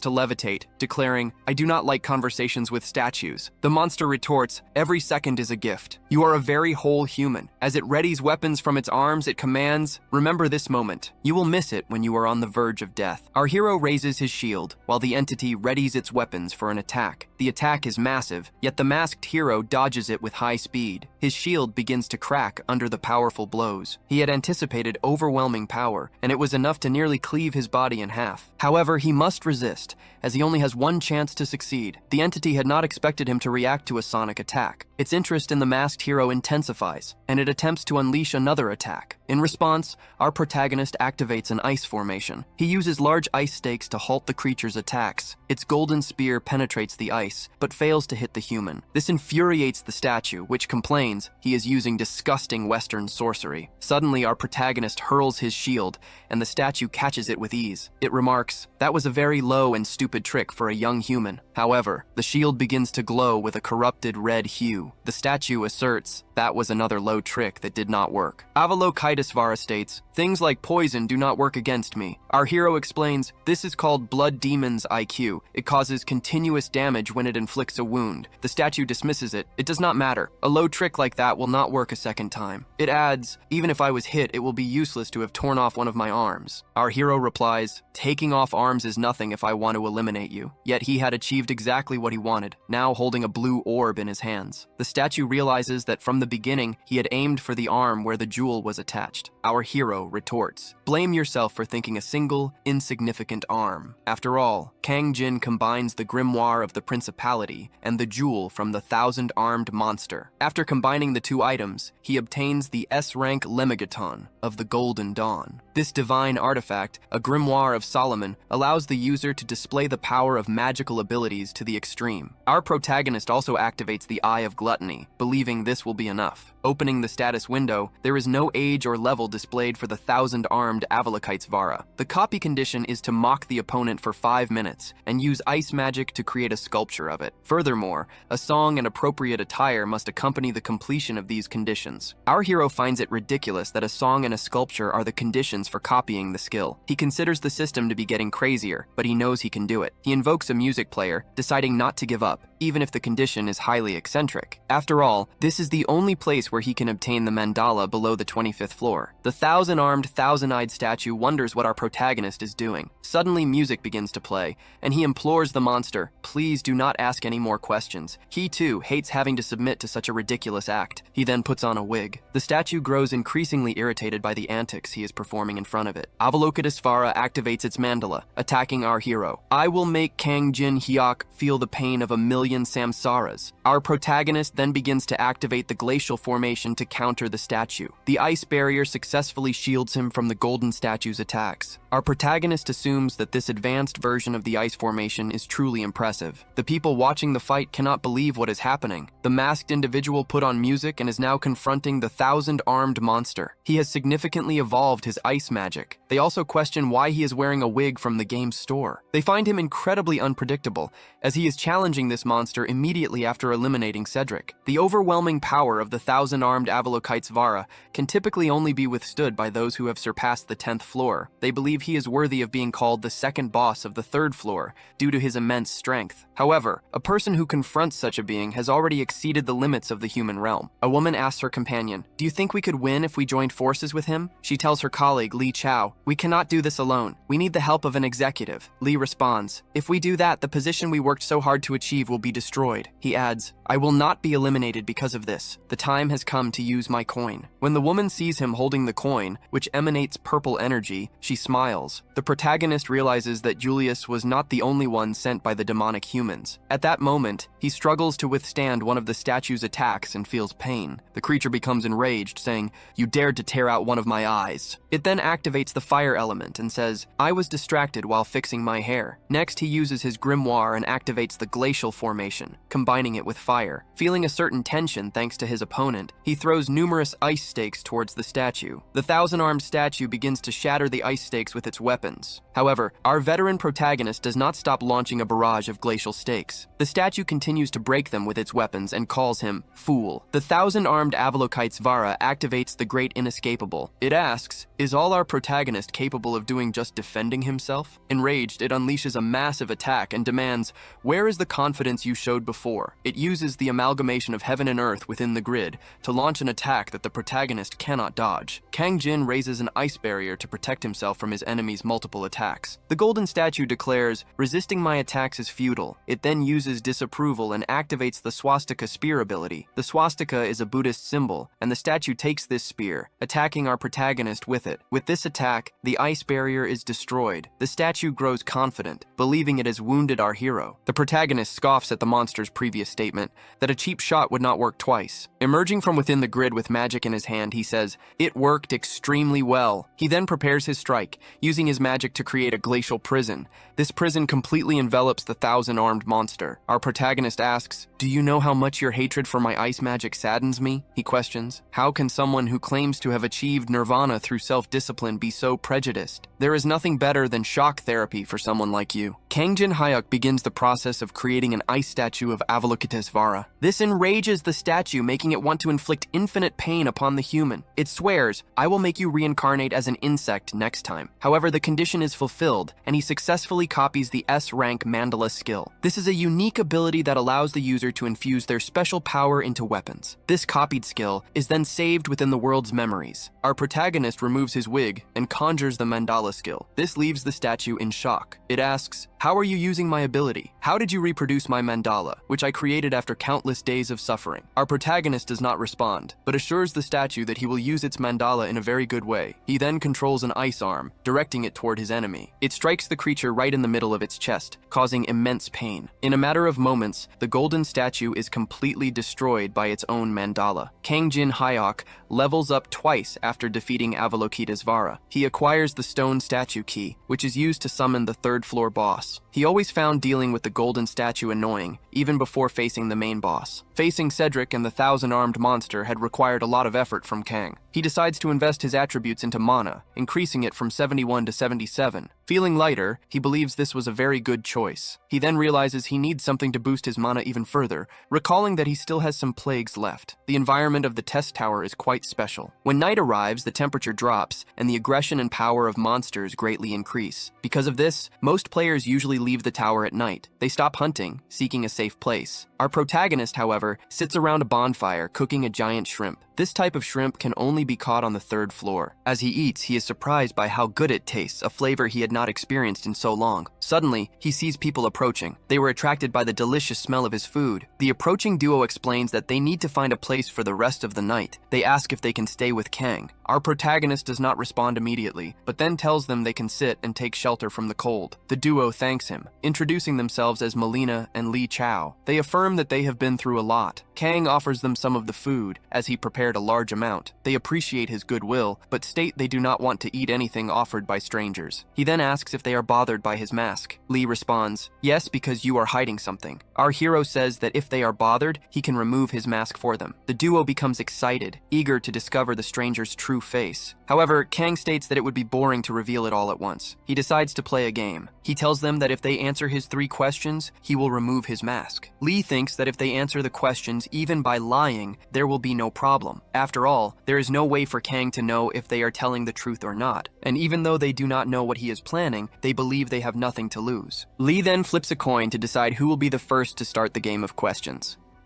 to levitate, declaring, I do not like conversations with statues. The monster retorts, every second is a gift. You are a very whole human. As it readies weapons from its arms, it commands, remember this moment. You will miss it when you are on the verge of death. Our hero raises his shield, while the entity readies its weapons for an attack. The attack is massive, yet the masked hero dodges it with high speed. His shield begins to crack under the powerful blows. He had anticipated overwhelming power, and it was enough to nearly cleave his body in half. However, he must resist, as he only has one chance to succeed. The entity had not not expected him to react to a sonic attack. Its interest in the masked hero intensifies, and it attempts to unleash another attack. In response, our protagonist activates an ice formation. He uses large ice stakes to halt the creature's attacks. Its golden spear penetrates the ice, but fails to hit the human. This infuriates the statue, which complains he is using disgusting Western sorcery. Suddenly, our protagonist hurls his shield, and the statue catches it with ease. It remarks, "That was a very low and stupid trick for a young human." However, the shield begins to glow with a corrupted red hue. The statue asserts, "That was another low trick that did not work." Avalokitesvara states, "Things like poison do not work against me." Our hero explains, "This is called Blood Demon's IQ. It causes continuous damage when it inflicts a wound." The statue dismisses it. "It does not matter. A low trick like that will not work a second time." It adds, "Even if I was hit, it will be useless to have torn off one of my arms." Our hero replies, "Taking off arms is nothing if I want to eliminate you." Yet he had achieved exactly what he wanted, now holding a blue orb in his hands. The statue realizes that from the beginning, he had aimed for the arm where the jewel was attached. Our hero retorts, "Blame yourself for thinking a single, insignificant arm. After all, Kang Jin combines the grimoire of the principality and the jewel from the thousand-armed monster. After combining the two items, he obtains the S-rank Lemegeton of the Golden Dawn. This divine artifact, a grimoire of Solomon, allows the user to display the power of magical abilities to the extreme. Our protagonist also activates the Eye of Gluttony, believing this will be enough. Opening the status window, there is no age or level displayed for the thousand-armed Avalokitesvara. The copy condition is to mock the opponent for 5 minutes and use ice magic to create a sculpture of it. Furthermore, a song and appropriate attire must accompany the completion of these conditions. Our hero finds it ridiculous that a song and a sculpture are the conditions for copying the skill. He considers the system to be getting crazier, but he knows he can do it. He invokes a music player, deciding not to give up, even if the condition is highly eccentric. After all, this is the only place where he can obtain the mandala below the 25th floor. The thousand-armed, thousand-eyed statue wonders what our protagonist is doing. Suddenly, music begins to play, and he implores the monster, "Please do not ask any more questions." He, too, hates having to submit to such a ridiculous act. He then puts on a wig. The statue grows increasingly irritated by the antics he is performing in front of it. Avalokitesvara activates its mandala, attacking our hero. "I will make Kang Jin Hyuk feel the pain of a million samsaras." Our protagonist then begins to activate the glacial formation to counter the statue. The ice barrier successfully shields him from the golden statue's attacks. Our protagonist assumes that this advanced version of the ice formation is truly impressive. The people watching the fight cannot believe what is happening. The masked individual put on music and is now confronting the thousand-armed monster. He has significantly evolved his ice magic. They also question why he is wearing a wig from the game's store. They find him incredibly unpredictable, as he is challenging this monster immediately after eliminating Cedric. The overwhelming power of the thousand-armed Avalokitesvara can typically only be withstood by those who have surpassed the 10th floor. They believe he is worthy of being called the second boss of the 3rd floor due to his immense strength. However, a person who confronts such a being has already exceeded the limits of the human realm. A woman asks her companion, "Do you think we could win if we joined forces with him?" She tells her colleague, Li Chao, "We cannot do this alone. We need the help of an executive." Li responds, "If we do that, the position we worked so hard to achieve will be destroyed." He adds, "I will not be eliminated because of this. The time has come to use my coin." When the woman sees him holding the coin, which emanates purple energy, she smiles. The protagonist realizes that Julius was not the only one sent by the demonic humans. At that moment, he struggles to withstand one of the statue's attacks and feels pain. The creature becomes enraged, saying, "You dared to tear out one of my eyes." It then activates the fire element and says, "I was distracted while fixing my hair." Next, he uses his grimoire and activates the glacial formation, combining it with fire. Feeling a certain tension thanks to his opponent, he throws numerous ice stakes towards the statue. The thousand-armed statue begins to shatter the ice stakes with its weapons. However, our veteran protagonist does not stop launching a barrage of glacial stakes. The statue continues to break them with its weapons and calls him fool. The thousand-armed Avalokitesvara activates the Great Inescapable. It asks, "Is all our protagonist capable of doing just defending himself?" Enraged, it unleashes a massive attack and demands, "Where is the confidence you showed before?" It uses the amalgamation of heaven and earth within the grid to launch an attack that the protagonist cannot dodge. Kang Jin raises an ice barrier to protect himself from his enemy's multiple attacks. The golden statue declares, "Resisting my attacks is futile." It then uses disapproval and activates the swastika spear ability. The swastika is a Buddhist symbol, and the statue takes this spear, attacking our protagonist with it. With this attack, the ice barrier is destroyed. The statue grows confident, believing it has wounded our hero. The protagonist scoffs at the monster's previous statement that a cheap shot would not work twice. Emerging from within the grid with magic in his hand, he says, "It worked extremely well." He then prepares his strike, using his magic to create a glacial prison. This prison completely envelops the 1,000-armed monster. Our protagonist asks, "Do you know how much your hatred for my ice magic saddens me?" He questions, "How can someone who claims to have achieved nirvana through self-discipline be so prejudiced? There is nothing better than shock therapy for someone like you." Kang Jin Hyuk begins the process of creating an ice statue of Avalokitesvara. This enrages the statue, making it want to inflict infinite pain upon the human. It swears, "I will make you reincarnate as an insect next time." However, the condition is fulfilled, and he successfully copies the S-rank Mandala skill. This is a unique ability that allows the user to infuse their special power into weapons. This copied skill is then saved within the world's memories. Our protagonist removes his wig and conjures the mandala skill. This leaves the statue in shock. It asks, "How are you using my ability? How did you reproduce my mandala, which I created after countless days of suffering?" Our protagonist does not respond, but assures the statue that he will use its mandala in a very good way. He then controls an ice arm, directing it toward his enemy. It strikes the creature right in the middle of its chest, causing immense pain. In a matter of moments, the golden statue is completely destroyed by its own mandala. Kang Jin Hyuk levels up twice after defeating Avalokitesvara. He acquires the stone statue key, which is used to summon the third-floor boss. He always found dealing with the golden statue annoying, even before facing the main boss. Facing Cedric and the 1,000-armed monster had required a lot of effort from Kang. He decides to invest his attributes into mana, increasing it from 71 to 77. Feeling lighter, he believes this was a very good choice. He then realizes he needs something to boost his mana even further, recalling that he still has some plagues left. The environment of the test tower is quite special. When night arrives, the temperature drops, and the aggression and power of monsters greatly increase. Because of this, most players usually leave the tower at night. They stop hunting, seeking a safe place. Our protagonist, however, sits around a bonfire cooking a giant shrimp. This type of shrimp can only be caught on the 3rd floor. As he eats, he is surprised by how good it tastes, a flavor he had not experienced in so long. Suddenly, he sees people approaching. They were attracted by the delicious smell of his food. The approaching duo explains that they need to find a place for the rest of the night. They ask if they can stay with Kang. Our protagonist does not respond immediately, but then tells them they can sit and take shelter from the cold. The duo thanks him, introducing themselves as Melina and Lee Chow. They affirm that they have been through a lot. Kang offers them some of the food, as he prepared a large amount. They appreciate his goodwill, but state they do not want to eat anything offered by strangers. He then asks if they are bothered by his mask. Lee responds, "Yes, because you are hiding something." Our hero says that if they are bothered, he can remove his mask for them. The duo becomes excited, eager to discover the stranger's true face. However, Kang states that it would be boring to reveal it all at once. He decides to play a game. He tells them that if they answer his 3 questions, he will remove his mask. Lee thinks that if they answer the questions even by lying, there will be no problem. After all, there is no way for Kang to know if they are telling the truth or not. And even though they do not know what he is planning, they believe they have nothing to lose. Lee then flips a coin to decide who will be the first to start the game of questions.